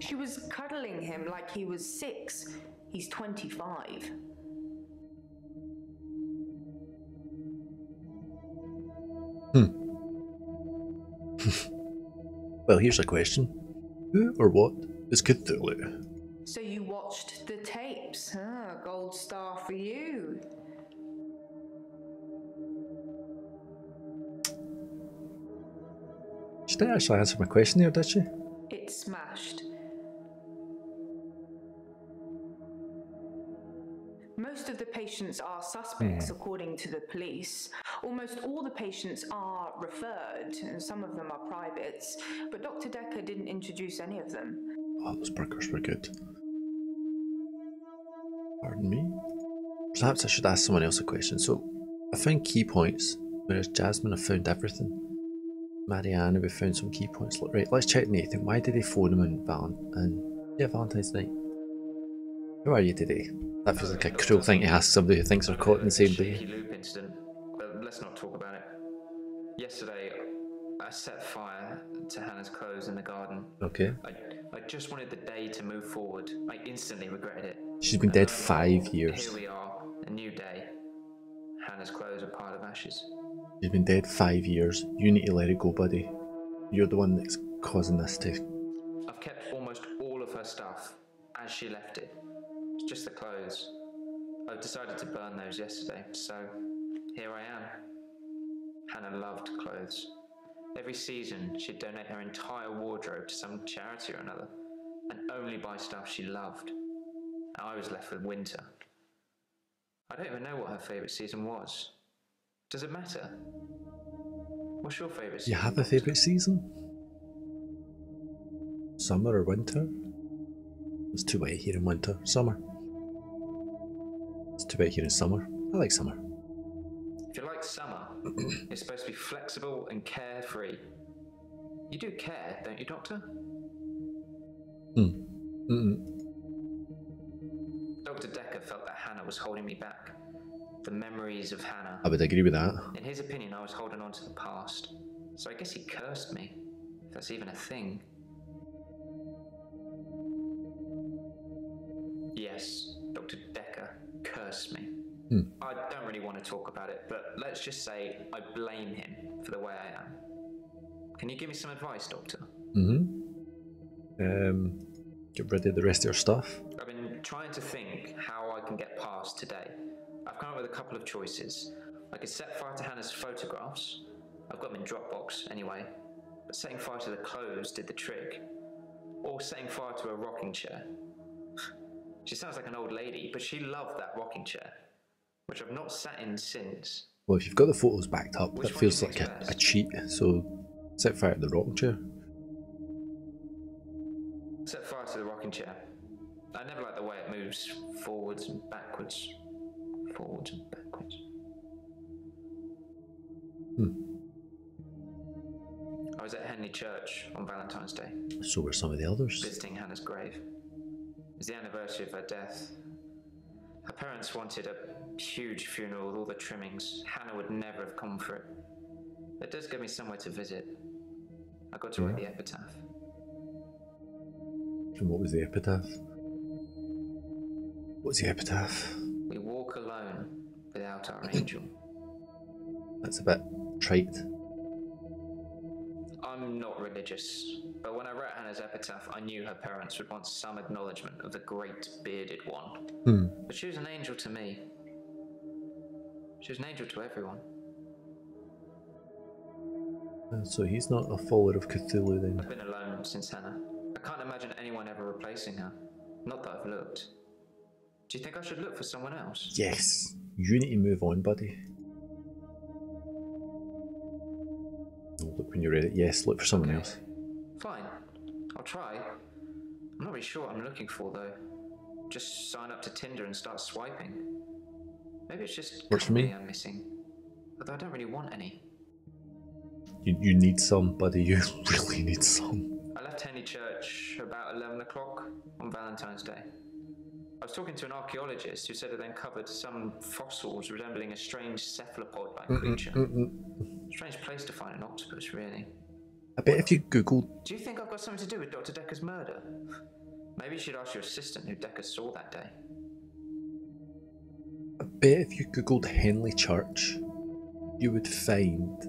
Speaker 7: She was cuddling him like he was 6. He's 25.
Speaker 1: Well, here's a question. Who or what is Cthulhu?
Speaker 7: So you watched the tapes, huh? Gold star for you.
Speaker 1: She didn't actually answer my question there, did she?
Speaker 7: It smashed. Most of the patients are suspects, according to the police. Almost all the patients are referred, and some of them are privates, but Dr. Dekker didn't introduce any of them.
Speaker 1: Oh, those burgers were good. Pardon me? Perhaps I should ask someone else a question. So, I found key points, whereas Jasmine, I found everything. Marianne, we found some key points. Right, let's check Nathan. Why did they phone him on Valentine's night? How are you today? That feels like a cruel thing to ask somebody who thinks they're caught in the same day.
Speaker 10: Loop incident. But let's not talk about it. Yesterday, I set fire to Hannah's clothes in the garden.
Speaker 1: Okay.
Speaker 10: I just wanted the day to move forward. I instantly regretted it.
Speaker 1: She's been dead 5 years.
Speaker 10: Here we are, a new day. Hannah's clothes are a pile of ashes.
Speaker 1: She's been dead 5 years. You need to let it go, buddy. You're the one that's causing this to...
Speaker 10: I've kept almost all of her stuff as she left it. It's just the clothes. I decided to burn those yesterday, so here I am. Hannah loved clothes. Every season, she'd donate her entire wardrobe to some charity or another, and only buy stuff she loved. I was left with winter. I don't even know what her favourite season was. Does it matter? What's your favourite season?
Speaker 1: You have a favourite season? Summer or winter? It's too wet here in winter. Summer. It's too wet here in summer. I like summer.
Speaker 10: If you like summer, it's supposed to be flexible and carefree. You do care, don't you, Doctor? Dr. Dekker felt that Hannah was holding me back. The memories of Hannah.
Speaker 1: I would agree with that.
Speaker 10: In his opinion, I was holding on to the past. So I guess he cursed me, if that's even a thing. Yes, Dr. Dekker cursed me. I don't really want to talk about it, but let's just say I blame him for the way I am. Can you give me some advice, Doctor?
Speaker 1: Get rid of the rest of your stuff.
Speaker 10: I've been trying to think how I can get past today. I've come up with a couple of choices. I could set fire to Hannah's photographs. I've got them in Dropbox anyway. But setting fire to the clothes did the trick. Or setting fire to a rocking chair. She sounds like an old lady, but she loved that rocking chair, which I've not sat in since.
Speaker 1: Well, if you've got the photos backed up, that feels like a cheat, so set fire to the rocking chair.
Speaker 10: Set fire to the rocking chair. I never like the way it moves forwards and backwards. Forwards and backwards. I was at Henley Church on Valentine's Day.
Speaker 1: So were some of the others.
Speaker 10: Visiting Hannah's grave. It was the anniversary of her death. Her parents wanted a huge funeral with all the trimmings. Hannah would never have come for it. It does give me somewhere to visit. I got to write the epitaph.
Speaker 1: And what was the epitaph? What's the epitaph?
Speaker 10: We walk alone without our angel.
Speaker 1: That's a bit trite.
Speaker 10: I'm not religious, but when I wrote Hannah's epitaph, I knew her parents would want some acknowledgement of the great bearded one. But she was an angel to me. She was an angel to everyone.
Speaker 1: So he's not a follower of Cthulhu then?
Speaker 10: I've been alone since Hannah. I can't imagine anyone ever replacing her. Not that I've looked. Do you think I should look for someone else?
Speaker 1: Yes. You need to move on, buddy. Oh, look when you're ready. Yes, look for someone else.
Speaker 10: Fine. I'll try. I'm not really sure what I'm looking for, though. Just sign up to Tinder and start swiping. Maybe it's just
Speaker 1: works for me.
Speaker 10: I'm missing. Although I don't really want any.
Speaker 1: You need some, buddy. You really need some.
Speaker 10: I left Henley Church about 11 o'clock on Valentine's Day. I was talking to an archaeologist who said it uncovered some fossils resembling a strange cephalopod-like creature. Strange place to find an octopus, really.
Speaker 1: I bet if you Googled...
Speaker 10: Do you think I've got something to do with Dr. Dekker's murder? Maybe you should ask your assistant who Dekker saw that day.
Speaker 1: I bet if you Googled Henley Church, you would find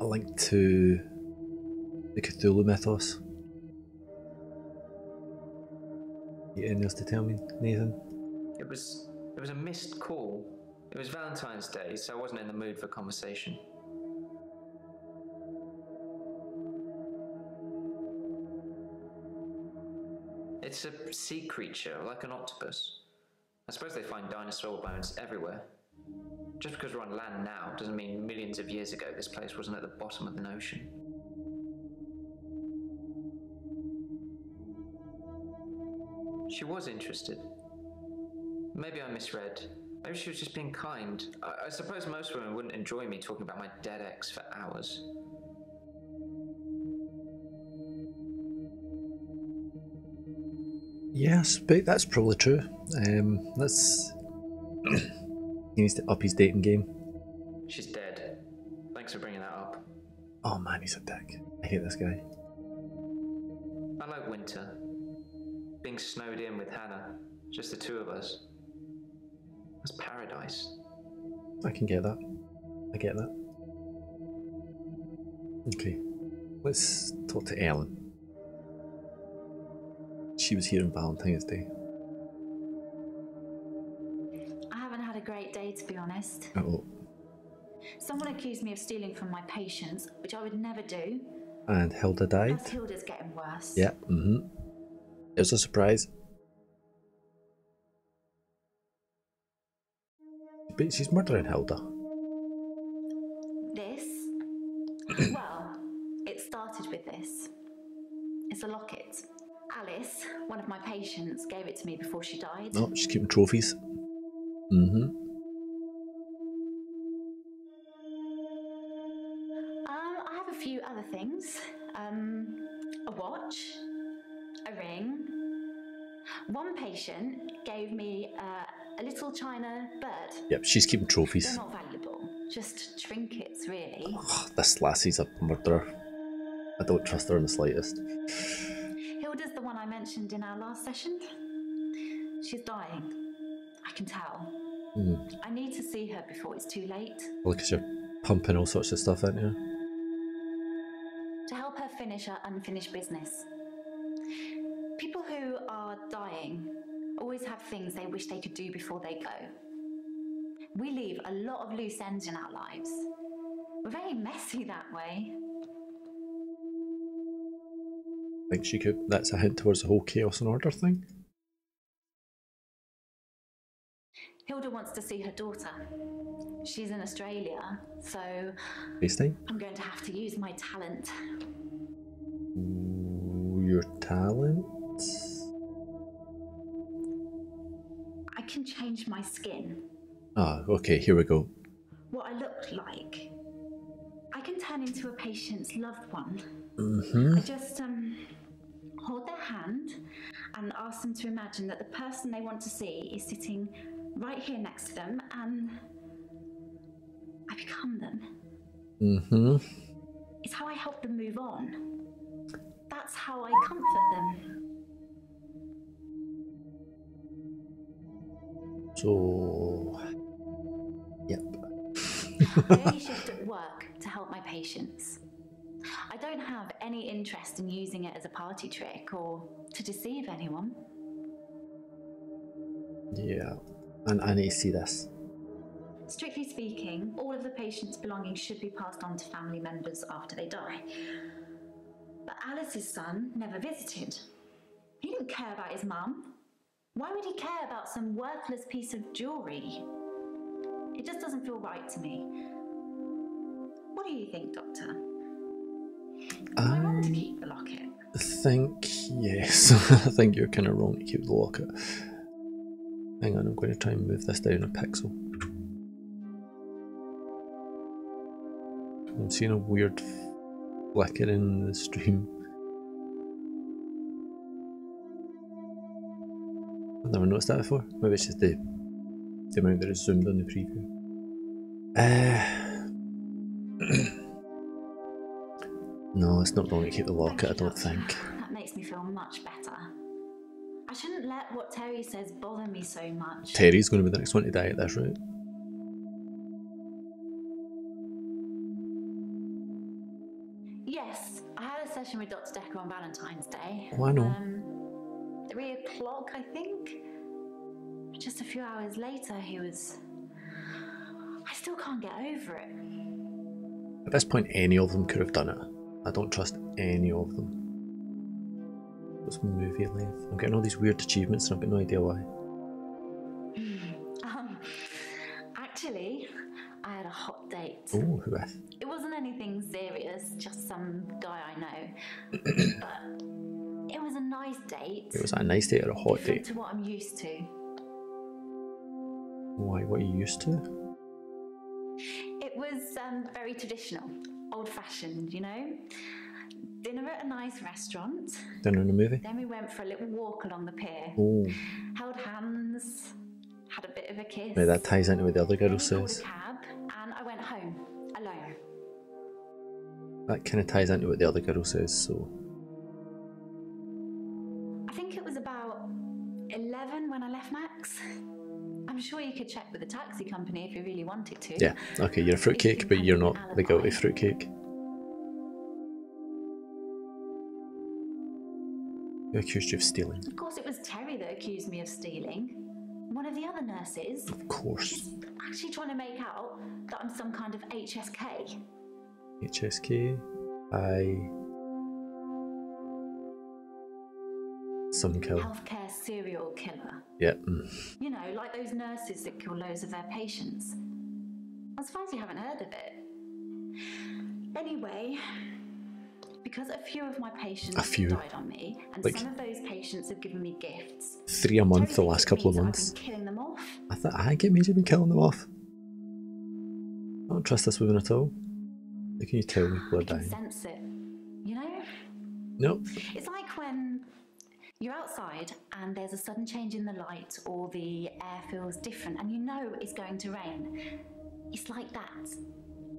Speaker 1: a link to the Cthulhu mythos. You got anything else to tell me, Nathan?
Speaker 10: It was a missed call. It was Valentine's Day, so I wasn't in the mood for conversation. It's a sea creature, like an octopus. I suppose they find dinosaur bones everywhere. Just because we're on land now doesn't mean millions of years ago this place wasn't at the bottom of an ocean. She was interested. Maybe I misread. Maybe she was just being kind. I suppose most women wouldn't enjoy me talking about my dead ex for hours.
Speaker 1: Yes, but that's probably true. He needs to up his dating game.
Speaker 10: She's dead. Thanks for bringing that up.
Speaker 1: Oh man, he's a dick. I hate this guy.
Speaker 10: I like winter. Being snowed in with Hannah. Just the two of us. That's paradise.
Speaker 1: I can get that. I get that. Okay. Let's talk to Ellen. She was here on Valentine's Day.
Speaker 3: I haven't had a great day, to be honest.
Speaker 1: Uh-oh.
Speaker 3: Someone accused me of stealing from my patients, which I would never do.
Speaker 1: And Hilda died?
Speaker 3: Plus Hilda's getting worse.
Speaker 1: Yeah, It was a surprise. But she's murdering Hilda.
Speaker 3: This? Well, it started with this. It's a locket. Alice, one of my patients, gave it to me before she died.
Speaker 1: Oh, she's keeping trophies.
Speaker 3: I have a few other things. A watch, a ring. One patient gave me a little china bird.
Speaker 1: Yep, she's keeping trophies.
Speaker 3: They're not valuable, just trinkets, really.
Speaker 1: Oh, this lassie's a murderer. I don't trust her in the slightest.
Speaker 3: Hilda's the one I mentioned in our last session. She's dying. I can tell. I need to see her before it's too late.
Speaker 1: Well, because you're pumping all sorts of stuff into her.
Speaker 3: To help her finish her unfinished business. People who are dying always have things they wish they could do before they go. We leave a lot of loose ends in our lives. We're very messy that way.
Speaker 1: Think she could. That's a hint towards the whole chaos and order thing.
Speaker 3: Hilda wants to see her daughter. She's in Australia, so
Speaker 1: FaceTime?
Speaker 3: I'm going to have to use my talent.
Speaker 1: Ooh, your talent?
Speaker 3: I can change my skin.
Speaker 1: Ah, okay, here we go.
Speaker 3: What I look like. I can turn into a patient's loved one. I just hold their hand and ask them to imagine that the person they want to see is sitting right here next to them, and I become them.
Speaker 1: Mm-hmm.
Speaker 3: It's how I help them move on. That's how I comfort them.
Speaker 1: So, yep.
Speaker 3: I only shift at work to help my patients. I don't have any interest in using it as a party trick or to deceive anyone.
Speaker 1: Yeah, and I need to see this.
Speaker 3: Strictly speaking, all of the patients' belongings should be passed on to family members after they die. But Alice's son never visited. He didn't care about his mum. Why would he care about some worthless piece of jewellery? It just doesn't feel right to me. What do you think, Doctor? Am I wrong to keep the locket?
Speaker 1: I think, yes. I think you're kind of wrong to keep the locket. Hang on, I'm going to try and move this down a pixel. I'm seeing a weird flicker in the stream. I've never noticed that before. Maybe it's just the amount that is zoomed on the preview. No, it's not wrong to keep the locket, I don't think.
Speaker 3: That makes me feel much better. I shouldn't let what Terry says bother me so much.
Speaker 1: Terry's going to be the next one to die at this, right?
Speaker 3: Yes, I had a session with Dr. Dekker on Valentine's Day.
Speaker 1: Oh, I know.
Speaker 3: 3 o'clock, I think. Just a few hours later, he was... I still can't get over it.
Speaker 1: At this point, any of them could have done it. I don't trust any of them. What's movie length? I'm getting all these weird achievements and I've got no idea why.
Speaker 3: Actually, I had a hot date.
Speaker 1: Oh, who with?
Speaker 3: It wasn't anything serious, just some guy I know. But it was a nice date.
Speaker 1: It was a nice date or a hot
Speaker 3: Different
Speaker 1: date?
Speaker 3: to what I'm used to.
Speaker 1: Why? What are you used to?
Speaker 3: It was very traditional, old-fashioned, you know? Dinner at a nice restaurant.
Speaker 1: Dinner in a movie?
Speaker 3: Then we went for a little walk along the pier.
Speaker 1: Oh.
Speaker 3: Held hands, had a bit of a kiss.
Speaker 1: Maybe that ties into what the other girl
Speaker 3: Then we called
Speaker 1: says.
Speaker 3: a cab, and I went home, alone.
Speaker 1: That kind of ties into what the other girl says, so...
Speaker 3: I think it was about 11 when I left Max. I'm sure you could check with the taxi company if you really wanted to.
Speaker 1: Yeah, okay, you're a fruitcake, but you're not the guilty fruitcake. Who accused you of stealing?
Speaker 3: Of course, it was Terry that accused me of stealing. One of the other nurses.
Speaker 1: Of course.
Speaker 3: She's actually trying to make out that I'm some kind of HSK.
Speaker 1: HSK? Some kill.
Speaker 3: Healthcare serial killer.
Speaker 1: Yeah.
Speaker 3: You know, like those nurses that kill loads of their patients. I'm surprised you haven't heard of it. Anyway, because a few of my patients died on me, and
Speaker 1: like,
Speaker 3: some of those patients have given me gifts.
Speaker 1: 3 a month the last couple of months.
Speaker 3: I've been killing them off.
Speaker 1: I thought I get me to be killing them off. I don't trust this woman at all. How can you tell people are
Speaker 3: I can
Speaker 1: dying?
Speaker 3: sense it, you know?
Speaker 1: Nope.
Speaker 3: It's like when you're outside and there's a sudden change in the light or the air feels different and you know it's going to rain. It's like that.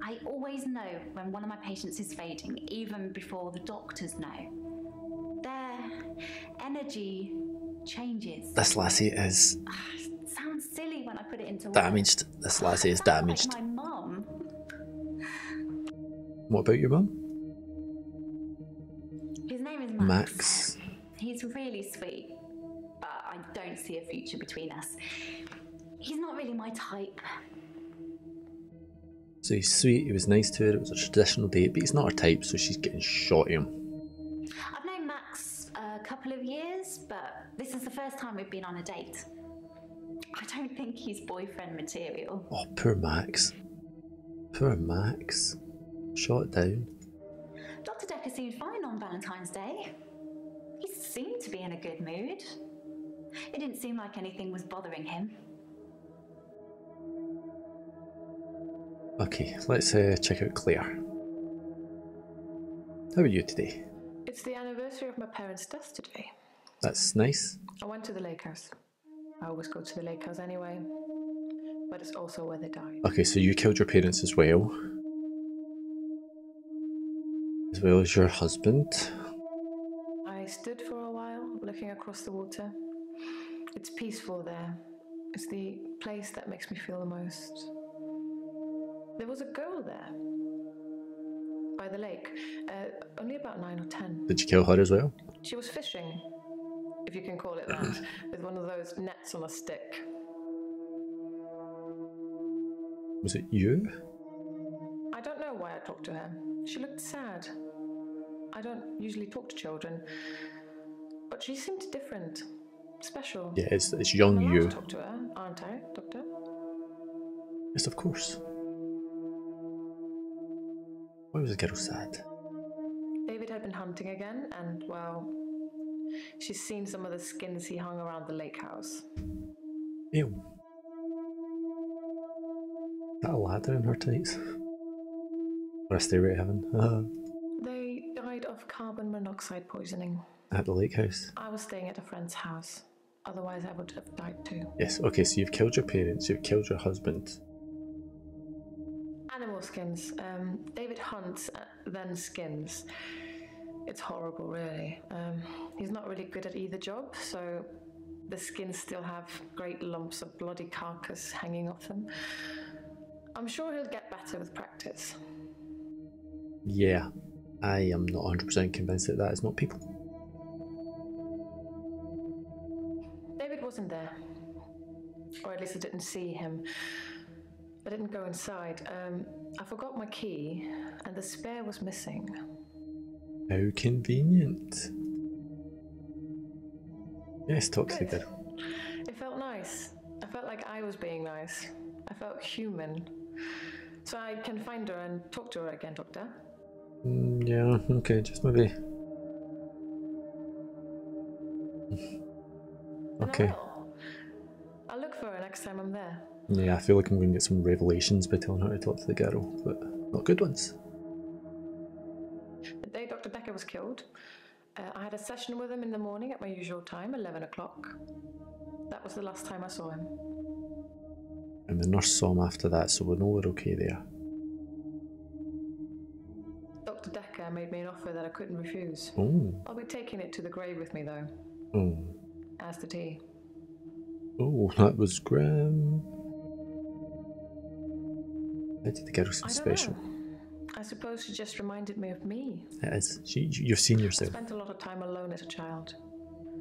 Speaker 3: I always know when one of my patients is fading, even before the doctors know. Their energy changes.
Speaker 1: This lassie is
Speaker 3: It sounds silly when I put it into words.
Speaker 1: damaged. This lassie is damaged.
Speaker 3: Like my mum.
Speaker 1: What about your mum?
Speaker 3: His name is
Speaker 1: Max.
Speaker 3: He's really sweet, but I don't see a future between us. He's not really my type.
Speaker 1: So he's sweet, he was nice to her, it was a traditional date, but he's not her type, so she's getting shot at him.
Speaker 3: I've known Max a couple of years, but this is the first time we've been on a date. I don't think he's boyfriend material.
Speaker 1: Oh, poor Max. Poor Max. Shot down.
Speaker 3: Dr. Dekker seemed fine on Valentine's Day. He seemed to be in a good mood. It didn't seem like anything was bothering him.
Speaker 1: Okay, let's check out Claire. How are you today?
Speaker 8: It's the anniversary of my parents' death today.
Speaker 1: That's nice.
Speaker 8: I went to the lake house. I always go to the lake house anyway. But it's also where they died.
Speaker 1: Okay, so you killed your parents as well. As well as your husband.
Speaker 8: I stood for a while, looking across the water. It's peaceful there. It's the place that makes me feel the most. There was a girl there, by the lake, only about 9 or 10.
Speaker 1: Did you kill her as well?
Speaker 8: She was fishing, if you can call it that, with one of those nets on a stick.
Speaker 1: Was it you?
Speaker 8: I don't know why I talked to her. She looked sad. I don't usually talk to children, but she seemed different, special.
Speaker 1: Yeah, it's young
Speaker 8: I'm allowed
Speaker 1: you.
Speaker 8: to talk to her, aren't I, Doctor?
Speaker 1: Yes, of course. Why was the girl sad?
Speaker 8: David had been hunting again, and, well, she's seen some of the skins he hung around the lake house.
Speaker 1: Ew. Is that a ladder in her tights? Or a stairway to heaven?
Speaker 8: They died of carbon monoxide poisoning.
Speaker 1: At the lake house?
Speaker 8: I was staying at a friend's house. Otherwise, I would have died too.
Speaker 1: Yes, okay, so you've killed your parents, you've killed your husband.
Speaker 8: Animal skins. David hunts, then skins. It's horrible, really. He's not really good at either job, so the skins still have great lumps of bloody carcass hanging off them. I'm sure he'll get better with practice.
Speaker 1: Yeah, I am not 100% convinced that that is not people.
Speaker 8: David wasn't there. Or at least I didn't see him. I didn't go inside. I forgot my key, and the spare was missing.
Speaker 1: How convenient. Yes, toxic
Speaker 8: Good.
Speaker 1: girl.
Speaker 8: It felt nice. I felt like I was being nice. I felt human. So I can find her and talk to her again, Doctor.
Speaker 1: Yeah, okay, just maybe. Okay.
Speaker 8: I'll look for her next time I'm there.
Speaker 1: Yeah, I feel like I'm going to get some revelations by telling her to talk to the girl, but not good ones.
Speaker 8: The day Dr. Dekker was killed, I had a session with him in the morning at my usual time, 11 o'clock. That was the last time I saw him.
Speaker 1: And the nurse saw him after that, so we know we're okay there.
Speaker 8: Dr. Dekker made me an offer that I couldn't refuse.
Speaker 1: Oh.
Speaker 8: I'll be taking it to the grave with me, though.
Speaker 1: Oh.
Speaker 8: As the tea.
Speaker 1: Oh, that was grim. How did the girl seem special?
Speaker 8: I suppose she just reminded me of me.
Speaker 1: It is. You've seen
Speaker 8: I
Speaker 1: yourself.
Speaker 8: spent a lot of time alone as a child.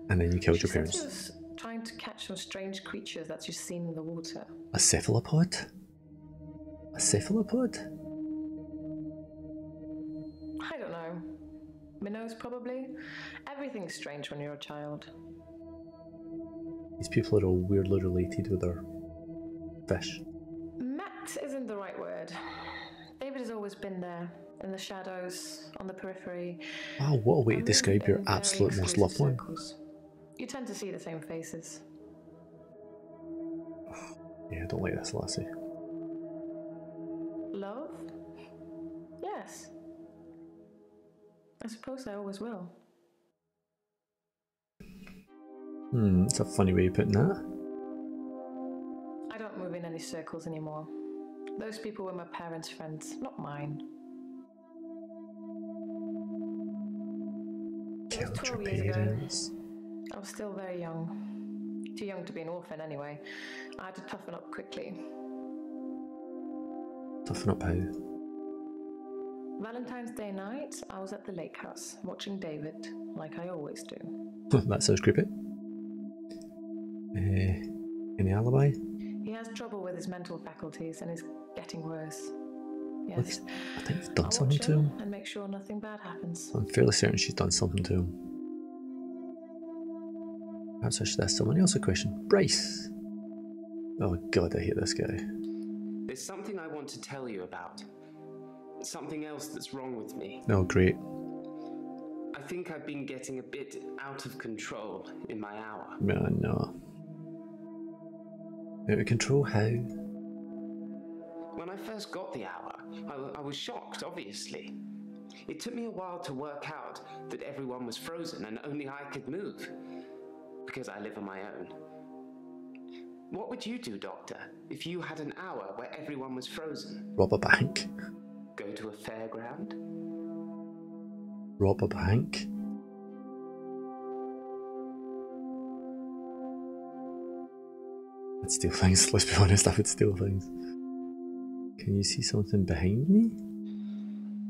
Speaker 1: And then you killed your
Speaker 8: She
Speaker 1: parents.
Speaker 8: was trying to catch some strange creatures that she's seen in the water.
Speaker 1: A cephalopod? A cephalopod?
Speaker 8: I don't know. Minnows, probably. Everything's strange when you're a child.
Speaker 1: These people are all weirdly related with their fish.
Speaker 8: Met isn't the right word. David has always been there, in the shadows, on the periphery.
Speaker 1: Wow, what a way to describe your
Speaker 8: In very
Speaker 1: absolute most
Speaker 8: exclusive
Speaker 1: loved one.
Speaker 8: circles. You tend to see the same faces.
Speaker 1: Yeah, I don't like this, lassie.
Speaker 8: Love? Yes. I suppose I always will.
Speaker 1: It's a funny way of putting that.
Speaker 8: I don't move in any circles anymore. Those people were my parents' friends, not mine. It was
Speaker 1: Killed your
Speaker 8: 12 years ago.
Speaker 1: parents.
Speaker 8: I was still very young. Too young to be an orphan anyway. I had to toughen up quickly.
Speaker 1: Toughen up how?
Speaker 8: Valentine's Day night, I was at the lake house, watching David, like I always do.
Speaker 1: That sounds creepy. Any alibi?
Speaker 8: He has trouble with his mental faculties and is getting worse.
Speaker 1: What?
Speaker 8: Yes.
Speaker 1: I think you've
Speaker 8: I'll
Speaker 1: done something
Speaker 8: watch
Speaker 1: to him.
Speaker 8: and make sure nothing bad happens.
Speaker 1: I'm fairly certain she's done something to him. Perhaps I should ask someone else a question. Bryce! Oh god, I hate this guy.
Speaker 6: There's something I want to tell you about. Something else that's wrong with me.
Speaker 1: Oh, great.
Speaker 6: I think I've been getting a bit out of control in my hour.
Speaker 1: No. Out of control? How?
Speaker 6: When I first got the hour, I was shocked, obviously. It took me a while to work out that everyone was frozen and only I could move, because I live on my own. What would you do, Doctor, if you had an hour where everyone was frozen?
Speaker 1: Rob a bank?
Speaker 6: Go to a fairground?
Speaker 1: Rob a bank? I'd steal things, let's be honest, I would steal things. Can you see something behind me?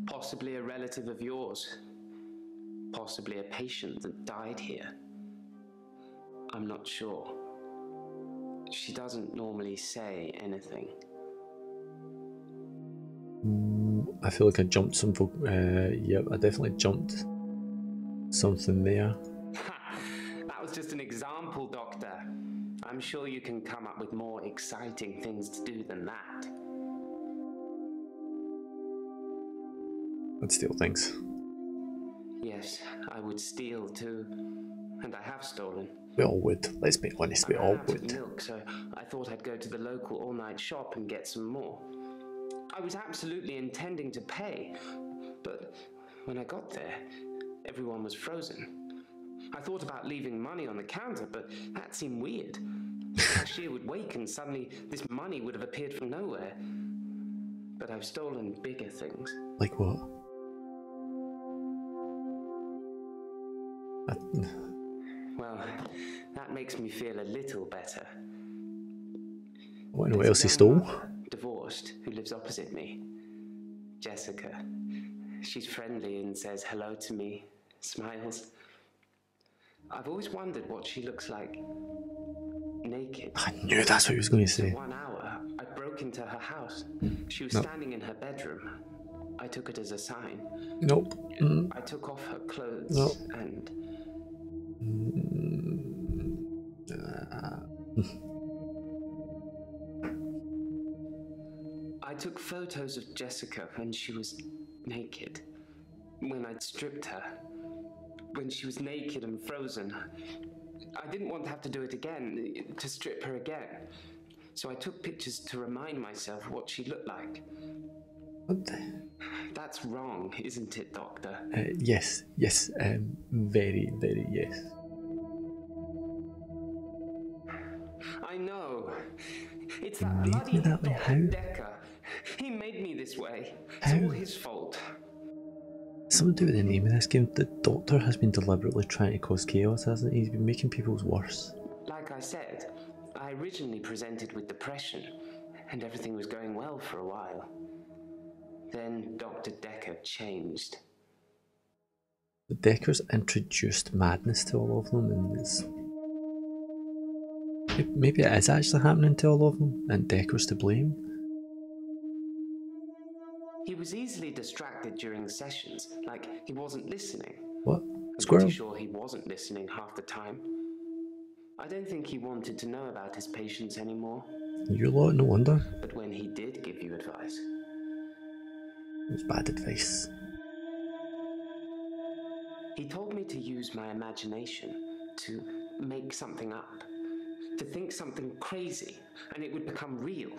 Speaker 6: Possibly a relative of yours. Possibly a patient that died here. I'm not sure. She doesn't normally say anything.
Speaker 1: I feel like I jumped some. Yep, I definitely jumped something there.
Speaker 6: That was just an example, Doctor. I'm sure you can come up with more exciting things to do than that.
Speaker 1: I'd steal things.
Speaker 6: Yes, I would steal too. And I have stolen.
Speaker 1: We all would. Let's be honest, we all would.
Speaker 6: Milk, so I thought I'd go to the local all-night shop and get some more. I was absolutely intending to pay, but when I got there, everyone was frozen. I thought about leaving money on the counter, but that seemed weird. The cashier would wake and suddenly this money would have appeared from nowhere. But I've stolen bigger things.
Speaker 1: Like what?
Speaker 6: Well, that makes me feel a little better.
Speaker 1: I want to know what else he stole.
Speaker 6: Divorced, who lives opposite me. Jessica. She's friendly and says hello to me, smiles. I've always wondered what she looks like naked.
Speaker 1: I knew that's what he was going to say.
Speaker 6: For 1 hour, I broke into her house. She was standing in her bedroom. I took it as a sign.
Speaker 1: Nope.
Speaker 6: I took off her clothes and... I took photos of Jessica when she was naked. When I'd stripped her. When she was naked and frozen. I didn't want to have to do it again, to strip her again. So I took pictures to remind myself what she looked like.
Speaker 1: What the?
Speaker 6: That's wrong, isn't it, Doctor?
Speaker 1: Yes, very, very yes.
Speaker 6: I know. It's that
Speaker 1: Made
Speaker 6: bloody
Speaker 1: me that way. How?
Speaker 6: Dekker. He made me this way.
Speaker 1: How?
Speaker 6: It's all his fault.
Speaker 1: Something to do with the name of this game. The Doctor has been deliberately trying to cause chaos, hasn't he? He's been making people's worse.
Speaker 6: Like I said, I originally presented with depression, and everything was going well for a while. Then Dr. Dekker changed.
Speaker 1: The Dekkers introduced madness to all of them, and it's... maybe it is actually happening to all of them, and Dekker's to blame.
Speaker 6: He was easily distracted during sessions, like he wasn't listening.
Speaker 1: What?
Speaker 6: I'm
Speaker 1: Squirrel?
Speaker 6: pretty sure he wasn't listening half the time. I don't think he wanted to know about his patients anymore.
Speaker 1: You lot, no wonder.
Speaker 6: But when he did give you advice...
Speaker 1: it was bad advice.
Speaker 6: He told me to use my imagination, to make something up, to think something crazy, and it would become real.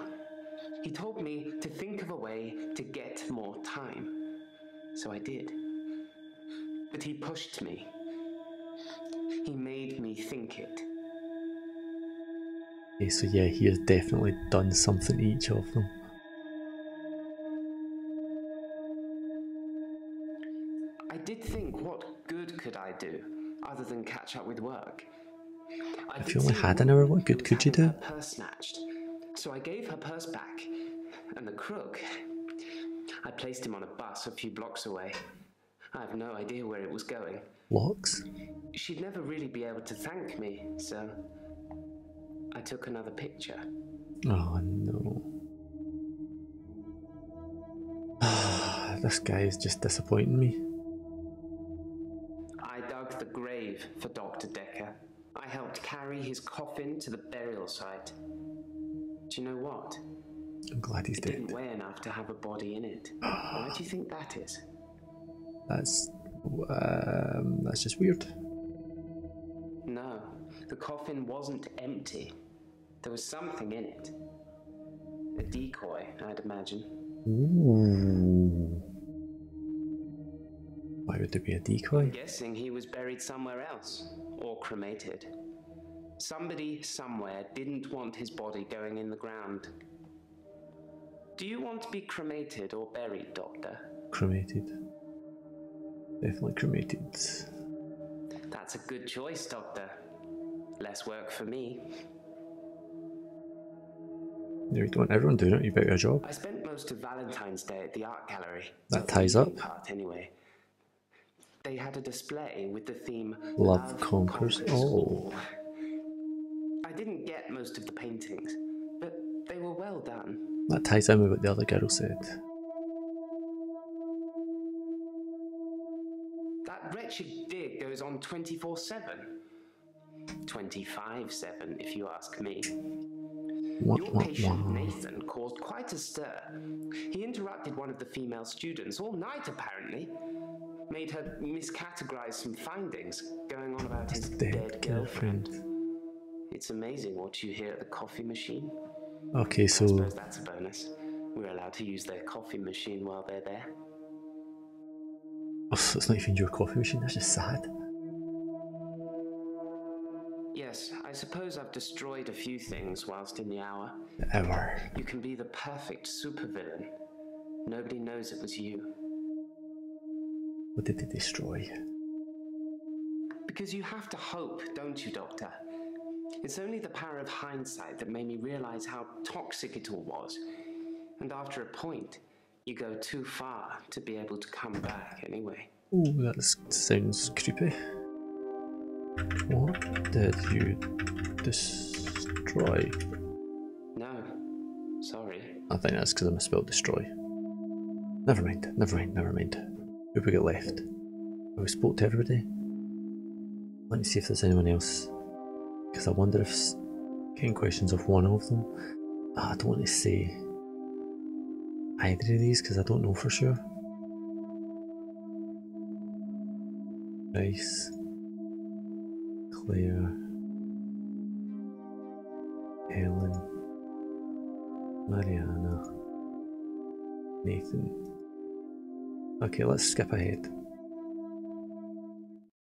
Speaker 6: He told me to think of a way to get more time. So I did. But he pushed me. He made me think it.
Speaker 1: Okay, so yeah, he has definitely done something to each of them.
Speaker 6: I did think, what good could I do, other than catch up with work?
Speaker 1: If you only had an hour, what good could you do?
Speaker 6: Her purse snatched. So I gave her purse back, and the crook, I placed him on a bus a few blocks away. I have no idea where it was going.
Speaker 1: Blocks?
Speaker 6: She'd never really be able to thank me, so I took another picture.
Speaker 1: Oh no. This guy is just disappointing me.
Speaker 6: I dug the grave for Dr. Dekker. I helped carry his coffin to the burial site. Do you know what?
Speaker 1: I'm glad he's dead.
Speaker 6: It didn't weigh enough to have a body in it. Why do you think that is?
Speaker 1: That's just weird.
Speaker 6: No, the coffin wasn't empty. There was something in it. A decoy, I'd imagine.
Speaker 1: Ooh. Why would there be a decoy?
Speaker 6: I'm guessing he was buried somewhere else, or cremated. Somebody somewhere didn't want his body going in the ground. Do you want to be cremated or buried, Doctor?
Speaker 1: Cremated. Definitely cremated.
Speaker 6: That's a good choice, Doctor. Less work for me.
Speaker 1: You don't want everyone doing it, you better your job.
Speaker 6: I spent most of Valentine's Day at the art gallery.
Speaker 1: That ties up.
Speaker 6: Part, anyway. They had a display with the theme
Speaker 1: Love conquers all.
Speaker 6: I didn't get most of the paintings, but they were well done.
Speaker 1: That ties in with what the other girl said.
Speaker 6: That wretched dig goes on 24/7. 25/7, if you ask me. Your patient, Nathan, caused quite a stir. He interrupted one of the female students all night, apparently. Made her miscategorize some findings, going on about his dead girlfriend. It's amazing what you hear at the coffee machine.
Speaker 1: Okay, so...
Speaker 6: I suppose that's a bonus. We're allowed to use their coffee machine while they're there.
Speaker 1: Oh, so it's not even your coffee machine, that's just sad.
Speaker 6: Yes, I suppose I've destroyed a few things whilst in the hour. You can be the perfect supervillain. Nobody knows it was you.
Speaker 1: What did they destroy?
Speaker 6: Because you have to hope, don't you, Doctor? It's only the power of hindsight that made me realize how toxic it all was. And after a point, you go too far to be able to come back anyway.
Speaker 1: Ooh, that sounds creepy. What did you destroy?
Speaker 6: No, sorry.
Speaker 1: I think that's because I misspelled destroy. Never mind, never mind, never mind. Who we got left? Have we spoke to everybody? Let me see if there's anyone else. Because I wonder if getting questions of one of them. I don't want to say either of these because I don't know for sure. Bryce, Claire, Helen, Mariana, Nathan. Okay, let's skip ahead.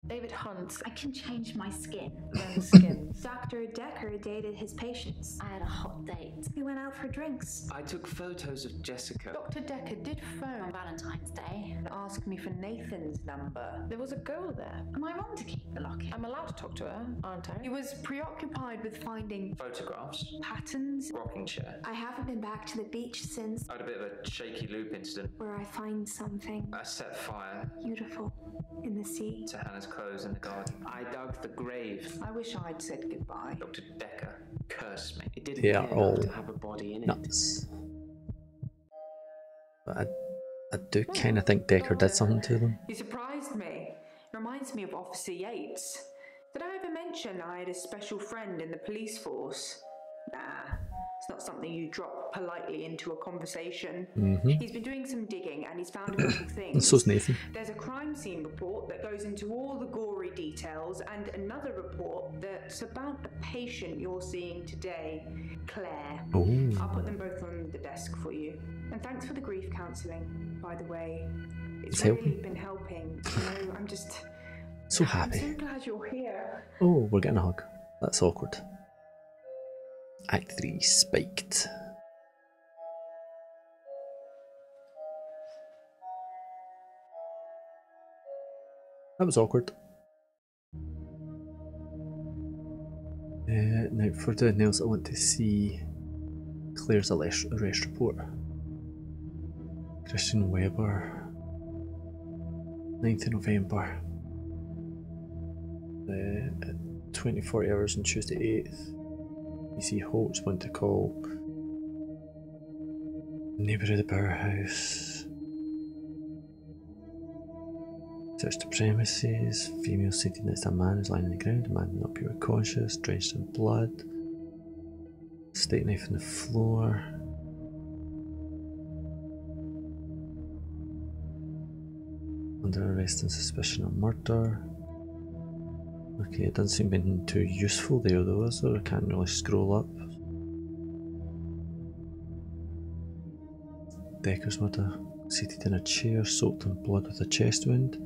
Speaker 8: David Hunt.
Speaker 3: I can change my skin.
Speaker 8: Skin.
Speaker 9: Dr. Dekker dated his patients.
Speaker 3: I had a hot date.
Speaker 9: We went out for drinks.
Speaker 6: I took photos of Jessica.
Speaker 7: Dr. Dekker did phone
Speaker 3: On Valentine's Day.
Speaker 7: and ask me for Nathan's number.
Speaker 8: There was a girl there.
Speaker 3: Am I wrong to keep the locket?
Speaker 8: I'm allowed to talk to her, aren't I?
Speaker 7: He was preoccupied with finding
Speaker 10: Photographs,
Speaker 7: patterns.
Speaker 10: rocking chair.
Speaker 9: I haven't been back to the beach since,
Speaker 10: I had a bit of a shaky loop incident.
Speaker 9: where I find something
Speaker 10: I set fire
Speaker 9: beautiful in the sea.
Speaker 10: to Hannah's clothes in the garden.
Speaker 6: I dug the grave.
Speaker 7: I wish I'd said goodbye.
Speaker 10: Dr. Dekker cursed me.
Speaker 6: It didn't
Speaker 1: They are
Speaker 6: care
Speaker 1: all
Speaker 6: enough to have a body in it.
Speaker 1: nuts. But I do kind of think Dekker did something to them.
Speaker 7: You surprised me. It reminds me of Officer Yates. Did I ever mention I had a special friend in the police force? Nah, it's not something you drop politely into a conversation. He's been doing some digging and he's found a couple things.
Speaker 1: And so's Nathan.
Speaker 7: There's a crime scene report that goes into all the gory details and another report that's about a patient you're seeing today, Claire.
Speaker 1: Oh.
Speaker 7: I'll put them both on the desk for you. And thanks for the grief counselling, by the way. It's
Speaker 1: It's
Speaker 7: really been helping. You know, I'm just...
Speaker 1: So
Speaker 7: I'm
Speaker 1: happy.
Speaker 7: so glad you're here.
Speaker 1: Oh, we're getting a hug. That's awkward. Act 3 spiked. That was awkward. Now for anything else, I want to see Claire's arrest report. Christian Weber, 9th of November. 20-40 hours on Tuesday 8th. PC Holtz went to call neighbour of the powerhouse. Searched the premises. Female seated next to a man who's lying on the ground. A man not pure conscious, drenched in blood. Steak knife on the floor. Under arrest on suspicion of murder. Okay, it doesn't seem been too useful there though, is there? I can't really scroll up. Dekker's murder. Seated in a chair, soaked in blood with a chest wound.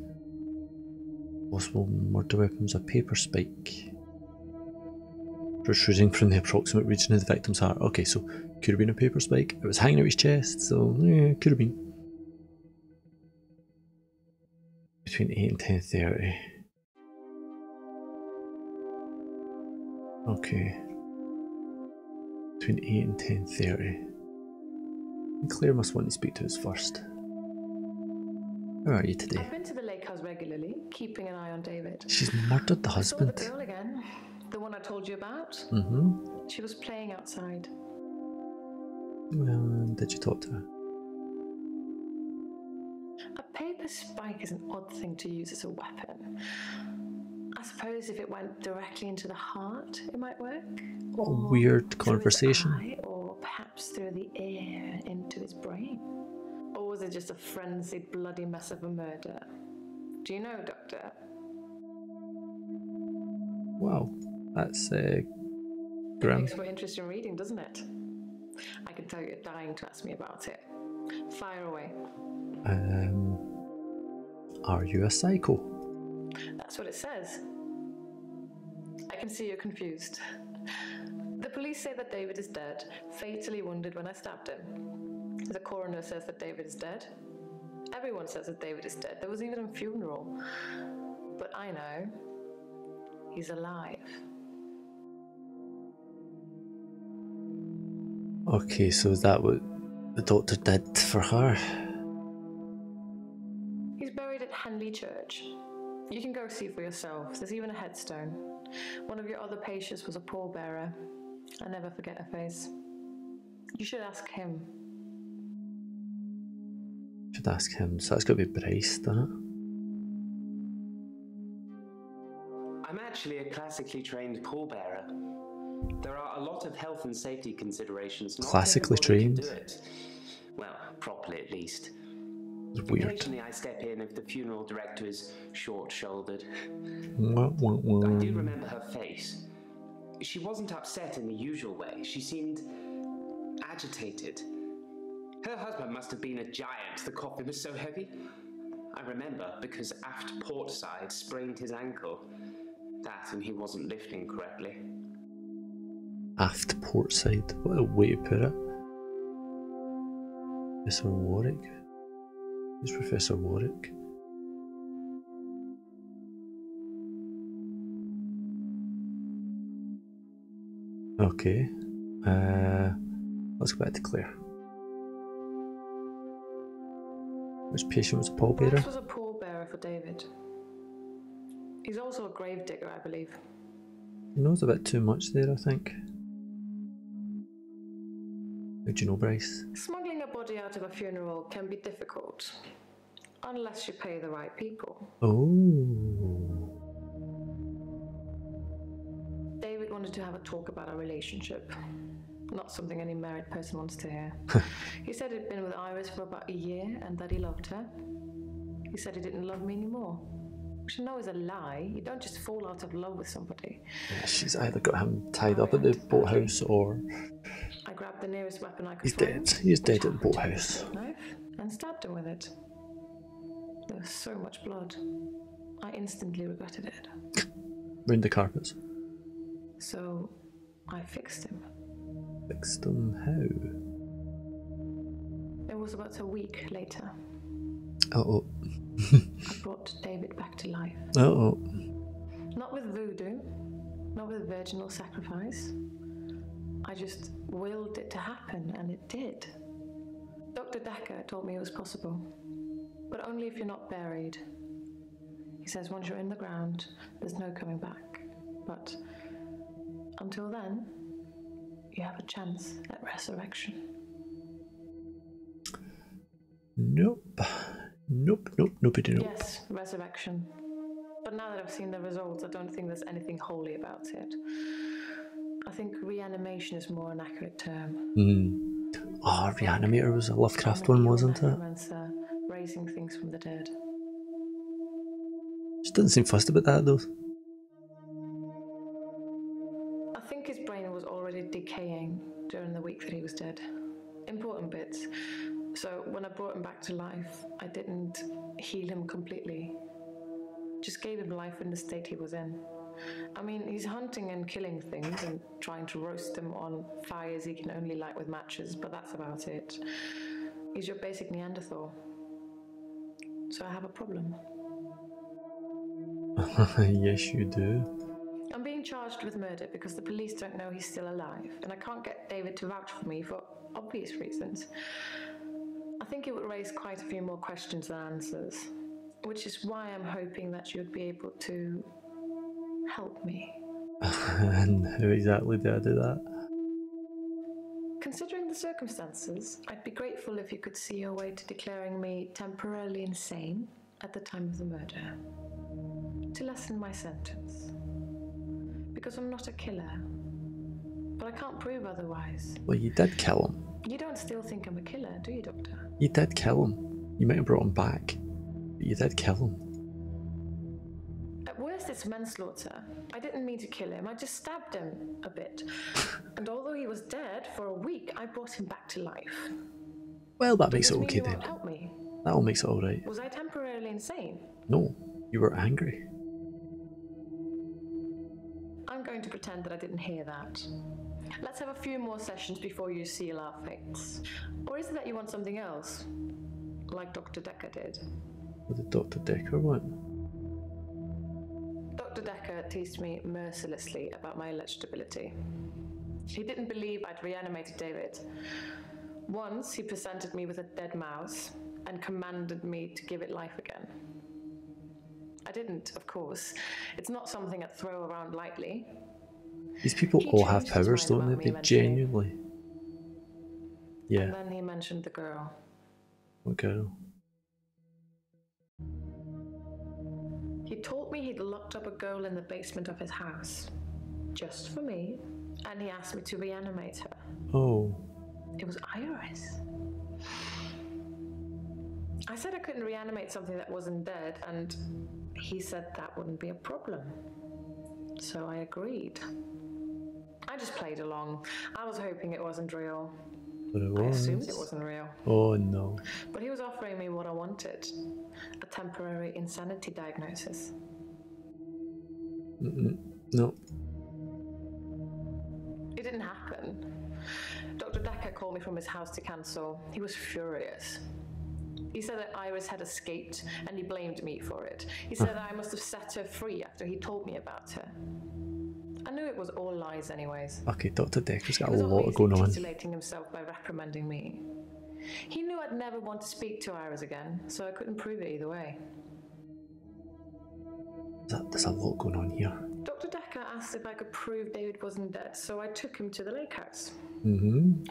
Speaker 1: Possible murder weapons, a paper spike. Protruding from the approximate region of the victim's heart. Okay, so could have been a paper spike. It was hanging out his chest, so yeah, could have been. Could between 8 and 10:30. Okay. Between 8 and 10:30. Claire must want to speak to us first. How are you today?
Speaker 8: I've been to the lake house regularly, keeping an eye on David.
Speaker 1: She's murdered the husband.
Speaker 8: I saw the girl again, the one I told you about. She was playing outside.
Speaker 1: Well, did you talk to her?
Speaker 8: A paper spike is an odd thing to use as a weapon. I suppose if it went directly into the heart, it might work.
Speaker 1: A weird conversation.
Speaker 8: Through his eye, or perhaps through the ear into his brain. Or was it just a frenzied, bloody mess of a murder? Do you know, Doctor?
Speaker 1: Wow, that's grim.
Speaker 8: Makes for interesting reading, doesn't it? I can tell you're dying to ask me about it. Fire away.
Speaker 1: Are you a psycho?
Speaker 8: That's what it says. I can see you're confused. The police say that David is dead, fatally wounded when I stabbed him. The coroner says that David is dead. Everyone says that David is dead. There was even a funeral. But I know he's alive.
Speaker 1: Okay, so is that what the doctor did for her?
Speaker 8: He's buried at Henley Church. You can go see for yourself. There's even a headstone. One of your other patients was a pallbearer. I never forget her face. You should ask him.
Speaker 1: Should ask him. So that's got to be Bryce, doesn't it?
Speaker 6: I'm actually a classically trained pallbearer. There are a lot of health and safety considerations.
Speaker 1: Classically trained?
Speaker 6: Do it. Well, properly at least.
Speaker 1: It's weird.
Speaker 6: Occasionally I step in if the funeral director is short-shouldered.
Speaker 1: I
Speaker 6: do remember her face. She wasn't upset in the usual way. She seemed agitated. Her husband must have been a giant. The coffin was so heavy. I remember because aft port side sprained his ankle. That and he wasn't lifting correctly.
Speaker 1: Aft port side. What a way to put it. Professor Warwick? Who's Professor Warwick? Okay. Let's go back to Claire. Which patient was a pallbearer?
Speaker 8: This was a pallbearer for David. He's also a grave digger, I believe.
Speaker 1: He knows a bit too much there, I think. How do you know, Bryce?
Speaker 8: Smuggling a body out of a funeral can be difficult, unless you pay the right people.
Speaker 1: Oh.
Speaker 8: David wanted to have a talk about our relationship. Not something any married person wants to hear. He said he'd been with Iris for about a year and that he loved her. He said he didn't love me anymore. Which I know is a lie. You don't just fall out of love with somebody.
Speaker 1: Yeah, she's either got him tied up at the boathouse or...
Speaker 8: I grabbed the nearest weapon I could
Speaker 1: He's
Speaker 8: find.
Speaker 1: dead. He's dead at the boathouse.
Speaker 8: Knife and stabbed him with it. There was so much blood. I instantly regretted it.
Speaker 1: Round the carpets.
Speaker 8: So I fixed him.
Speaker 1: Fixed him how?
Speaker 8: It was about a week later.
Speaker 1: Uh-oh.
Speaker 8: I brought David back to life.
Speaker 1: Uh-oh.
Speaker 8: Not with voodoo, not with virginal sacrifice. I just willed it to happen, and it did. Dr. Dekker told me it was possible, but only if you're not buried. He says once you're in the ground, there's no coming back. But until then, you have a chance at resurrection.
Speaker 1: Nope. Nope.
Speaker 8: Yes, resurrection. But now that I've seen the results, I don't think there's anything holy about it. I think reanimation is more an accurate term.
Speaker 1: Oh, Reanimator was a Lovecraft one, wasn't it?
Speaker 8: Raising things from the dead.
Speaker 1: She doesn't seem fussed about that, though.
Speaker 8: I think his brain was already decaying during the week that he was dead. Important bits. So when I brought him back to life, I didn't heal him completely. Just gave him life in the state he was in. I mean, he's hunting and killing things and trying to roast them on fires he can only light with matches, but that's about it. He's your basic Neanderthal. So I have a problem.
Speaker 1: Yes, you do.
Speaker 8: I'm being charged with murder because the police don't know he's still alive, and I can't get David to vouch for me for obvious reasons. I think it would raise quite a few more questions than answers, which is why I'm hoping that you'd be able to help me.
Speaker 1: And how exactly did I do that?
Speaker 8: Considering the circumstances, I'd be grateful if you could see your way to declaring me temporarily insane at the time of the murder, to lessen my sentence. Because I'm not a killer, but I can't prove otherwise.
Speaker 1: Well, you did kill him.
Speaker 8: You don't still think I'm a killer, do you, Doctor?
Speaker 1: You did kill him. You might have brought him back, but you did kill him.
Speaker 8: At worst, it's manslaughter. I didn't mean to kill him, I just stabbed him a bit. And although he was dead for a week, I brought him back to life.
Speaker 1: Well, that makes it
Speaker 8: Does
Speaker 1: okay
Speaker 8: mean you
Speaker 1: then.
Speaker 8: won't help me?
Speaker 1: That all makes it alright.
Speaker 8: Was I temporarily insane?
Speaker 1: No, you were angry.
Speaker 8: I'm going to pretend that I didn't hear that. Let's have a few more sessions before you seal our fates. Or is it that you want something else? Like Dr. Dekker did?
Speaker 1: What did Dr. Dekker want?
Speaker 8: Dr. Dekker teased me mercilessly about my alleged ability. He didn't believe I'd reanimated David. Once he presented me with a dead mouse and commanded me to give it life again. I didn't, of course. It's not something I'd throw around lightly.
Speaker 1: These people
Speaker 8: He
Speaker 1: all have
Speaker 8: changed his
Speaker 1: powers,
Speaker 8: mind
Speaker 1: don't
Speaker 8: about
Speaker 1: they?
Speaker 8: me
Speaker 1: They
Speaker 8: eventually.
Speaker 1: genuinely. Yeah.
Speaker 8: And then he mentioned the girl.
Speaker 1: What girl?
Speaker 8: He told me he'd locked up a girl in the basement of his house. Just for me. And he asked me to reanimate her.
Speaker 1: Oh.
Speaker 8: It was Iris. I said I couldn't reanimate something that wasn't dead, and he said that wouldn't be a problem. So I agreed. I just played along. I was hoping it wasn't real.
Speaker 1: But it
Speaker 8: I
Speaker 1: was.
Speaker 8: assumed it wasn't real.
Speaker 1: Oh no.
Speaker 8: But he was offering me what I wanted. A temporary insanity diagnosis.
Speaker 1: No.
Speaker 8: It didn't happen. Dr. Dekker called me from his house to cancel. He was furious. He said that Iris had escaped and he blamed me for it. He said that I must have set her free after he told me about her. I knew it was all lies anyways.
Speaker 1: Okay, Dr. Dekker's got
Speaker 8: He
Speaker 1: a
Speaker 8: was
Speaker 1: lot
Speaker 8: obviously
Speaker 1: going on.
Speaker 8: titillating himself by reprimanding me. He knew I'd never want to speak to Iris again, so I couldn't prove it either way.
Speaker 1: There's a lot going on here.
Speaker 8: Dr. Dekker asked if I could prove David wasn't dead, so I took him to the lake house.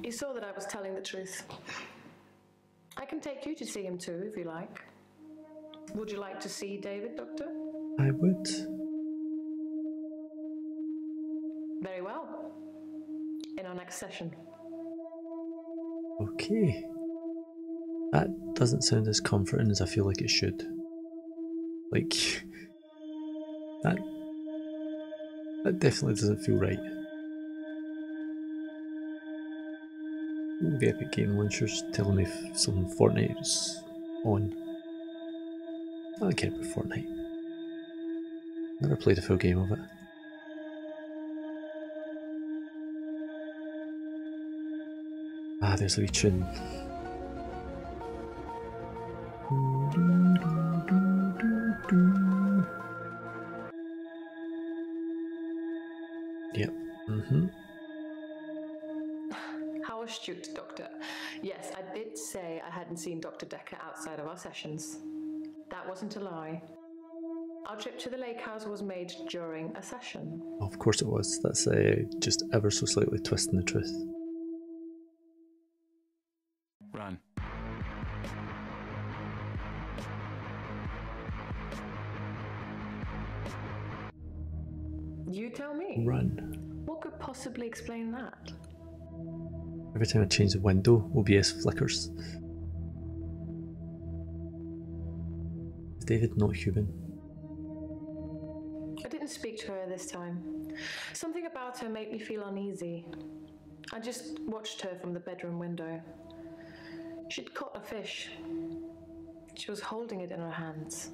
Speaker 8: He saw that I was telling the truth. I can take you to see him too, if you like. Would you like to see David, Doctor?
Speaker 1: I would.
Speaker 8: Very well. In our next session.
Speaker 1: Okay. That doesn't sound as comforting as I feel like it should. Like, that definitely doesn't feel right. The Epic Game Launcher's telling me if some Fortnite's on. I don't care about Fortnite. Never played a full game of it. Ah, there's a wee tune. Yep.
Speaker 8: How astute, Doctor. Yes, I did say I hadn't seen Dr. Dekker outside of our sessions. That wasn't a lie. Our trip to the lake house was made during a session.
Speaker 1: Of course it was. That's just ever so slightly twisting the truth.
Speaker 11: Run.
Speaker 8: You tell me.
Speaker 1: Run.
Speaker 8: What could possibly explain that?
Speaker 1: Every time I change the window, OBS flickers. Is David not human?
Speaker 8: I didn't speak to her this time. Something about her made me feel uneasy. I just watched her from the bedroom window. She'd caught a fish. She was holding it in her hands.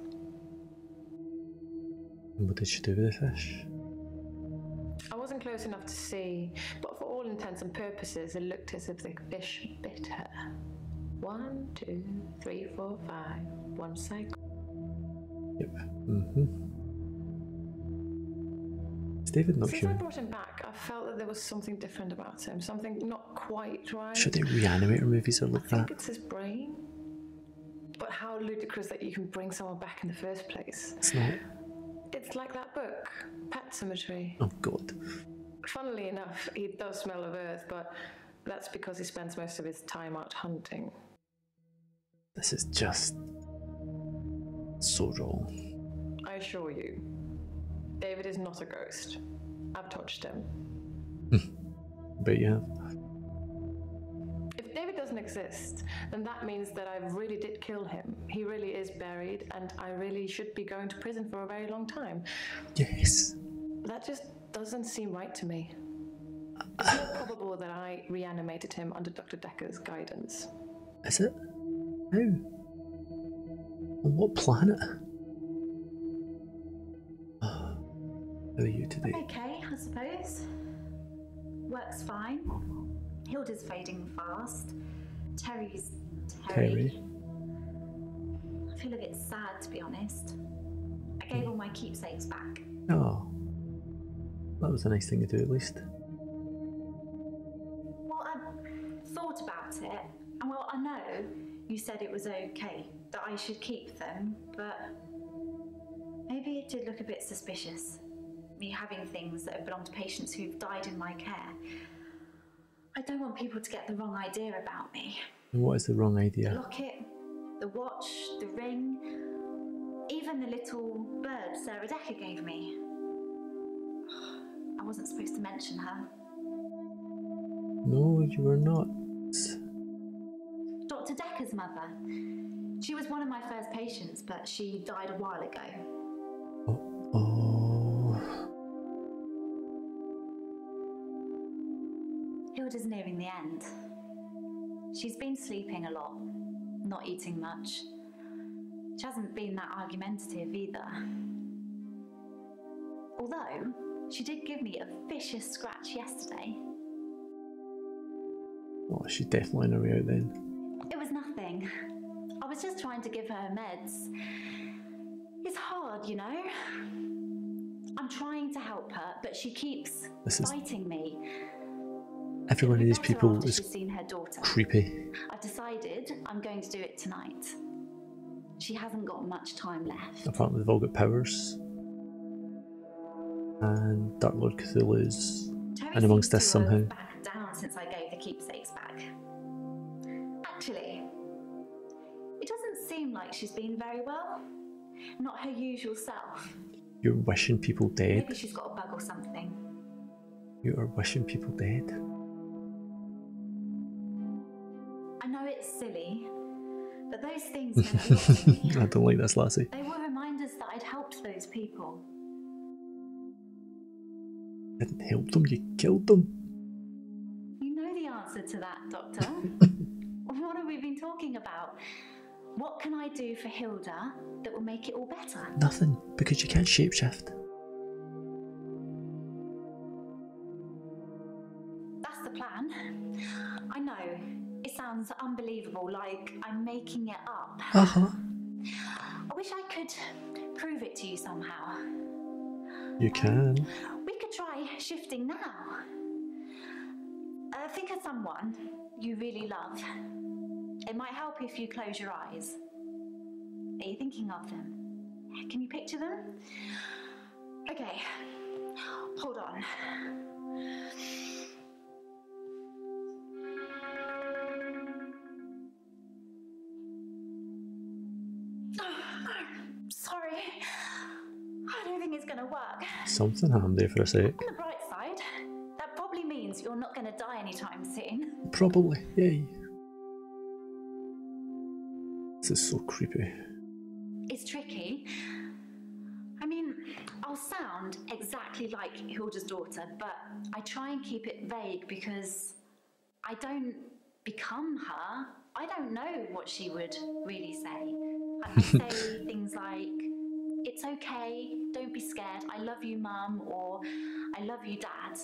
Speaker 1: And what did she do with the fish?
Speaker 8: I wasn't close enough to see, but for all intents and purposes, it looked as if the fish bit her. 1, 2, 3, 4, 5. One cycle.
Speaker 1: Yep. Is David not
Speaker 8: Since
Speaker 1: human?
Speaker 8: I brought him back, I felt that there was something different about him, something not quite right.
Speaker 1: Should they reanimator movies are like
Speaker 8: I think
Speaker 1: that?
Speaker 8: it's his brain. But how ludicrous that you can bring someone back in the first place.
Speaker 1: It's not.
Speaker 8: It's like that book, Pet Cemetery.
Speaker 1: Oh god.
Speaker 8: Funnily enough, he does smell of earth, but that's because he spends most of his time out hunting.
Speaker 1: This is just so wrong.
Speaker 8: I assure you, David is not a ghost. I've touched him.
Speaker 1: Bet you have.
Speaker 8: If David doesn't exist, then that means that I really did kill him. He really is buried, and I really should be going to prison for a very long time.
Speaker 1: Yes.
Speaker 8: That just doesn't seem right to me. It's more probable that I reanimated him under Dr. Dekker's guidance.
Speaker 1: Is it? How? On what planet? How are you today?
Speaker 3: Okay, I suppose. Works fine. Hilda's fading fast. Terry's Terry. I feel a bit sad, to be honest. I gave all my keepsakes back.
Speaker 1: Oh. That was a nice thing to do at least.
Speaker 3: Well, I thought about it, and well, I know you said it was okay that I should keep them, but maybe it did look a bit suspicious. Me having things that have belonged to patients who've died in my care. I don't want people to get the wrong idea about me.
Speaker 1: And what is the wrong
Speaker 3: The
Speaker 1: idea?
Speaker 3: locket, the watch, the ring, even the little bird Sarah Dekker gave me. I wasn't supposed to mention her.
Speaker 1: No, you were not.
Speaker 3: Dr. Dekker's mother. She was one of my first patients, but she died a while ago.
Speaker 1: Oh.
Speaker 3: Hilda's nearing the end. She's been sleeping a lot, not eating much. She hasn't been that argumentative either. Although, she did give me a vicious scratch yesterday.
Speaker 1: Oh, she's definitely on her way out then.
Speaker 3: It was nothing. I was just trying to give her meds. It's hard, you know? I'm trying to help her, but she keeps biting me.
Speaker 1: Every one of these people
Speaker 3: After
Speaker 1: is
Speaker 3: she's seen her daughter.
Speaker 1: creepy.
Speaker 3: I've decided I'm going to do it tonight. She hasn't got much time left.
Speaker 1: Apparently they've all got powers. And Dark Lord Cthulhu's in amongst this somehow.
Speaker 3: Back down since I gave the keepsakes back. Actually, it doesn't seem like she's been very well. Not her usual self.
Speaker 1: You're wishing people dead.
Speaker 3: Maybe she's got a bug or something.
Speaker 1: You are wishing people dead.
Speaker 3: I know it's silly, but those things meant a lot to me.
Speaker 1: I don't like this, lassie.
Speaker 3: They were reminders that I'd helped those people.
Speaker 1: You didn't help them, you killed them.
Speaker 3: You know the answer to that, Doctor. What have we been talking about? What can I do for Hilda that will make it all better?
Speaker 1: Nothing, because you can't shapeshift.
Speaker 3: That's the plan. I know, it sounds unbelievable, like I'm making it up.
Speaker 1: Uh-huh.
Speaker 3: I wish I could prove it to you somehow.
Speaker 1: You can.
Speaker 3: We could try shifting now. Think of someone you really love. It might help if you close your eyes. Are you thinking of them? Can you picture them? Okay, hold on. Sorry, I don't think it's gonna work.
Speaker 1: Something happened there for a sec.
Speaker 3: On the bright side, that probably means you're not gonna die anytime soon.
Speaker 1: Probably, yay. This is so creepy.
Speaker 3: It's tricky. I mean, I'll sound exactly like Hilda's daughter, but I try and keep it vague because I don't become her. I don't know what she would really say. I might say things like, "It's okay, don't be scared, I love you, Mum," or "I love you, Dad."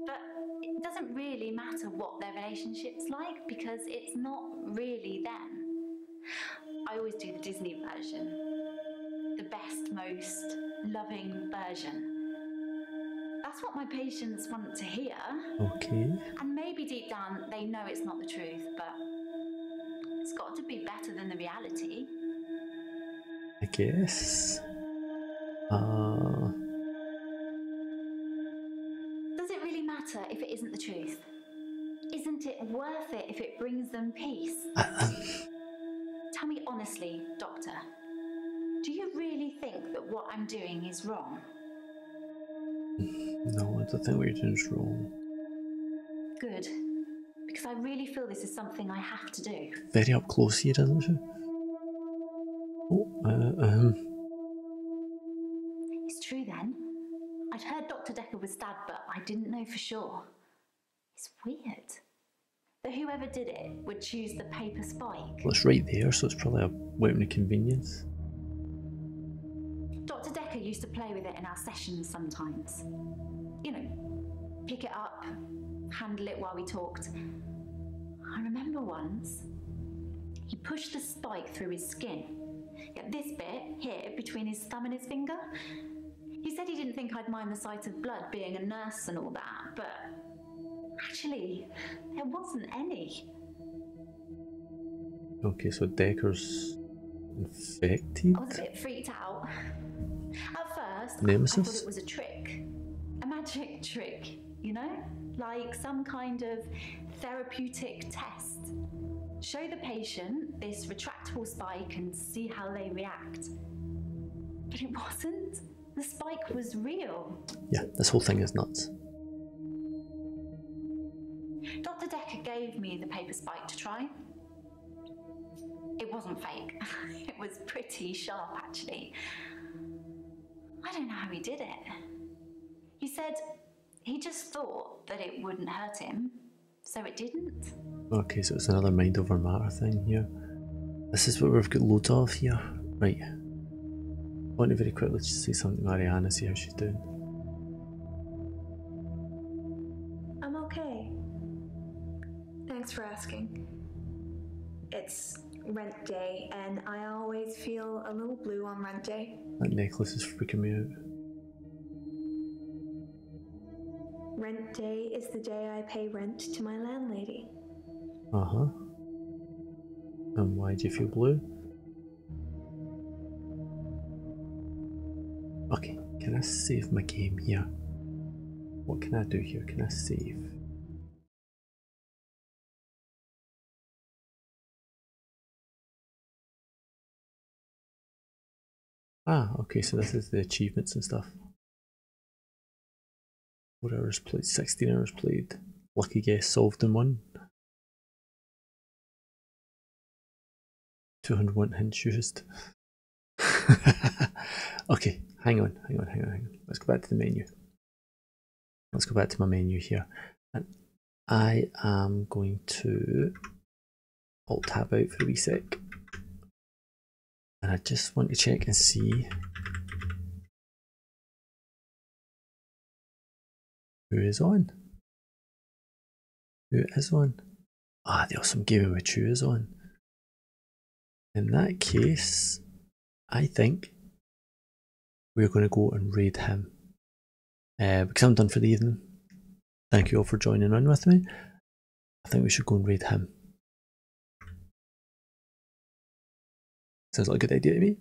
Speaker 3: But it doesn't really matter what their relationship's like because it's not really them. I always do the Disney version. The best, most loving version. That's what my patients want to hear.
Speaker 1: Okay.
Speaker 3: And maybe deep down they know it's not the truth, but it's got to be better than the reality.
Speaker 1: I guess.
Speaker 3: Does it really matter if it isn't the truth? Isn't it worth it if it brings them peace? Tell me honestly, Doctor, do you really think that what I'm doing is wrong?
Speaker 1: No, I don't think what you're doing is wrong.
Speaker 3: Good, because I really feel this is something I have to do.
Speaker 1: Very up close here, isn't she? Oh,
Speaker 3: It's true then. I'd heard Dr. Dekker was stabbed, but I didn't know for sure. It's weird that whoever did it would choose the paper spike.
Speaker 1: well, it's right there, so it's probably a weapon of convenience.
Speaker 3: Dr. Dekker used to play with it in our sessions sometimes. You know, pick it up, handle it while we talked. I remember once, he pushed the spike through his skin. Get this bit here between his thumb and his finger. He said he didn't think I'd mind the sight of blood being a nurse and all that, but actually, there wasn't any.
Speaker 1: Okay, so Dekker's infected?
Speaker 3: I was a bit freaked out. At first,
Speaker 1: Nemesis?
Speaker 3: I thought it was a trick. A magic trick, you know? Like some kind of therapeutic test. Show the patient this retractable spike and see how they react. But it wasn't. The spike was real.
Speaker 1: Yeah, this whole thing is nuts.
Speaker 3: Dr. Dekker gave me the paper spike to try. It wasn't fake. It was pretty sharp, actually. I don't know how he did it. He said he just thought that it wouldn't hurt him, so it didn't.
Speaker 1: Okay, so it's another mind over matter thing here. This is what we've got loads of here. Right. I want to very quickly just say something to Mariana, see how she's doing.
Speaker 9: I'm okay. Thanks for asking. It's rent day, and I always feel a little blue on rent day.
Speaker 1: That necklace is freaking me out.
Speaker 9: Rent day is the day I pay rent to my landlady.
Speaker 1: Uh-huh. And why do you feel blue? Okay, can I save my game here? What can I do here? Can I save? Ah, okay, so this is the achievements and stuff. 4 hours played, 16 hours played. Lucky guess solved in 1. 201 hints used. Okay, hang on. Let's go back to the menu. Let's go back to my menu here. And I am going to Alt tab out for a wee sec. And I just want to check and see who is on. Who is on? Ah, the awesome game with Chu is on. In that case, I think we're going to go and raid him. Because I'm done for the evening. Thank you all for joining in with me. I think we should go and raid him. Sounds like a good idea to me.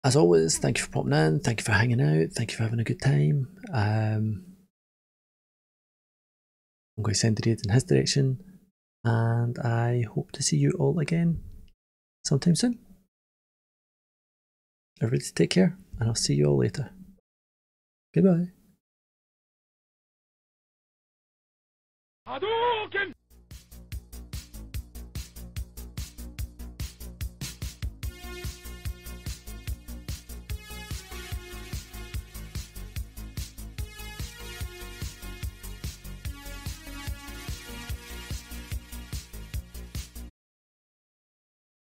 Speaker 1: As always, thank you for popping in. Thank you for hanging out. Thank you for having a good time. I'm going to send the raid in his direction. And I hope to see you all again sometime soon. Everybody take care, and I'll see you all later. Goodbye.
Speaker 11: Hadouken!